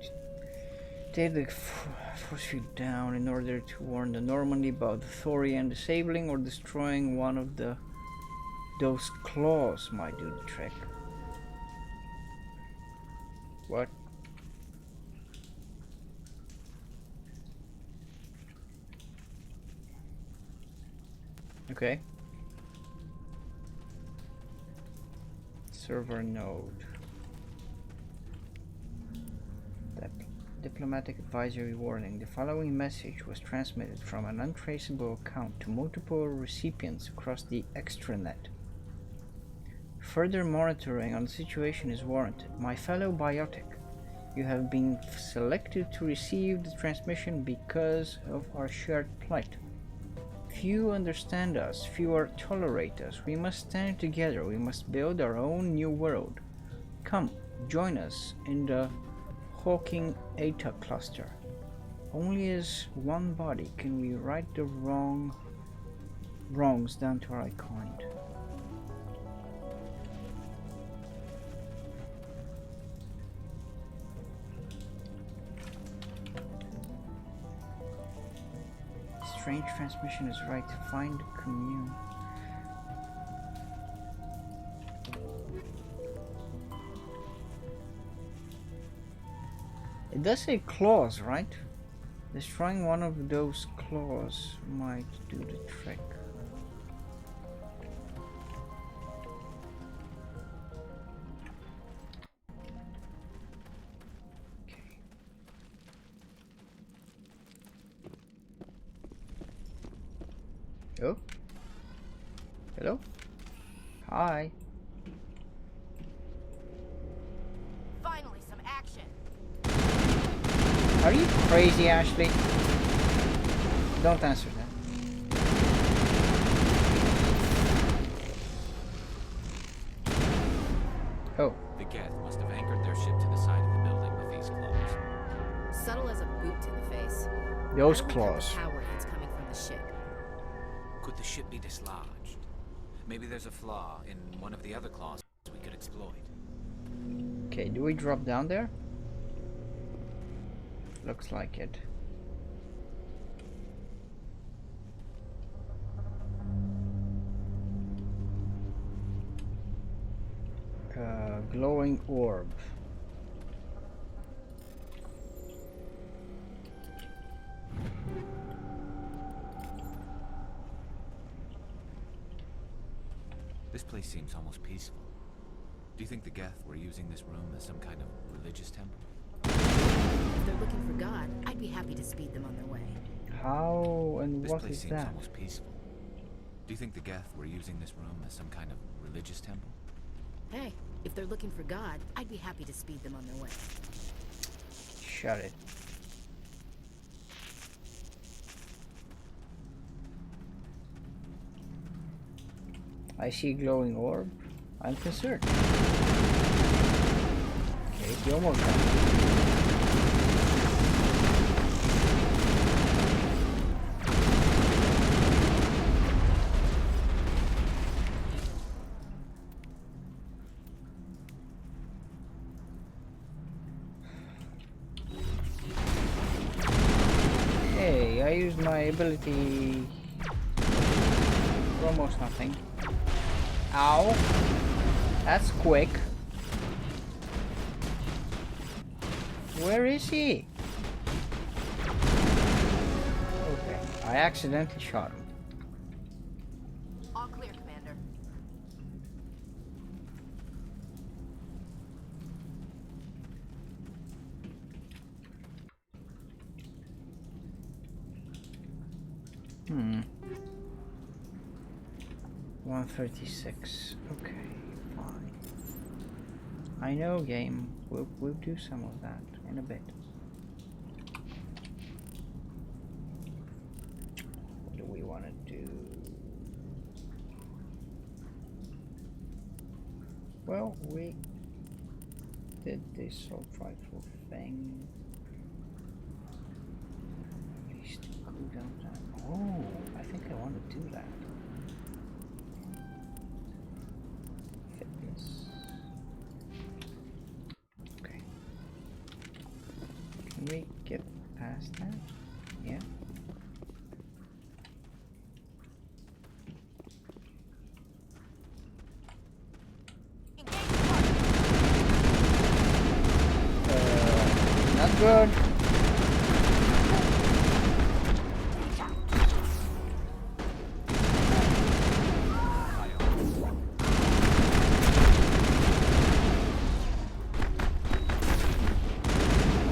Take the force field down in order to warn the Normandy about the Thorian. Disabling or destroying one of those claws might do the trick. What? Okay. Server node. Diplomatic advisory warning. The following message was transmitted from an untraceable account to multiple recipients across the extranet. Further monitoring on the situation is warranted. My fellow biotic, you have been selected to receive the transmission because of our shared plight. Few understand us, fewer tolerate us. We must stand together. We must build our own new world. Come, join us in the Hawking Eta cluster. Only as one body can we right the wrongs down to our kind. Strange transmission is right. Find commune. It does say claws, right? Destroying one of those claws might do the trick. Okay. Oh? Hello? Hi. Finally, some action. Are you crazy, Ashley? Don't answer that. Oh. The Geth must have anchored their ship to the side of the building with these claws. Subtle as a boot to the face. Those I don't claws. think the power if it's coming from the ship. Could the ship be dislodged? Maybe there's a flaw in one of the other claws we could exploit. Okay, do we drop down there? Looks like it. Glowing orb. This place seems almost peaceful. Do you think the Geth were using this room as some kind of religious temple? If they're looking for God, I'd be happy to speed them on their way. How and This what place is seems that? almost peaceful. Do you think the Geth were using this room as some kind of religious temple? Hey, if they're looking for God, I'd be happy to speed them on their way. Shut it. I see a glowing orb. I'm concerned. Okay, it's almost done. Hey, I used my ability for almost nothing. Ow. That's quick. Where is he? Okay, I accidentally shot him. All clear, Commander. Hmm. 136. Okay, fine. I know, game. We'll do some of that in a bit. What do we want to do? Well, we did this whole frightful thing. At least cool down time. Oh, I think I want to do that. Okay. Can we get past that? Yeah. Not good.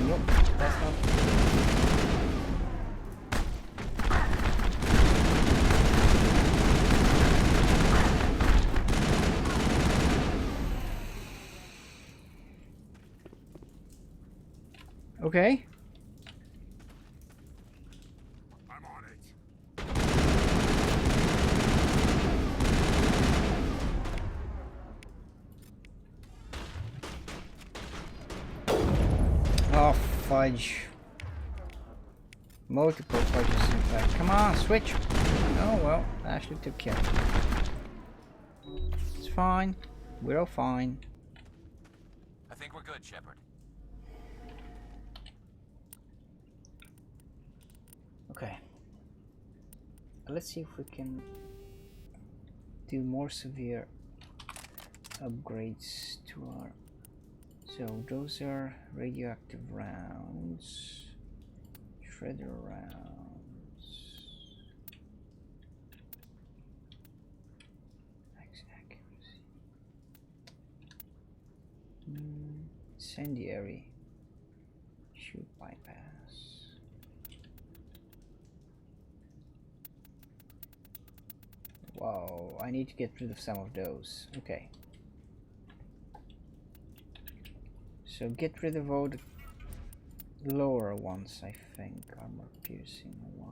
Nope, that's not Okay. I'm on it. Oh, fudge. Multiple fudges, in fact. Come on, switch. Oh, well, Ashley took care. It's fine. We're all fine. I think we're good, Shepard. Okay. Let's see if we can do more severe upgrades to our... So those are radioactive rounds, shredder rounds, max accuracy, incendiary, shoot bypass. Wow, I need to get rid of some of those. Okay. So get rid of all the lower ones, I think. Armor piercing 1.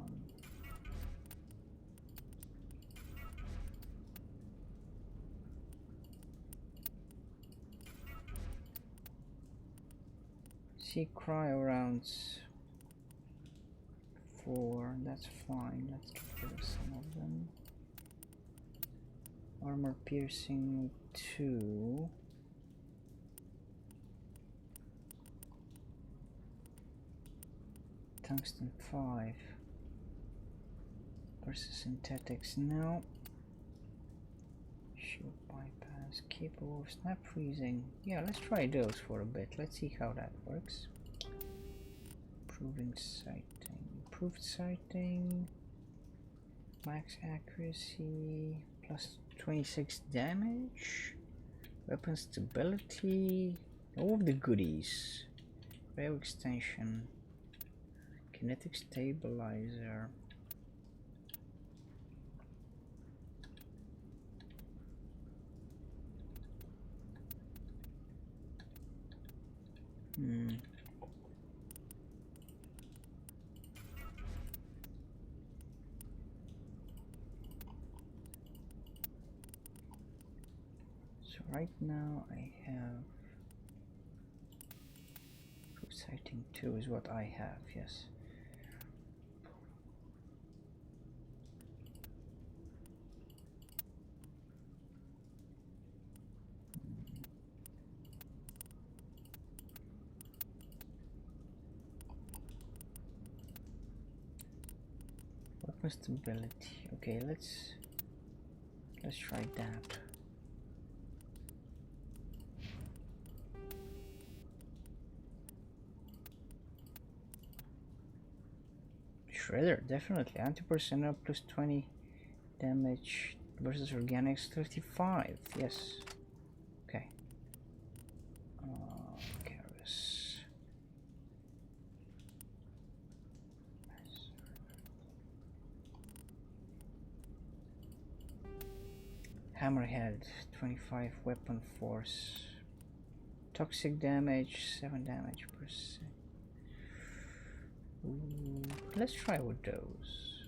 See, cryo rounds 4. That's fine. Let's get rid of some of them. Armor piercing 2. Tungsten 5 versus synthetics. No. Shield bypass, capable of snap freezing. Yeah, let's try those for a bit. Let's see how that works. Improving sighting. Improved sighting. Max accuracy. Plus 26 damage. Weapon stability. All of the goodies. Rail extension. Kinetic stabilizer. So right now I have food sighting 2 is what I have, yes. Weapon stability. Okay, let's try that. Shredder, definitely. Anti-personnel up plus 20 damage versus organics 35. Yes. Okay. Garrus. Hammerhead 25 weapon force. Toxic damage 7 damage per second. Let's try with those.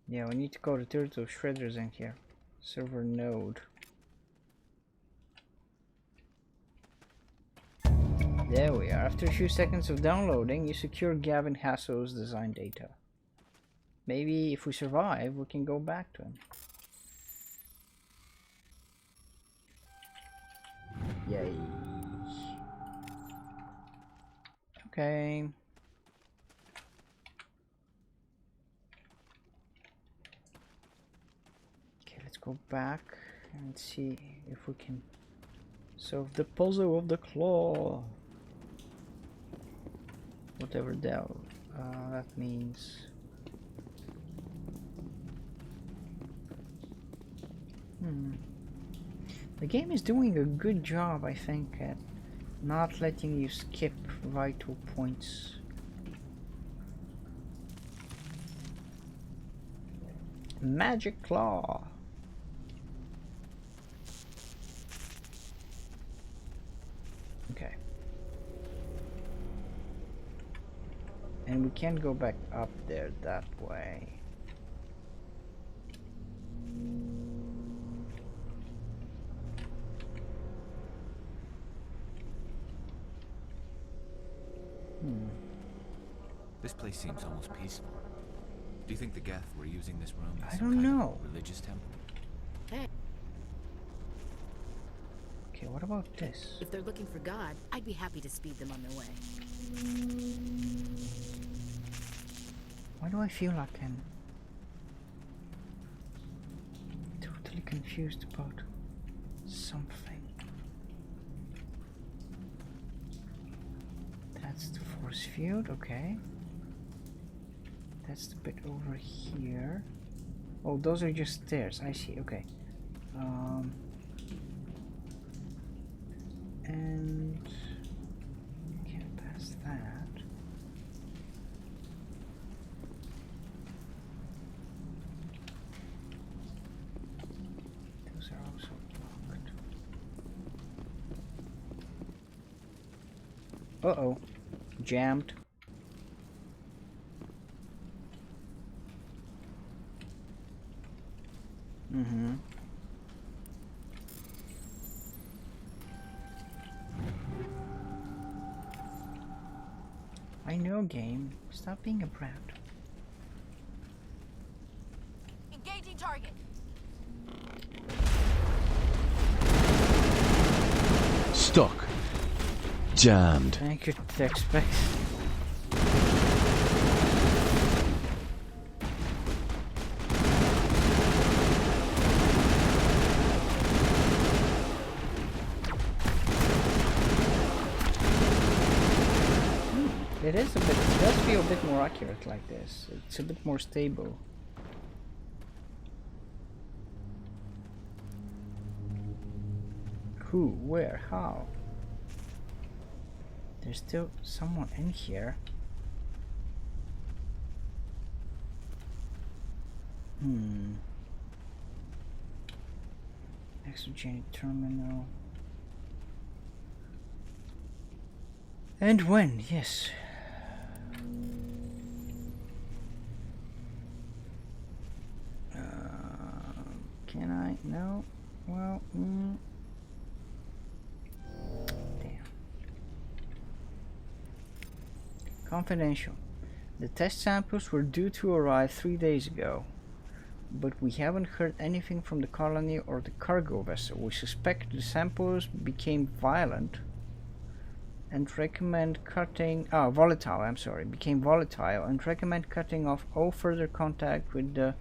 Yeah, we need to go to turtle shredders in here. Server node. There we are. After a few seconds of downloading, you secure Gavin Hasso's design data. Maybe if we survive, we can go back to him. Yay. Okay. Okay, let's go back and see if we can solve the puzzle of the claw. Whatever that means. The game is doing a good job, I think, at not letting you skip vital points. Magic claw. Okay. And we can't go back up there that way. This place seems almost peaceful. Do you think the Geth were using this room as I some don't kind know. of religious temple? Hey, Okay, what about this? if they're looking for God, I'd be happy to speed them on their way. Why do I feel like I'm totally confused about something? That's the force field, okay. That's the bit over here. Oh, those are just stairs, I see, okay. And can't pass that. Those are also blocked. Uh-oh. Jammed. Mm-hmm. I know, game. Stop being a brat. Engaging target. Stuck. Jammed. I could expect. It is a bit, it does feel a bit more accurate like this. It's a bit more stable. Who? Where? How? There's still someone in here. Exogenic terminal. And when? Yes. Can I? No. Well, damn. Confidential. The test samples were due to arrive 3 days ago, but we haven't heard anything from the colony or the cargo vessel. We suspect the samples became violent and recommend cutting volatile, I'm sorry, became volatile and recommend cutting off all further contact with the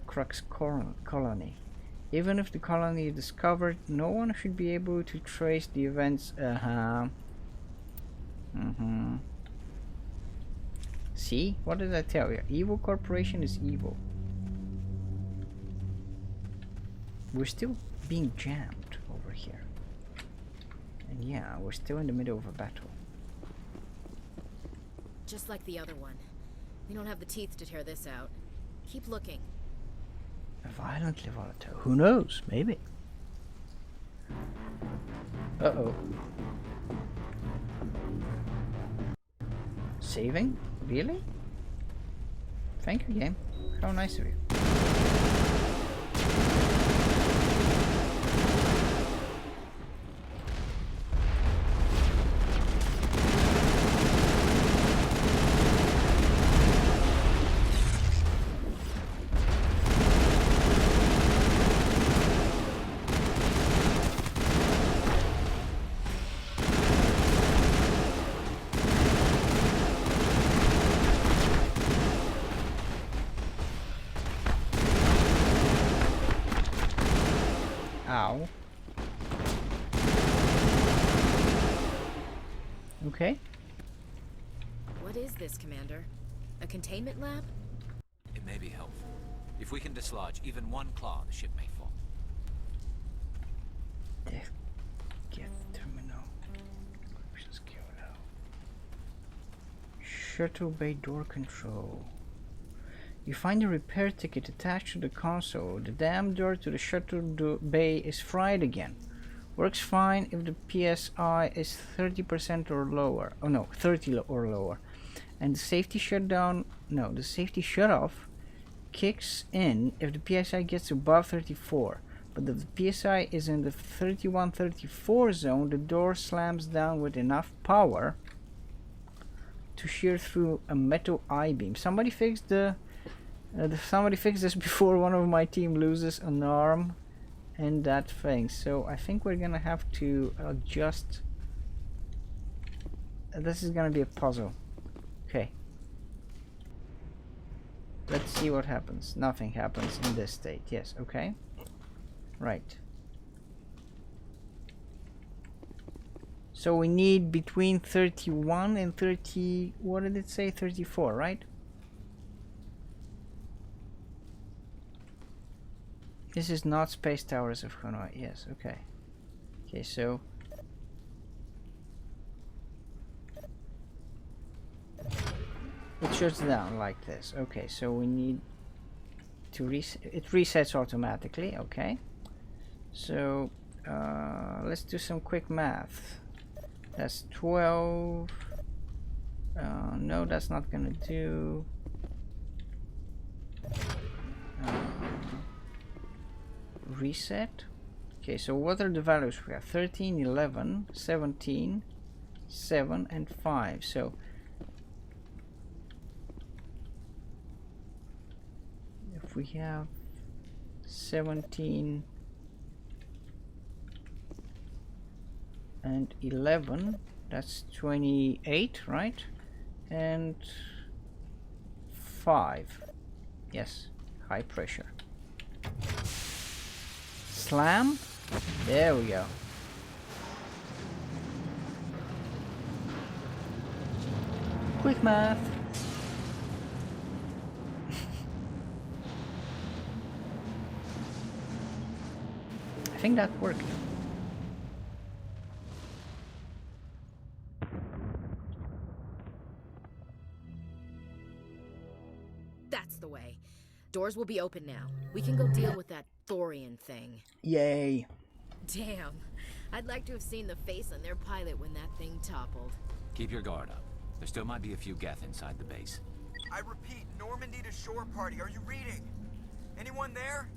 Crux colony. Even if the colony is discovered, no one should be able to trace the events. See? What did I tell you? Evil Corporation is evil. We're still being jammed over here. And yeah, we're still in the middle of a battle. Just like the other one. We don't have the teeth to tear this out. Keep looking. Violently volatile. Who knows? Maybe. Uh-oh. Saving? Really? Thank you, game. How nice of you. Ow. Okay. What is this, Commander? A containment lab? It may be helpful. If we can dislodge even one claw, the ship may fall. Get terminal. Shuttle bay door control. You find a repair ticket attached to the console. The damn door to the shuttle bay is fried again. Works fine if the PSI is 30% or lower. Oh no, 30 or lower. And the safety shutdown, no, the safety shutoff kicks in if the PSI gets above 34. But if the PSI is in the 31-34 zone, the door slams down with enough power to shear through a metal I-beam. Somebody fix this before one of my team loses an arm and that thing. So I think we're gonna have to adjust. This is gonna be a puzzle. Okay. Let's see what happens. Nothing happens in this state. Yes, okay. Right. So we need between 31 and 30, what did it say? 34, right? This is not Space Towers of Hanoi. Yes, okay. Okay, so it shuts down like this. Okay, so we need to reset. It resets automatically. Okay, so let's do some quick math. That's 12. No, that's not gonna do. Reset. Okay, so what are the values we have? 13, 11, 17, 7, and 5. So if we have 17 and 11, that's 28, right? And 5. Yes, high pressure. Slam. There we go. Quick math. I think that worked. That's the way. Doors will be open now. We can go deal with that Thorian thing. Yay. Damn. I'd like to have seen the face on their pilot when that thing toppled. Keep your guard up. There still might be a few Geth inside the base. I repeat, Normandy to shore party. Are you reading? Anyone there?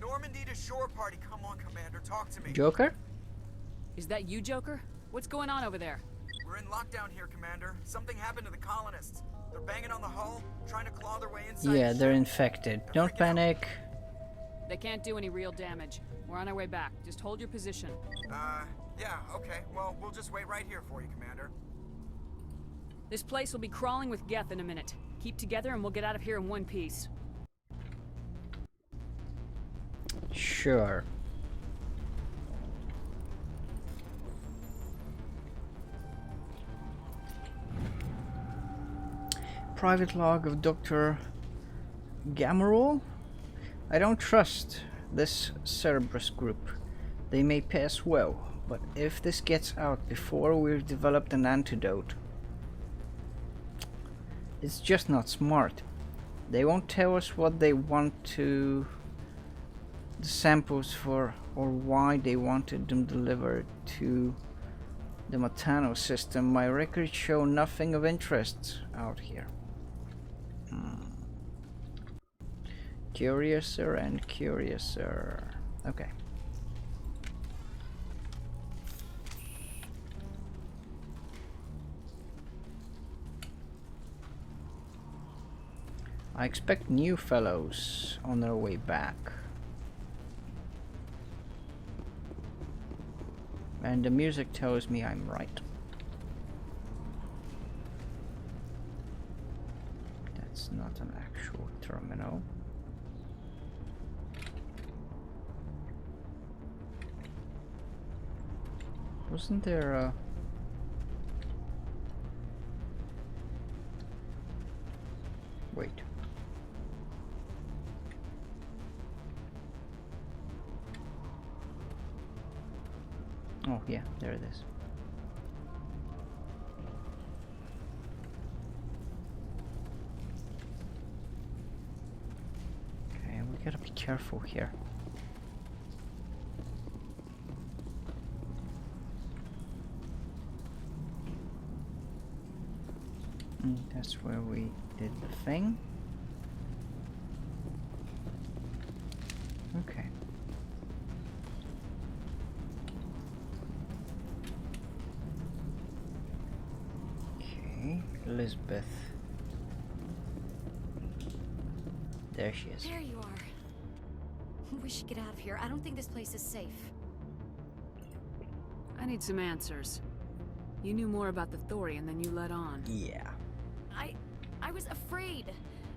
Normandy to shore party. Come on, Commander. Talk to me. Joker? Is that you, Joker? What's going on over there? We're in lockdown here, Commander. Something happened to the colonists. They're banging on the hull, trying to claw their way inside. Yeah, they're infected. Don't panic. They can't do any real damage. We're on our way back. Just hold your position. Yeah, okay. Well, we'll just wait right here for you, Commander. This place will be crawling with Geth in a minute. Keep together and we'll get out of here in one piece. Sure. Private log of Dr. Gamarol? I don't trust this Cerberus group. They may pass well, but if this gets out before we've developed an antidote, it's just not smart. They won't tell us what they want to the samples for or why they wanted them delivered to the Matano system. My records show nothing of interest out here. Curiouser and curiouser. Okay. I expect new fellows on their way back. And the music tells me I'm right. That's not an actual terminal. Wasn't there a... Wait. Oh yeah, there it is. Okay, we gotta be careful here. That's where we did the thing. Okay. Okay, Elizabeth. There she is. There you are. We should get out of here. I don't think this place is safe. I need some answers. You knew more about the Thorian than you let on. Yeah. I was afraid.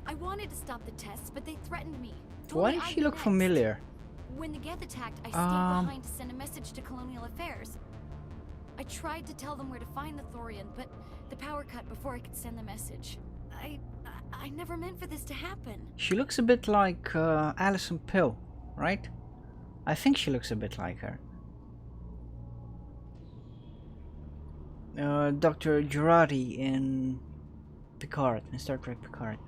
I wanted to stop the tests, but they threatened me. Why does she look familiar? When the Geth attacked, I stayed behind to send a message to Colonial Affairs. I tried to tell them where to find the Thorian, but the power cut before I could send the message. I never meant for this to happen. She looks a bit like Alison Pill, right? I think she looks a bit like her. Dr. Girardi in Picard, in Star Trek Picard.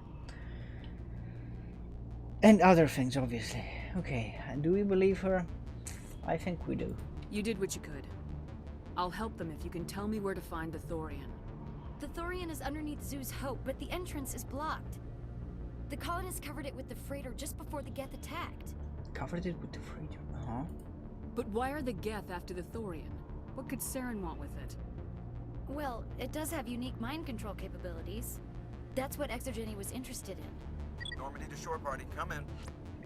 And other things, obviously. Okay, do we believe her? I think we do. You did what you could. I'll help them if you can tell me where to find the Thorian. The Thorian is underneath Zoo's Hope, but the entrance is blocked. The colonists covered it with the freighter just before the Geth attacked. Covered it with the freighter, huh? But why are the Geth after the Thorian? What could Saren want with it? Well, it does have unique mind control capabilities. That's what Exogeny was interested in. Normandy to shore party, come in.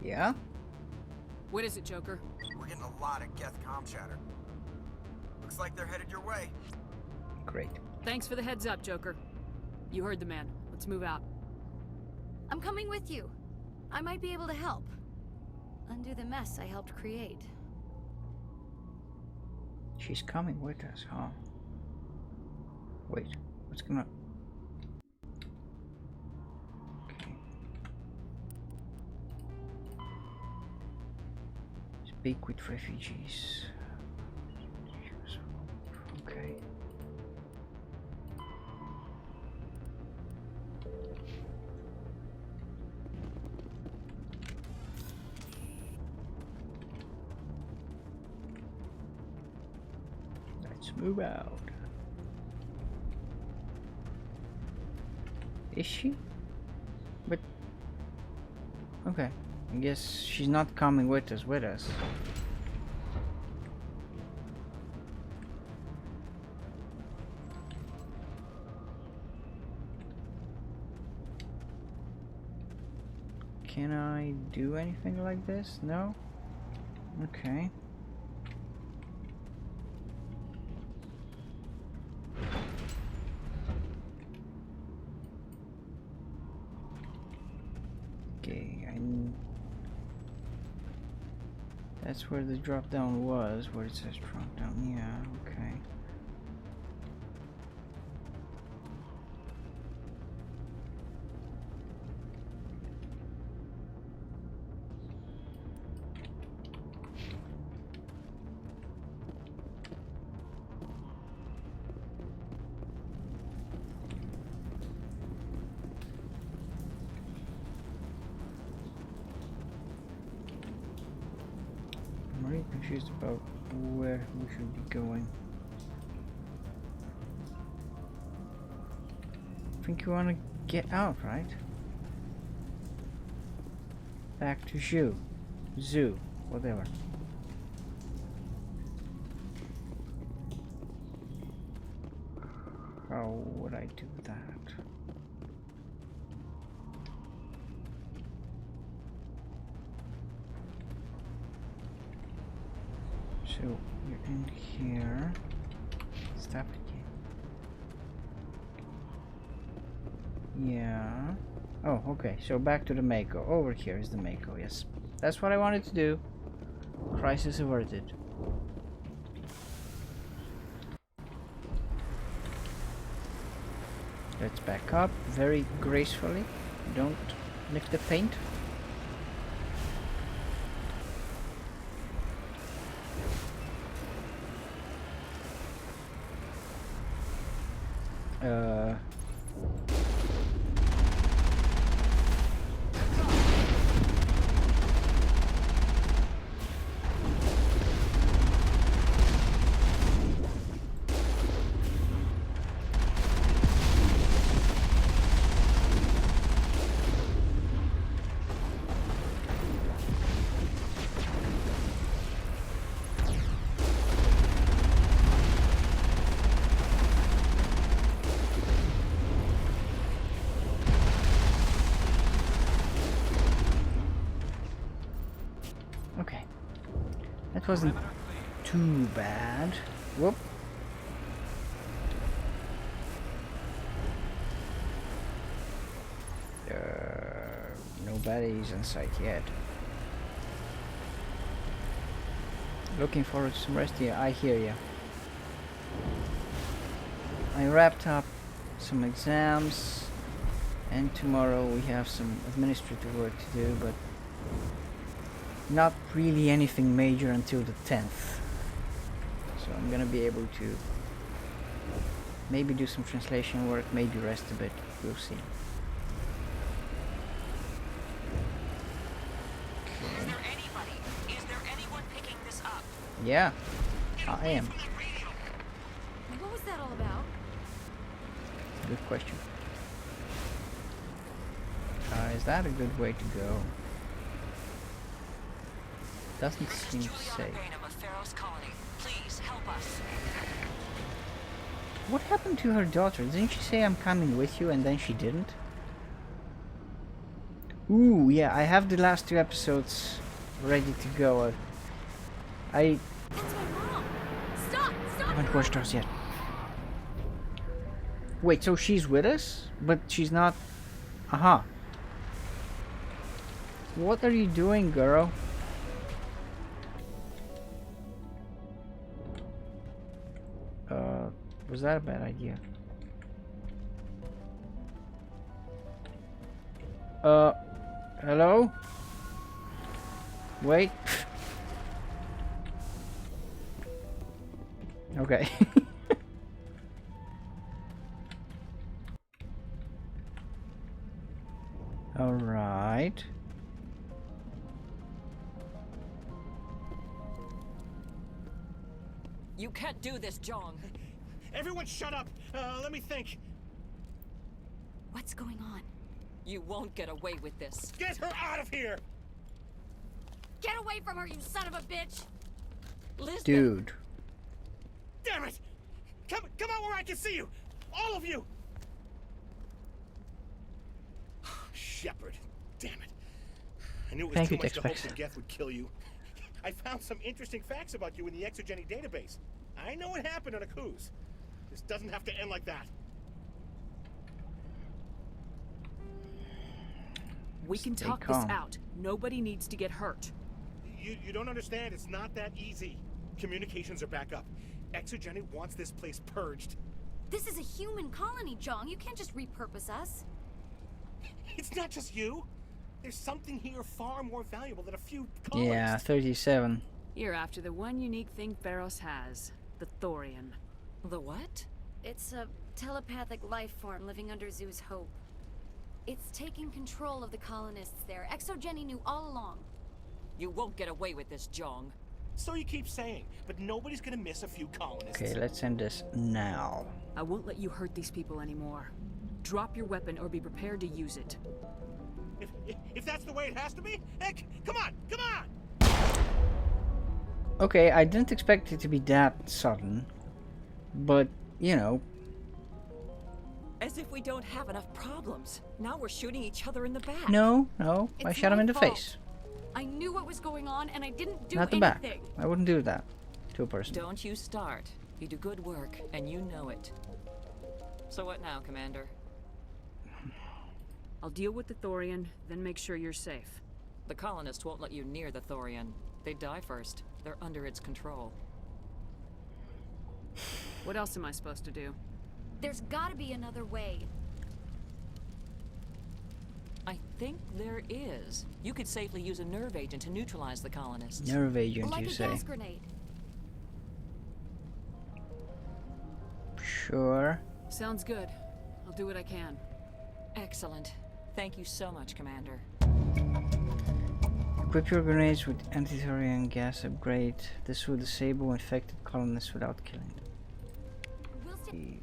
Yeah? What is it, Joker? We're getting a lot of Geth comm chatter. Looks like they're headed your way. Great. Thanks for the heads up, Joker. You heard the man. Let's move out. I'm coming with you. I might be able to help. Undo the mess I helped create. She's coming with us, huh? Wait, what's gonna... Okay. Speak with refugees. Okay. Let's move out. Is she? But okay, I guess she's not coming with us. Can I do anything like this? No? Okay. That's where the drop down was, where it says drop down. Yeah, okay. I'm really confused about where we should be going. I think you want to get out, right? Back to Zoo, whatever. How would I do that? So you're in here. Stop again. Yeah. Oh, okay. So back to the Mako. Over here is the Mako. Yes, that's what I wanted to do. Crisis averted. Let's back up very gracefully. Don't lick the paint. That wasn't too bad. Whoop. Nobody's in sight yet. Looking forward to some rest here. I hear you. I wrapped up some exams, and tomorrow we have some administrative work to do, but not really anything major until the 10th. So I'm gonna be able to maybe do some translation work, maybe rest a bit. We'll see. Yeah, I am. What was that all about? Good question. Is that a good way to go? Doesn't seem safe. Banev of Pharaoh's colony. Please help us. What happened to her daughter? Didn't she say I'm coming with you and then she didn't? Ooh, yeah, I have the last 2 episodes ready to go. I haven't watched those yet. Wait, so she's with us? But she's not... Aha. What are you doing, girl? Was that a bad idea? Hello? Wait. Okay. All right. You can't do this, Jong. Everyone shut up! Let me think. What's going on? You won't get away with this. Get her out of here! Get away from her, you son of a bitch! Lisbeth. Dude. Damn it! Come out where I can see you! All of you! Shepard. Damn it. I knew it was too much to hope that Geth would kill you. I found some interesting facts about you in the Exogeny database. I know what happened on Akuz. This doesn't have to end like that. We can talk this out. Nobody needs to get hurt. You don't understand. It's not that easy. Communications are back up. Exogeny wants this place purged. This is a human colony, Jong. You can't just repurpose us. It's not just you. There's something here far more valuable than a few colonists. Yeah, 37. You're after the one unique thing Pharos has. The Thorian. The what? It's a telepathic life form living under Zoo's hope. It's taking control of the colonists there. Exogeny knew all along. You won't get away with this, Jong. So you keep saying, but nobody's gonna miss a few colonists. Okay, let's end this now. I won't let you hurt these people anymore. Drop your weapon or be prepared to use it. If that's the way it has to be, heck, come on! Okay, I didn't expect it to be that sudden, but, you know. As if we don't have enough problems. Now we're shooting each other in the back. No, I shot him in the fault. face. I knew what was going on and I didn't do Not the anything. back. I wouldn't do that to a person. Don't you start. You do good work, and you know it. So what now, Commander? I'll deal with the Thorian, then make sure you're safe. The colonists won't let you near the Thorian. They die first. They're under its control. What else am I supposed to do? There's gotta be another way. I think there is. You could safely use a nerve agent to neutralize the colonists. Nerve agent, like you a say? gas grenade. Sure. Sounds good. I'll do what I can. Excellent. Thank you so much, Commander. Equip your grenades with anti-thorium gas upgrade. This will disable infected colonists without killing them.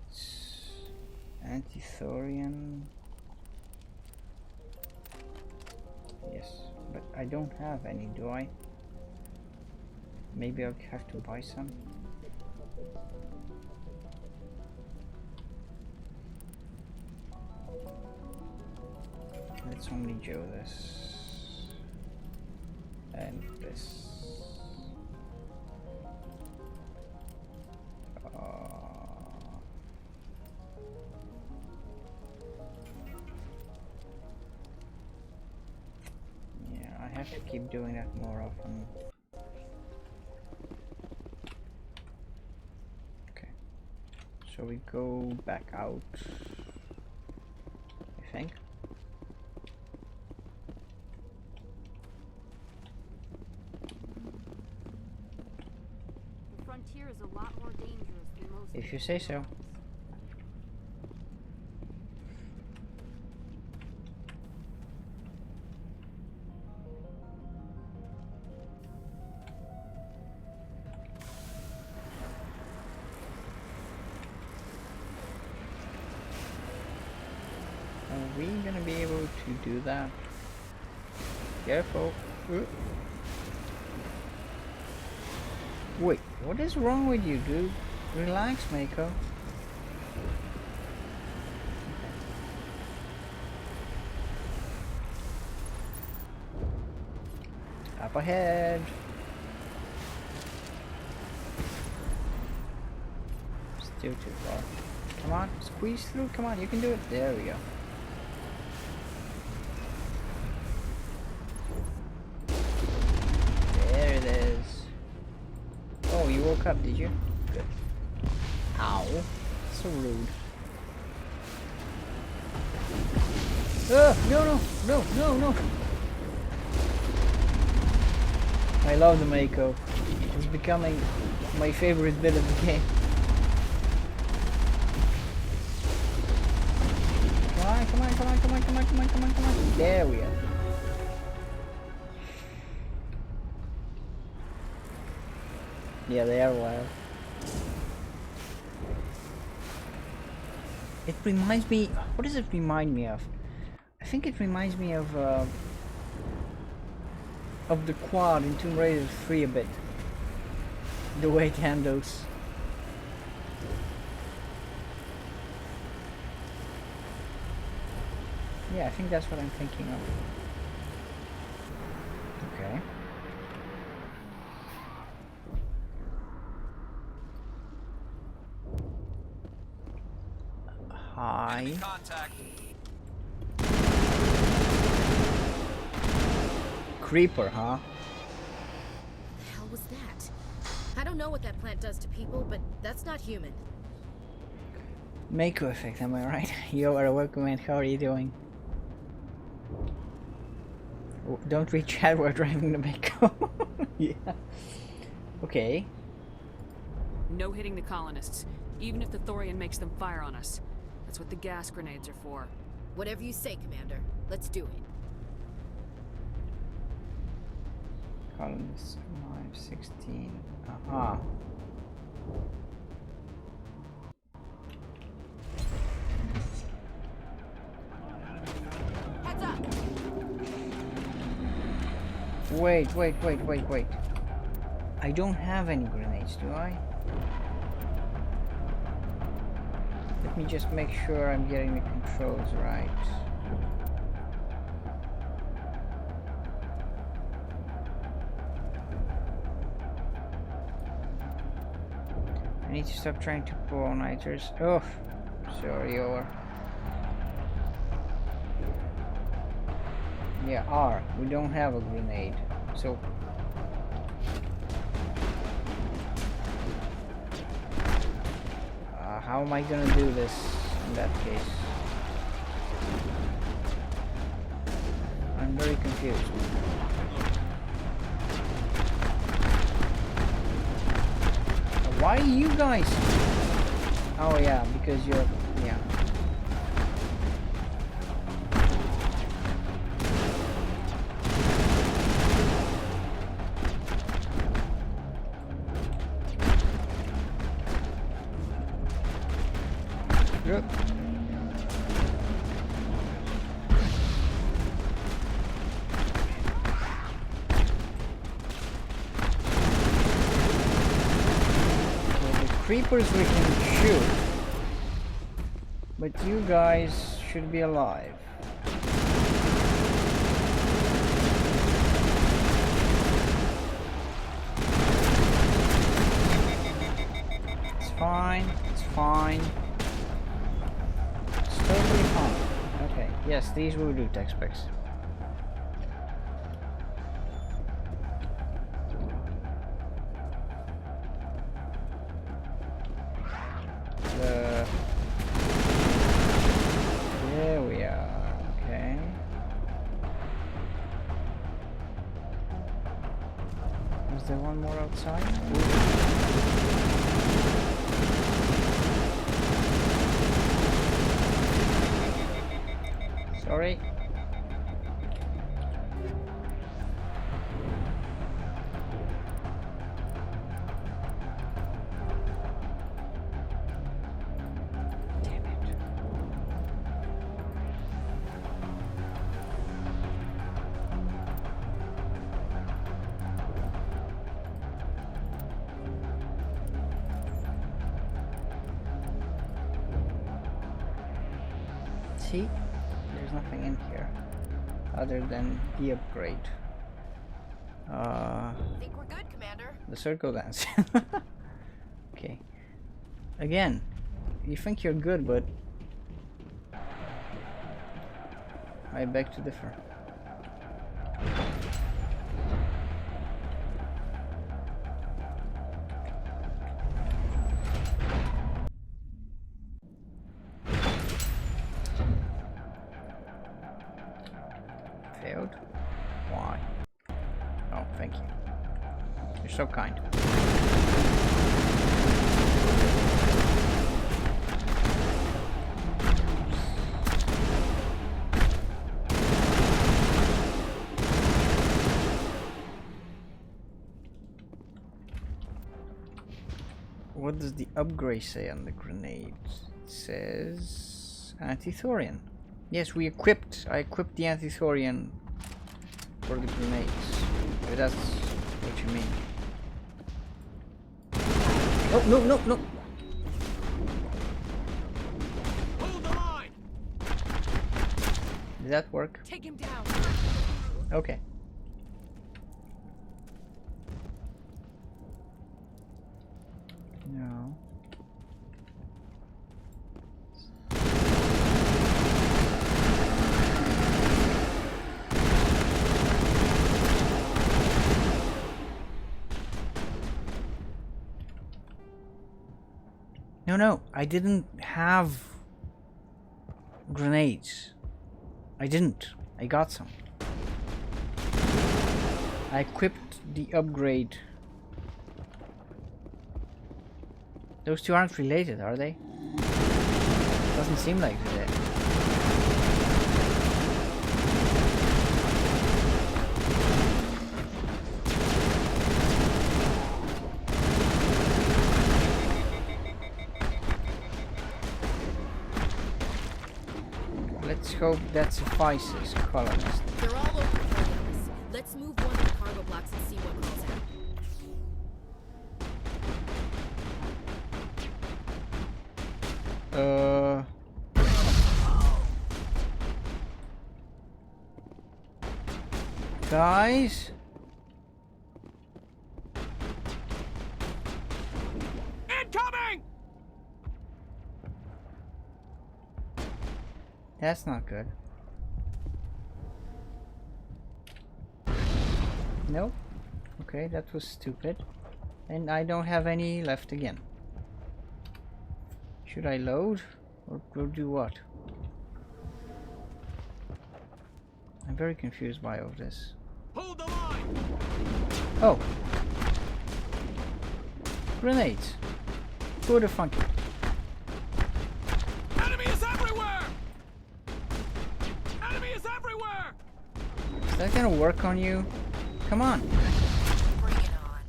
It's anti-thorium. Yes, but I don't have any, do I? Maybe I'll have to buy some. Let's only Joe this. And this. have to keep doing that more often. Okay. So we go back out, I think. The frontier is a lot more dangerous than most. If you say so. Are we gonna be able to do that? Careful. Wait, what is wrong with you, dude? Relax, Mako. Up ahead. Still too far. Come on, squeeze through. Come on, you can do it. There we go. There it is. Oh, you woke up, did you? Good. Ow. So rude. No. I love the Mako. It's becoming my favorite bit of the game. Come on. There we are. Yeah, they are wild. It reminds me... What does it remind me of? I think it reminds me of the quad in Tomb Raider 3 a bit. The way it handles. Yeah, I think that's what I'm thinking of. Okay. Hi. Creeper, huh? What the hell was that? I don't know what that plant does to people, but that's not human. Mako effect, am I right? You are welcome, and how are you doing? Oh, don't read chat, we're driving the Mako. Yeah. Okay. No hitting the colonists, even if the Thorian makes them fire on us. That's what the gas grenades are for. Whatever you say, Commander. Let's do it. Columns 516. Aha. Heads up. Wait. I don't have any grenades, do I? Let me just make sure I'm getting the controls right. I need to stop trying to pull all nighters. Oh, sorry, over. Yeah, R. We don't have a grenade, so. How am I gonna do this in that case? I'm very confused. Why you guys? Oh yeah, because you're... yeah. Yep. Creepers we can shoot, but you guys should be alive. It's fine, it's fine. It's totally fine. Okay, yes, these will do tech specs. There we are. Okay. Is there one more outside? Sorry. See? There's nothing in here other than the upgrade. Think we're good, Commander. The circle dance. Okay. Again, you think you're good, but I beg to differ. Failed? Why? Oh, thank you. You're so kind. What does the upgrade say on the grenade? It says anti-thorian. Yes, I equipped the anti-thorian for the grenades. If that's what you mean. Oh, no, no, no! Hold the line. Did that work? Take him down. Okay. No. No, I didn't have grenades. I didn't. I got some. I equipped the upgrade. Those two aren't related, are they? Doesn't seem like they're. Let's hope that suffices, colonist. They're all over for us. Let's move one of the cargo blocks and see what calls out. Guys? Incoming! That's not good. Nope. Okay, that was stupid. And I don't have any left again. Should I load? Or do what? I'm very confused by all this. Hold the line. Oh. Grenades. Who the funky? Enemy is everywhere! Enemy is everywhere! Is that gonna work on you? Come on. Bring it on.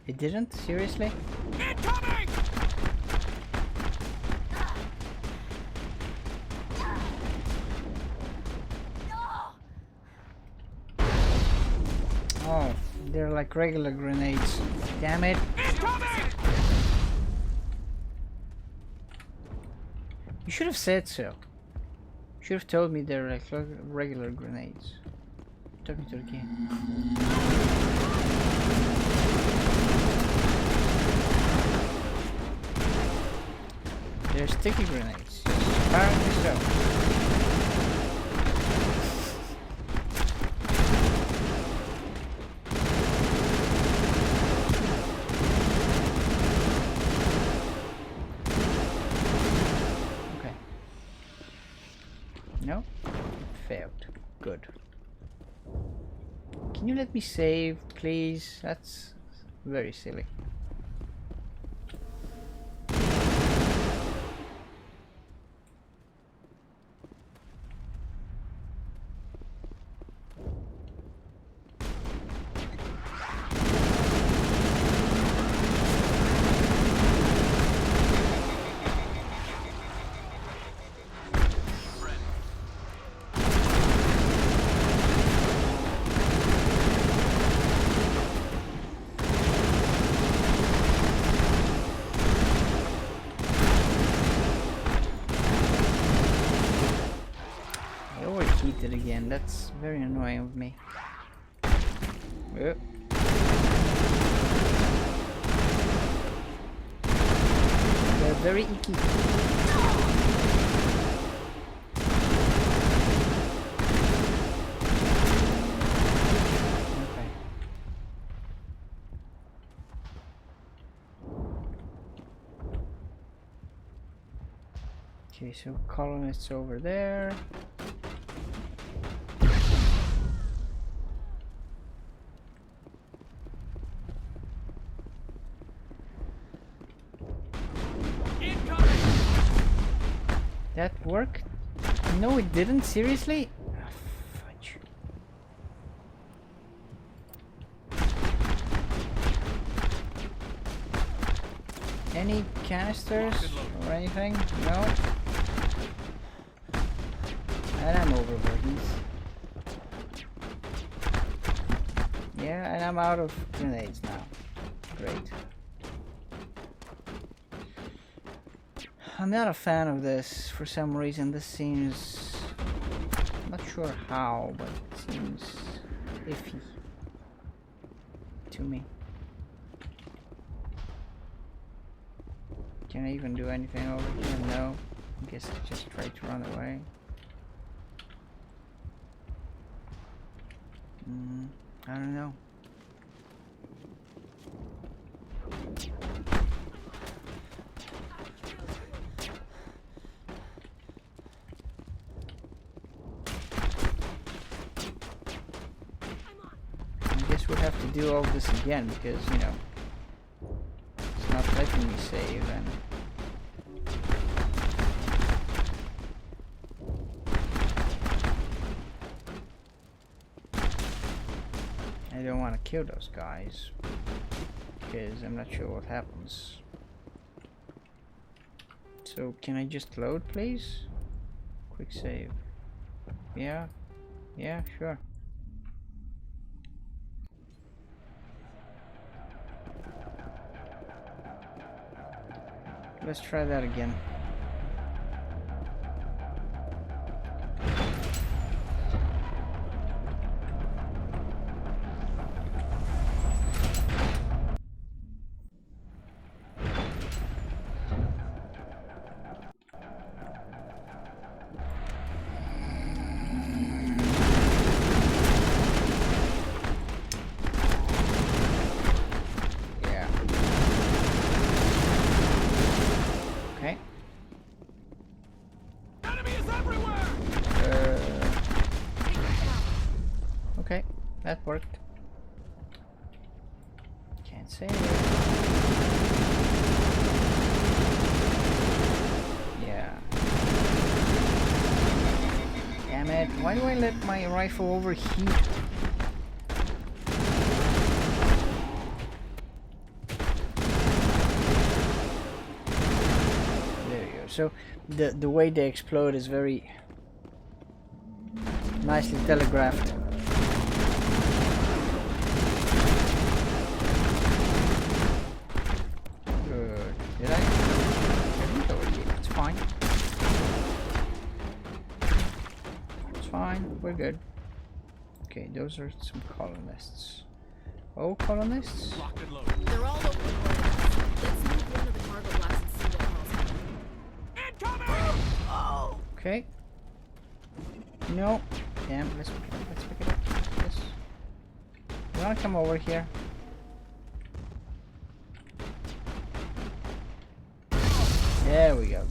It didn't? Seriously? Incoming! Oh, they're like regular grenades. Damn it. You should have said so. You should have told me they're like regular grenades. Talking to the game. They're sticky grenades. Apparently so. let me save, please? That's very silly. It again. That's very annoying of me. Yep. They're very icky. Okay. Okay, so colonists over there. That worked? No, it didn't. Seriously? Oh, fudge. Any canisters or anything? No. And I'm overburdened. Yeah, and I'm out of grenades now. Great. I'm not a fan of this for some reason. This seems, I'm not sure how, but it seems iffy to me. Can I even do anything over here? No. I guess I just try to run away. I don't know. We'll have to do all this again because, you know, it's not letting me save and I don't want to kill those guys because I'm not sure what happens. So can I just load, please? Quick save. Yeah, sure. Let's try that again. That worked. Can't say it. Yeah. Damn it. Why do I let my rifle overheat? There you go. So the way they explode is very nicely telegraphed. We're good. Okay, those are some colonists. Oh, colonists? They're all over the place. Let's move one of the cargo blocks and see what calls them. Incoming! Oh! Okay. No. Damn, let's pick it up. Let's pick it up. Yes. You wanna come over here? There we go.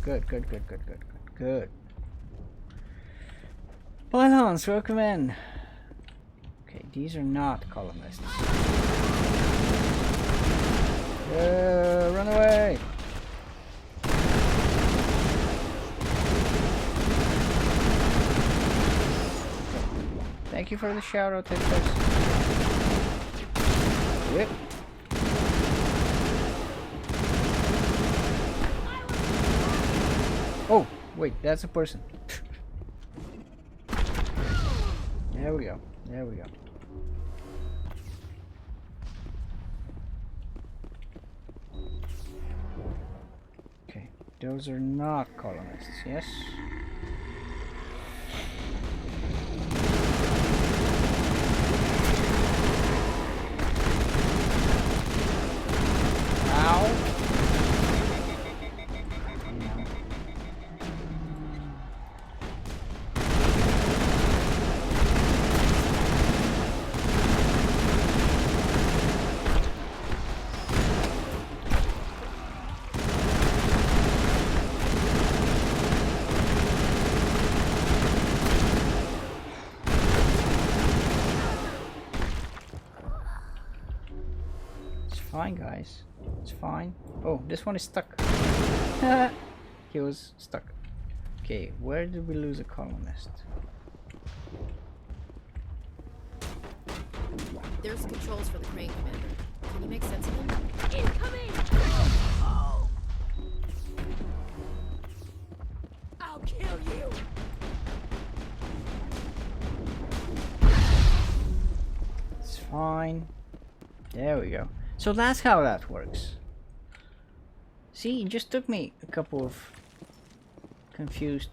Good. Well, Hans, welcome in. Okay, these are not colonists. Run away! Thank you for the shout out, Texas. Yep. Oh, wait, that's a person. There we go. There we go. Okay, those are not colonists, yes? Ow! Fine, guys. It's fine. Oh, this one is stuck. He was stuck. Okay, where did we lose a colonist? There's controls for the crane commander. Can you make sense of them? Incoming! Oh. I'll kill you! It's fine. There we go. So that's how that works. See, it just took me a couple of confused,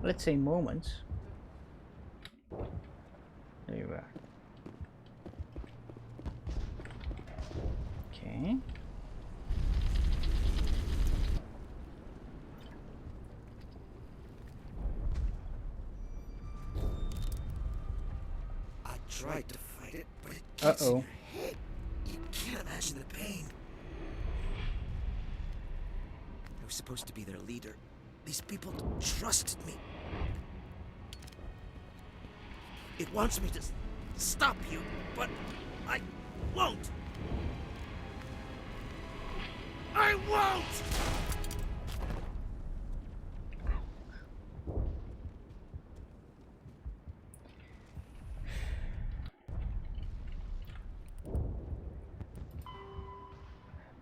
let's say, moments. There you are. Okay. I tried to fight it, but it gets in your head. You can't imagine the pain. I was supposed to be their leader. These people trusted me. It wants me to stop you, but I won't. I won't!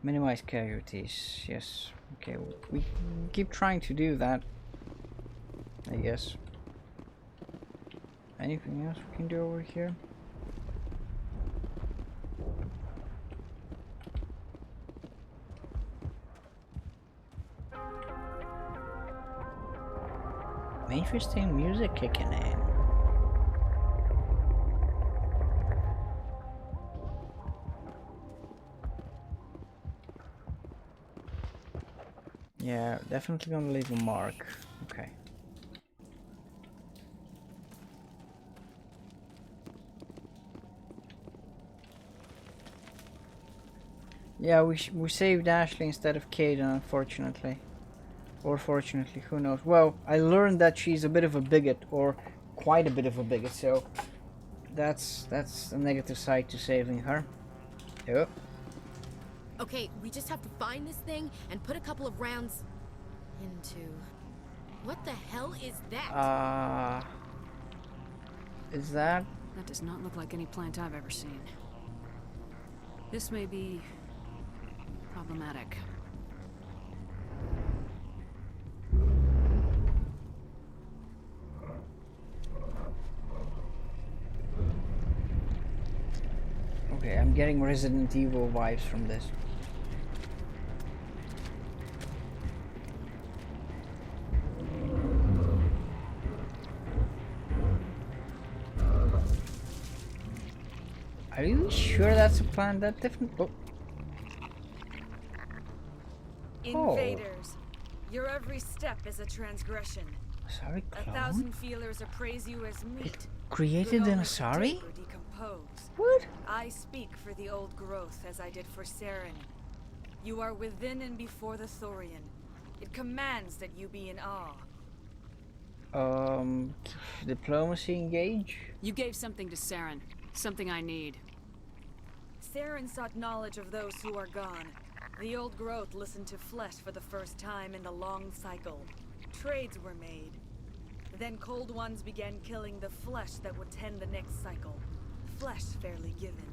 Minimize casualties. Yes. Okay, we keep trying to do that, I guess. Anything else we can do over here? Interesting music kicking in. Yeah, definitely gonna leave a mark. Okay. Yeah, we saved Ashley instead of Caden, unfortunately. Or fortunately, who knows. Well, I learned that she's a bit of a bigot, or quite a bit of a bigot, so that's a negative side to saving her. Yep. Okay, we just have to find this thing and put a couple of rounds into... What the hell is that? Is that? That does not look like any plant I've ever seen. This may be problematic. Okay, I'm getting Resident Evil vibes from this. Are you sure that's a plan? That definitely... Oh. Invaders, your every step is a transgression. Sorry, clone? 1,000 feelers appraise you as meat. Created an Asari? What? I speak for the old growth as I did for Saren. You are within and before the Thorian. It commands that you be in awe. Diplomacy engage? You gave something to Saren. Something I need. Saren sought knowledge of those who are gone. The old growth listened to flesh for the first time in the long cycle. Trades were made. Then cold ones began killing the flesh that would tend the next cycle. Flesh fairly given.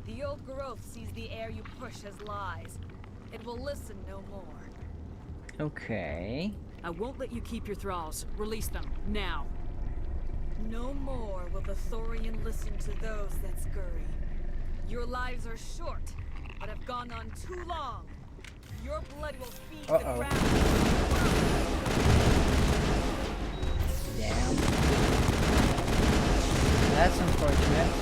The old growth sees the air you push as lies. It will listen no more. Okay. I won't let you keep your thralls. Release them, now. No more will the Thorian listen to those that scurry. Your lives are short, but have gone on too long. Your blood will feed the ground. Damn. That's unfortunate.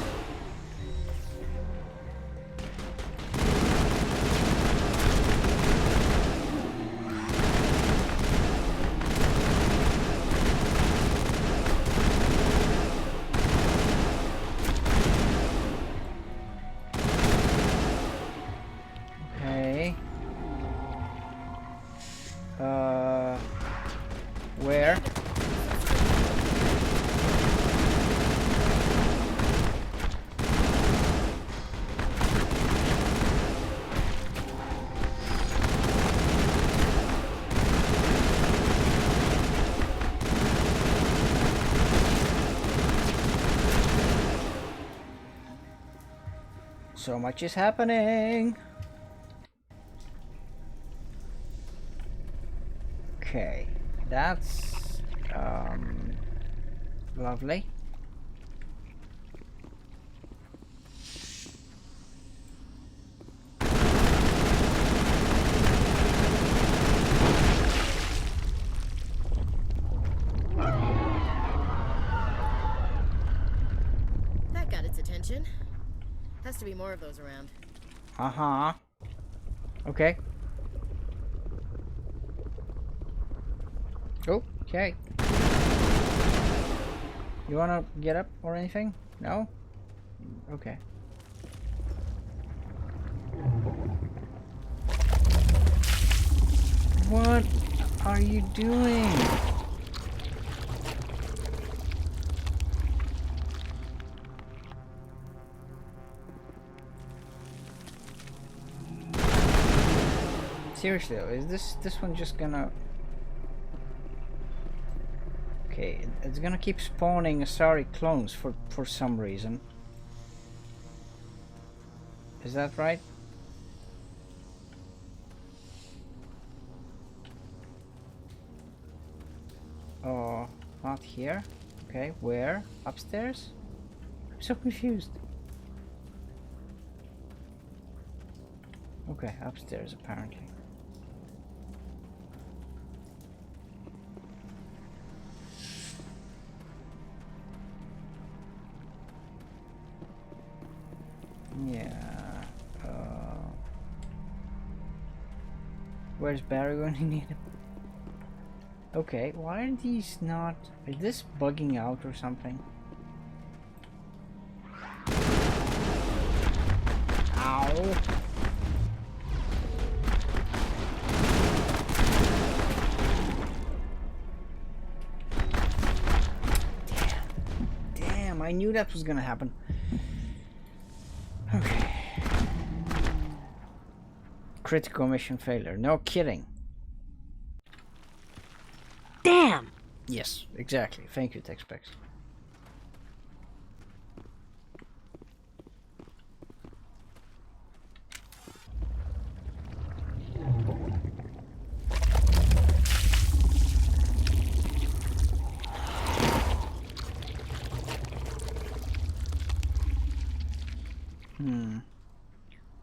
Where? So much is happening. Okay, that's lovely. That got its attention. Has to be more of those around. Uh-huh. Okay. Okay. You wanna get up or anything? No? Okay. What are you doing? Seriously though, is this one just gonna... Okay, it's gonna keep spawning Asari clones for some reason. Is that right? Oh, not here. Okay, where? Upstairs? I'm so confused. Okay, upstairs apparently. Yeah. Where's Barry when you need him? Okay, why are these not... Is this bugging out or something? Ow! Damn, I knew that was gonna happen. Okay. Critical mission failure. No kidding. Damn! Yes, exactly. Thank you, TechSpecs.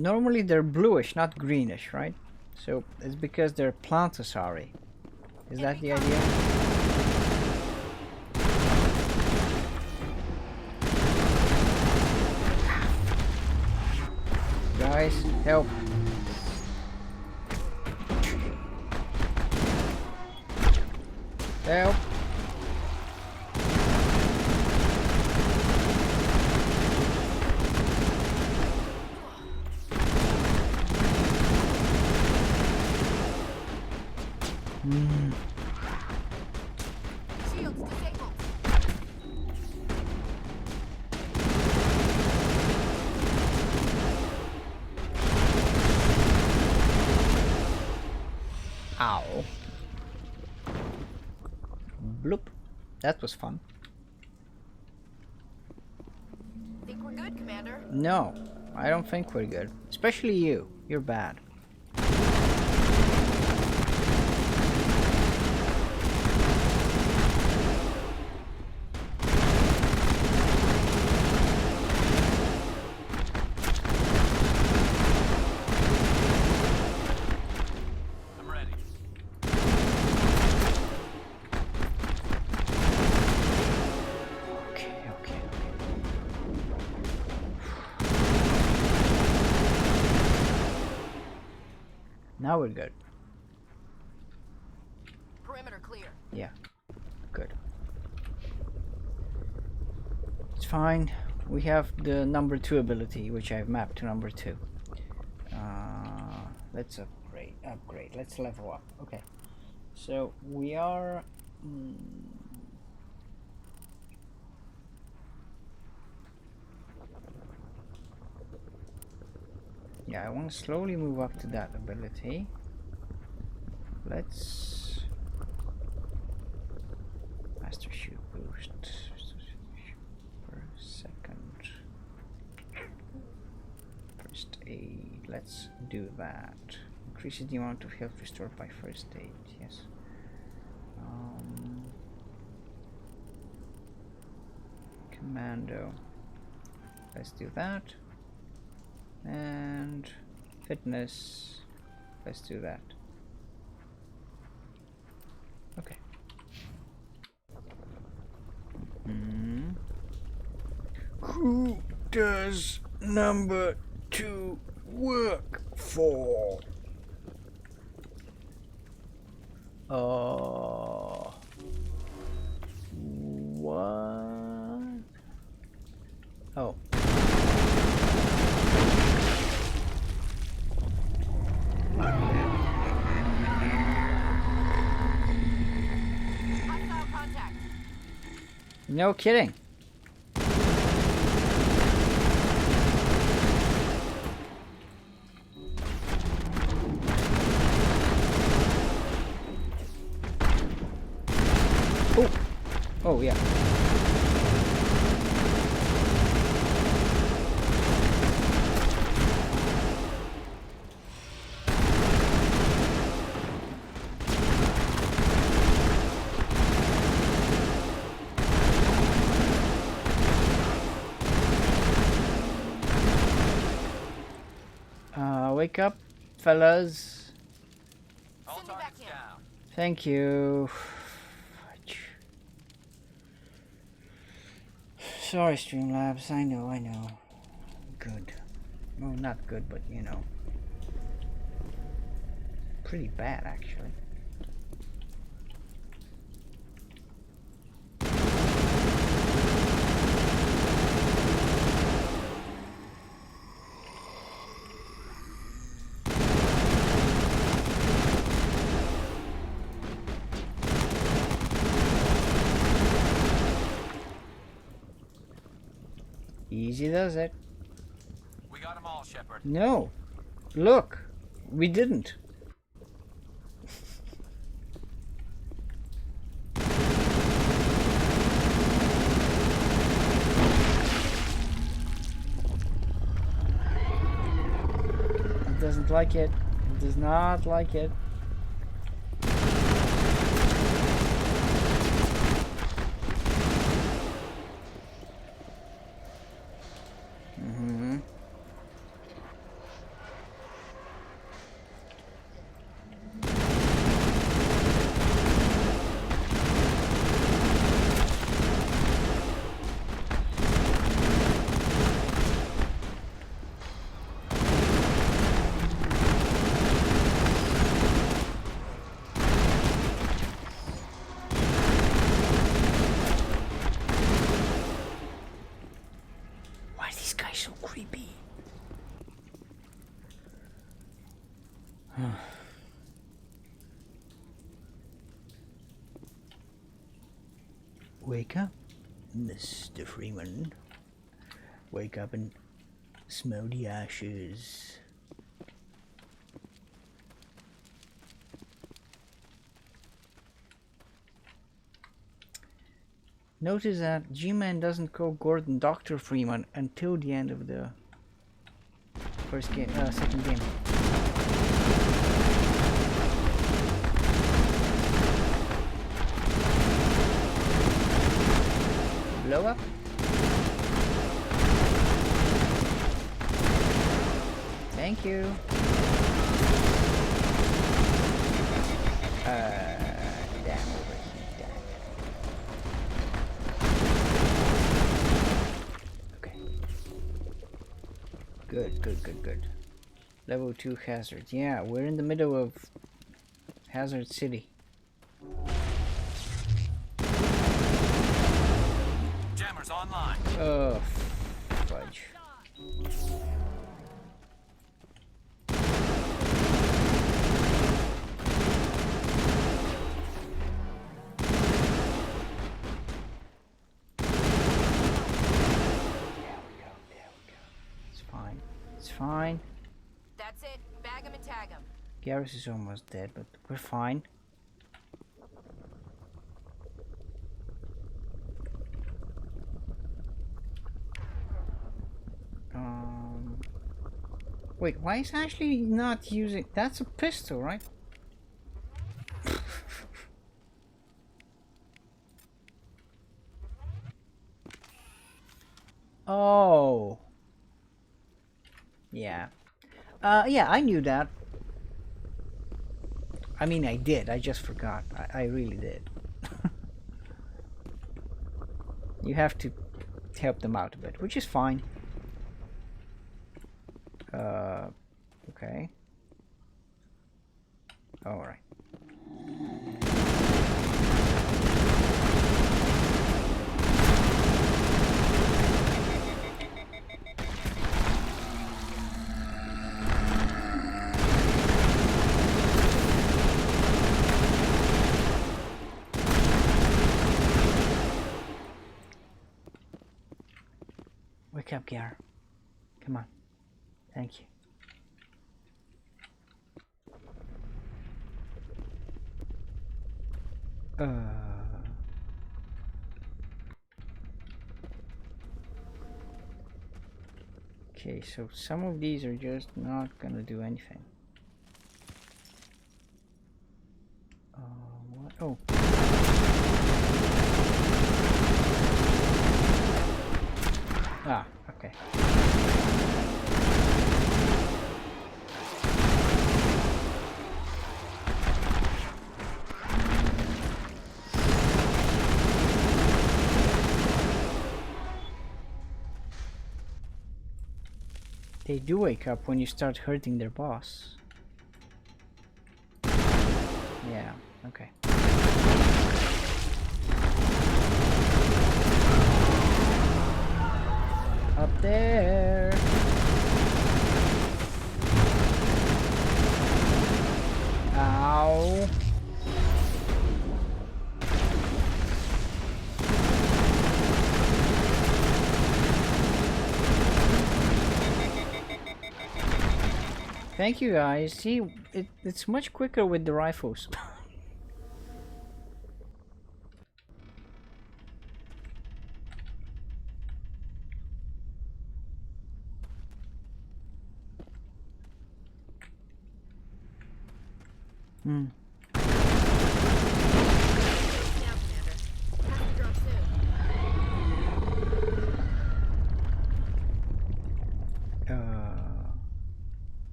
Normally they're bluish, not greenish, right? So it's because they're plant Asari. Is that the idea? Guys, help. Help. Shields Ow. Bloop. That was fun. Think we're good, Commander? No, I don't think we're good. Especially you. You're bad. Now we're good. Perimeter clear. Yeah, good. It's fine. We have the number 2 ability, which I've mapped to number 2. Let's upgrade. Let's level up. Okay. So we are. Yeah, I want to slowly move up to that ability. Let's master shoot boost per second. First aid. Let's do that. Increases the amount of health restored by first aid. Yes. Commando. Let's do that. And fitness. Let's do that. Okay. Who does number 2 work for? What? Oh. No kidding. Oh. Oh yeah. Wake up, fellas. Thank you. Sorry, Streamlabs. I know. Good. Well, not good, but you know. Pretty bad, actually. Easy does it. We got them all, Shepard. No. Look. We didn't. It doesn't like it. It does not like it. Wake up, Mr. Freeman. Wake up and smell the ashes. Notice that G-Man doesn't call Gordon Dr. Freeman until the end of the first game, second game. Blow up. Thank you. Damn, overheat that. Okay. Good. Level 2 hazard. Yeah, we're in the middle of Hazard City. Jammers online. Oh, fudge. It's fine. That's it. Bag him and tag him. Garrus is almost dead, but we're fine. Wait, why is Ashley not using... That's a pistol, right? Oh. Yeah. Yeah, I knew that. I mean, I did. I just forgot. I really did. You have to help them out a bit, which is fine. Okay. All right. Wake up, Gar. Come on. Thank you. Okay, so some of these are just not gonna do anything. What? Oh. Ah, okay. They do wake up when you start hurting their boss. Yeah, okay. Up there. Ow. Thank you guys. See, it's much quicker with the rifles.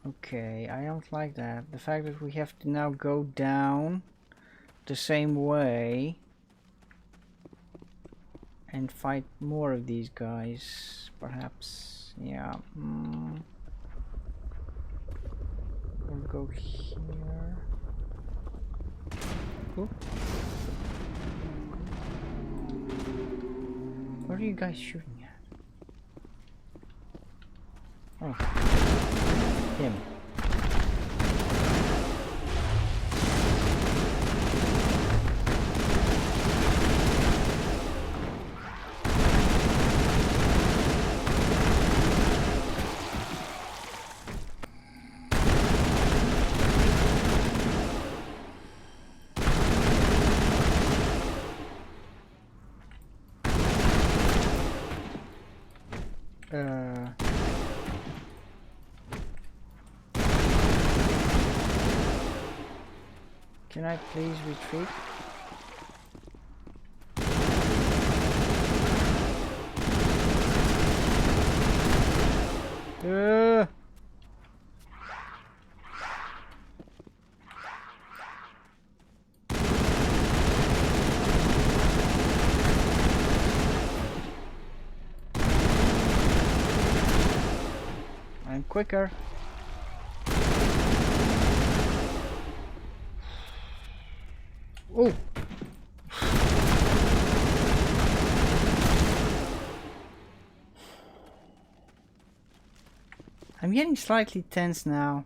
Okay, I don't like that. The fact that we have to now go down the same way and fight more of these guys, perhaps. Yeah. We'll go here. Oop. What are you guys shooting at? Oh. Him. Can I please retreat? I'm quicker. Oh. I'm getting slightly tense now.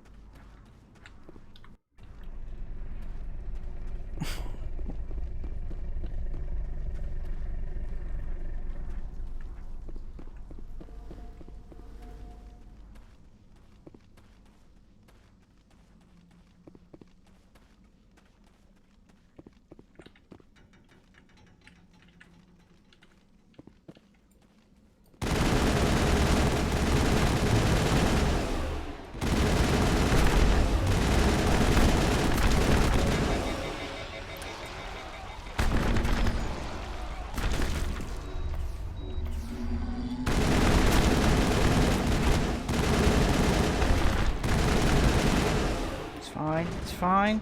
It's fine.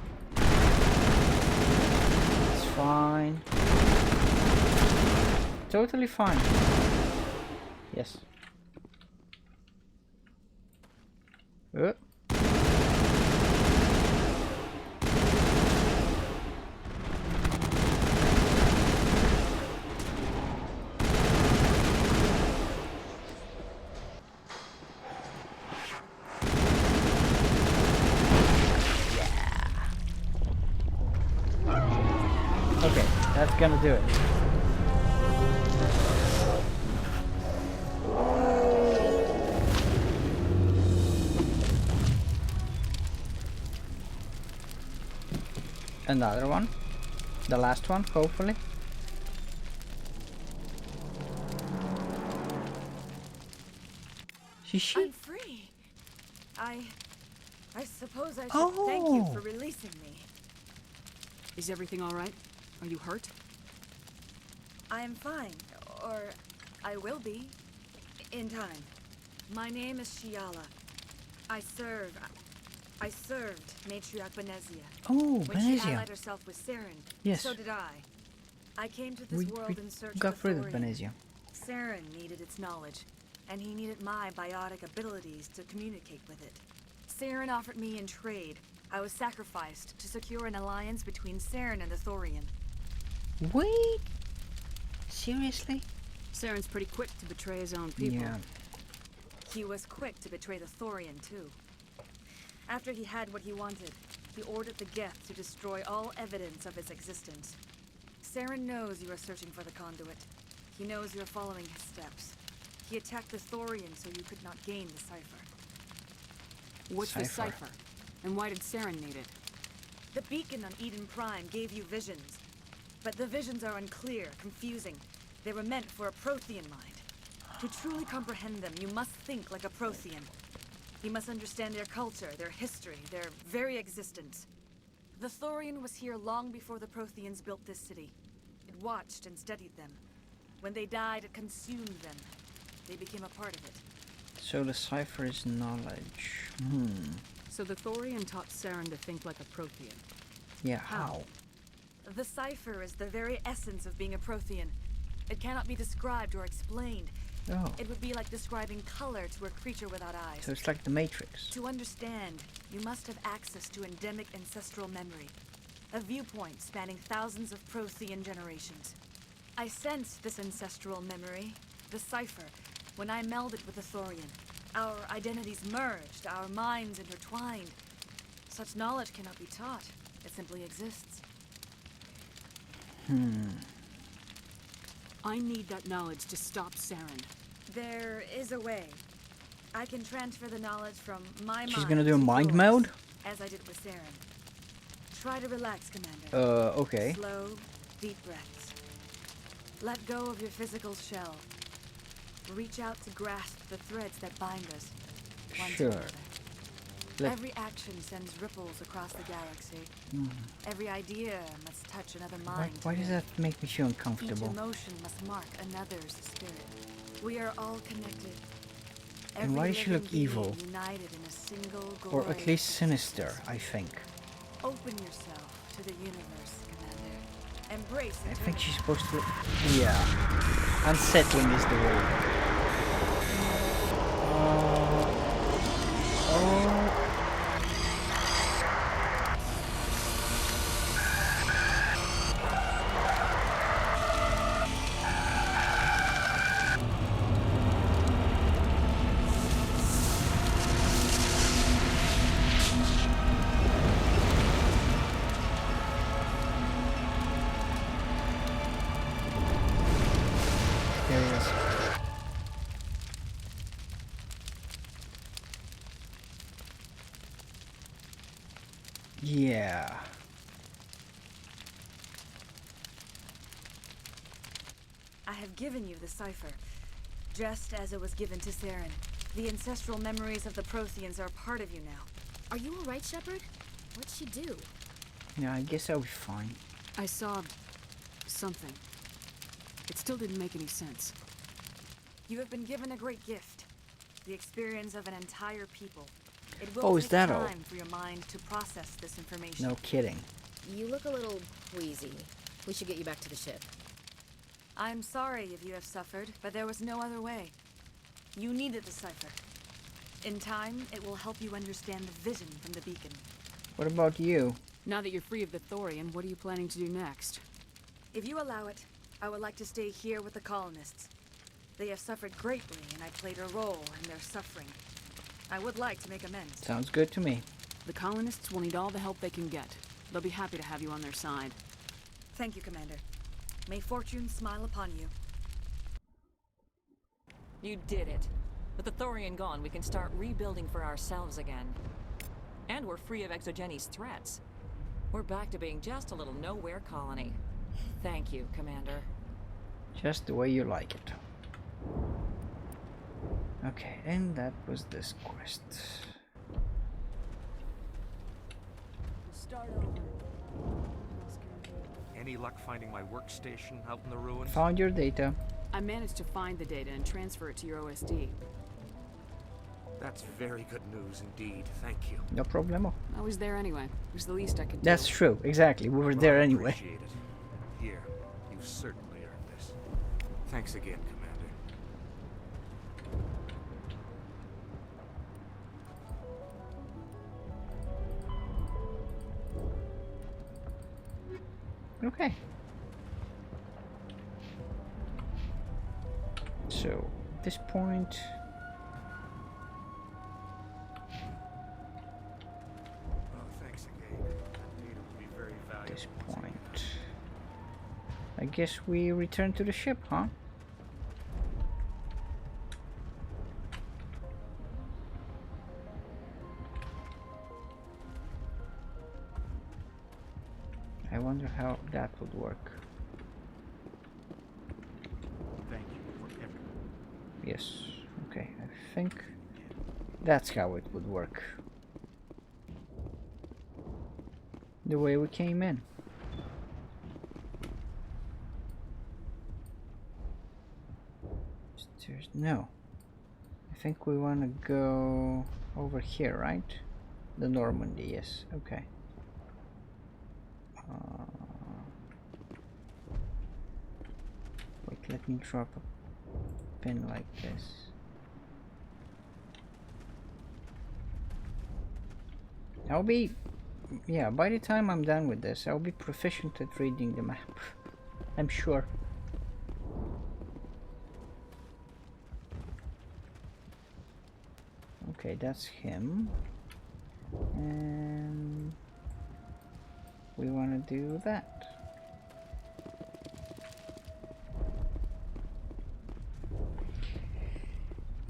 It's fine. Totally fine. Yes. Okay, that's gonna do it. Another one. The last one, hopefully. I'm free. I suppose I should thank you for releasing me. Is everything all right? Are you hurt? I am fine, or I will be, in time. My name is Shiala. I served Matriarch Benezia. Oh, when she Benezia. allied herself with Saren, Yes. so did I. I came to this world in search got of rid of Thorium. Benezia. Saren needed its knowledge, and he needed my biotic abilities to communicate with it. Saren offered me in trade. I was sacrificed to secure an alliance between Saren and the Thorian. Wait. Seriously? Saren's pretty quick to betray his own people. Yeah. He was quick to betray the Thorian, too. After he had what he wanted, he ordered the Geth to destroy all evidence of its existence. Saren knows you are searching for the conduit. He knows you're following his steps. He attacked the Thorian so you could not gain the cipher. What's the cipher? And why did Saren need it? The beacon on Eden Prime gave you visions. But the visions are unclear, confusing. They were meant for a Prothean mind. To truly comprehend them, you must think like a Prothean. You must understand their culture, their history, their very existence. The Thorian was here long before the Protheans built this city. It watched and studied them. When they died, it consumed them. They became a part of it. So the cipher is knowledge. So the Thorian taught Saren to think like a Prothean. Yeah, how? The cipher is the very essence of being a Prothean. It cannot be described or explained. Oh. It would be like describing color to a creature without eyes. So it's like the Matrix. To understand, you must have access to endemic ancestral memory. A viewpoint spanning thousands of Prothean generations. I sensed this ancestral memory, the cipher, when I melded with the Thorian. Our identities merged, our minds intertwined. Such knowledge cannot be taught. It simply exists. I need that knowledge to stop Saren. There is a way. I can transfer the knowledge from my mind. She's gonna do a to mind yours, mode? as I did with Saren. Try to relax, Commander. Okay. Slow, deep breaths. Let go of your physical shell. reach out to grasp the threads that bind us. One to Sure. another. Let- Every action sends ripples across the galaxy. Mm. Every idea must touch another Why, mind. why does that make me feel Each uncomfortable? emotion must mark another's spirit. We are all connected. And why does she look living being evil? United in a single Or at glorious least sinister, I think. Open yourself to the universe, Commander. Embrace I eternity. think she's supposed to look... Yeah. Unsettling is the word. Oh... There he is. Yeah. I have given you the cipher, just as it was given to Saren. The ancestral memories of the Protheans are part of you now. Are you alright, Shepard? What'd she do? Yeah, I guess I'll be fine. I saw something. It still didn't make any sense. You have been given a great gift. The experience of an entire people. It will Oh, is take that all? time for your mind to process this information. No kidding. You look a little queasy. We should get you back to the ship. I'm sorry if you have suffered, but there was no other way. You needed the cipher. In time, it will help you understand the vision from the beacon. What about you? Now that you're free of the Thorian, what are you planning to do next? If you allow it, I would like to stay here with the colonists. They have suffered greatly, and I played a role in their suffering. I would like to make amends. Sounds good to me. The colonists will need all the help they can get. They'll be happy to have you on their side. Thank you, Commander. May fortune smile upon you. You did it. With the Thorian gone, we can start rebuilding for ourselves again. And we're free of Exogeni's threats. We're back to being just a little nowhere colony. Thank you, Commander. Just the way you like it. Okay, and that was this quest. Start over. Any luck finding my workstation out in the ruins? Found your data. I managed to find the data and transfer it to your OSD. That's very good news indeed. Thank you. No problemo. I was there anyway. It was the least I could do. That's true, exactly. We were there anyway. Appreciate it. Here, you've certainly earned this. Thanks again, Commander. Okay. So, at this point... Thanks again. That data will be very valuable. At this point... I guess we return to the ship, huh? I wonder how that would work. Thank you for everything. Yes, okay, I think that's how it would work. The way we came in. Stairs, no. I think we want to go over here, right? The Normandy, yes, okay. Wait, let me drop a pin like this. I'll be, yeah, by the time I'm done with this, I'll be proficient at reading the map. I'm sure. Okay, that's him. And we want to do that.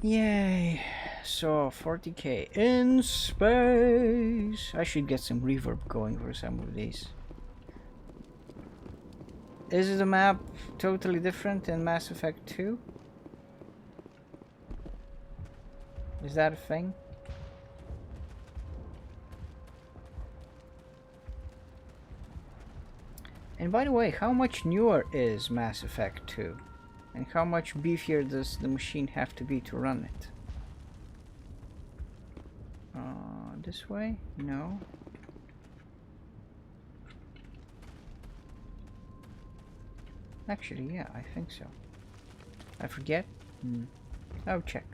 Yay! So 40k in space. I should get some reverb going for some of these. Is the map totally different in Mass Effect 2? Is that a thing? And by the way, how much newer is Mass Effect 2? And how much beefier does the machine have to be to run it? This way? No. Actually, yeah, I think so. I forget? I'll check.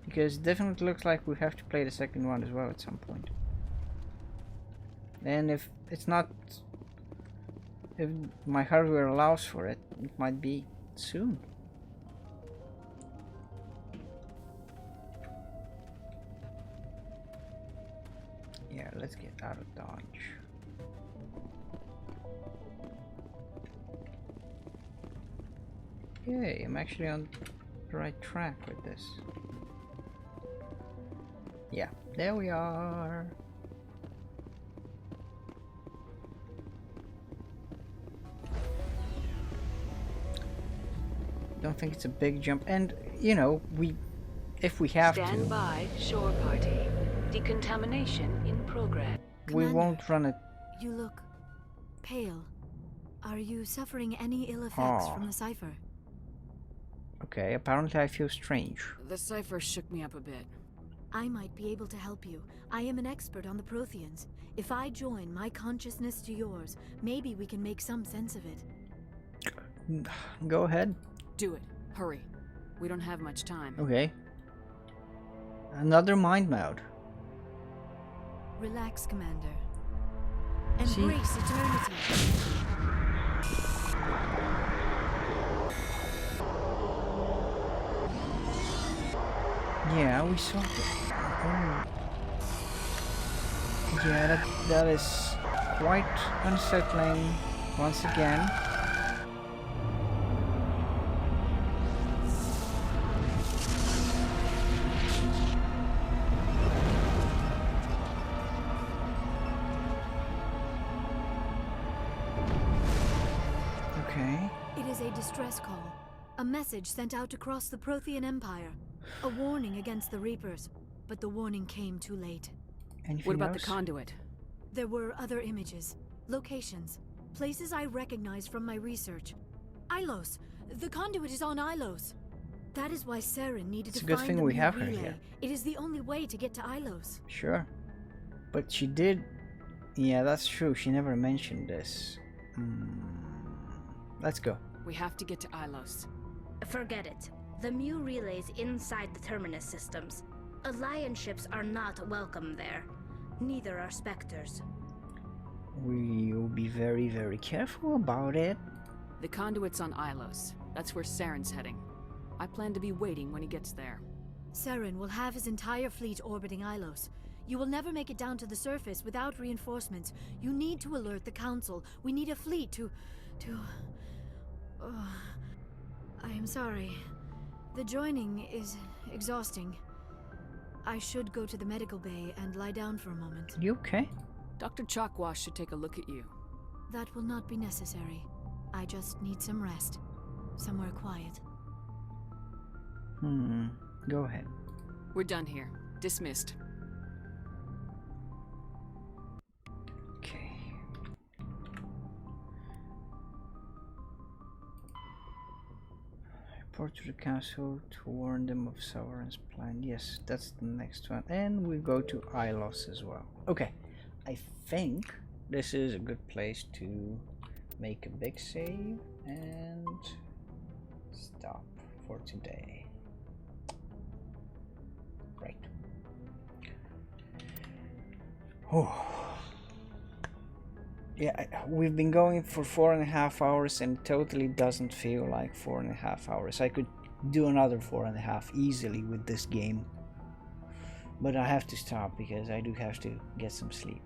Because it definitely looks like we have to play the second one as well at some point. And if it's not... if my hardware allows for it, it might be soon. Yeah, let's get out of Dodge. Yay, I'm actually on the right track with this. Yeah, there we are. Don't think it's a big jump, and you know, if we have Stand to, by, shore party. Decontamination in progress. we won't run it. You look pale. Are you suffering any ill effects from the cipher? Okay, apparently I feel strange. The cipher shook me up a bit. I might be able to help you. I am an expert on the Protheans. If I join my consciousness to yours, maybe we can make some sense of it. Go ahead. Do it. Hurry. We don't have much time. Okay. Another mind mode. Relax, Commander. Embrace eternity. Yeah, we saw it. Oh. Yeah, that is quite unsettling once again. Okay. It is a distress call. A message sent out across the Prothean Empire. A warning against the Reapers, but the warning came too late. What about the conduit? There were other images, locations, places I recognized from my research. Ilos! The conduit is on Ilos! That is why Saren needed to find the It's a good thing we new have her relay. here. It is the only way to get to Ilos. Sure. But she did... Yeah, that's true. She never mentioned this. Let's go. We have to get to Ilos. Forget it. The Mu relay's inside the Terminus systems. Alliance ships are not welcome there. Neither are Spectres. We'll be very, very careful about it. The conduit's on Ilos. That's where Saren's heading. I plan to be waiting when he gets there. Saren will have his entire fleet orbiting Ilos. You will never make it down to the surface without reinforcements. You need to alert the Council. We need a fleet to... I am sorry. The joining is exhausting. I should go to the medical bay and lie down for a moment. You okay? Dr. Chalkwash should take a look at you. That will not be necessary. I just need some rest. Somewhere quiet. Go ahead. We're done here. Dismissed. Okay. Report to the council to warn them of Sauron's plan. Yes, that's the next one. And we go to Ilos as well. Okay. I think this is a good place to make a big save and stop for today. Right. Oh. Yeah, we've been going for 4.5 hours and it totally doesn't feel like 4.5 hours. I could do another 4.5 easily with this game. But I have to stop because I do have to get some sleep.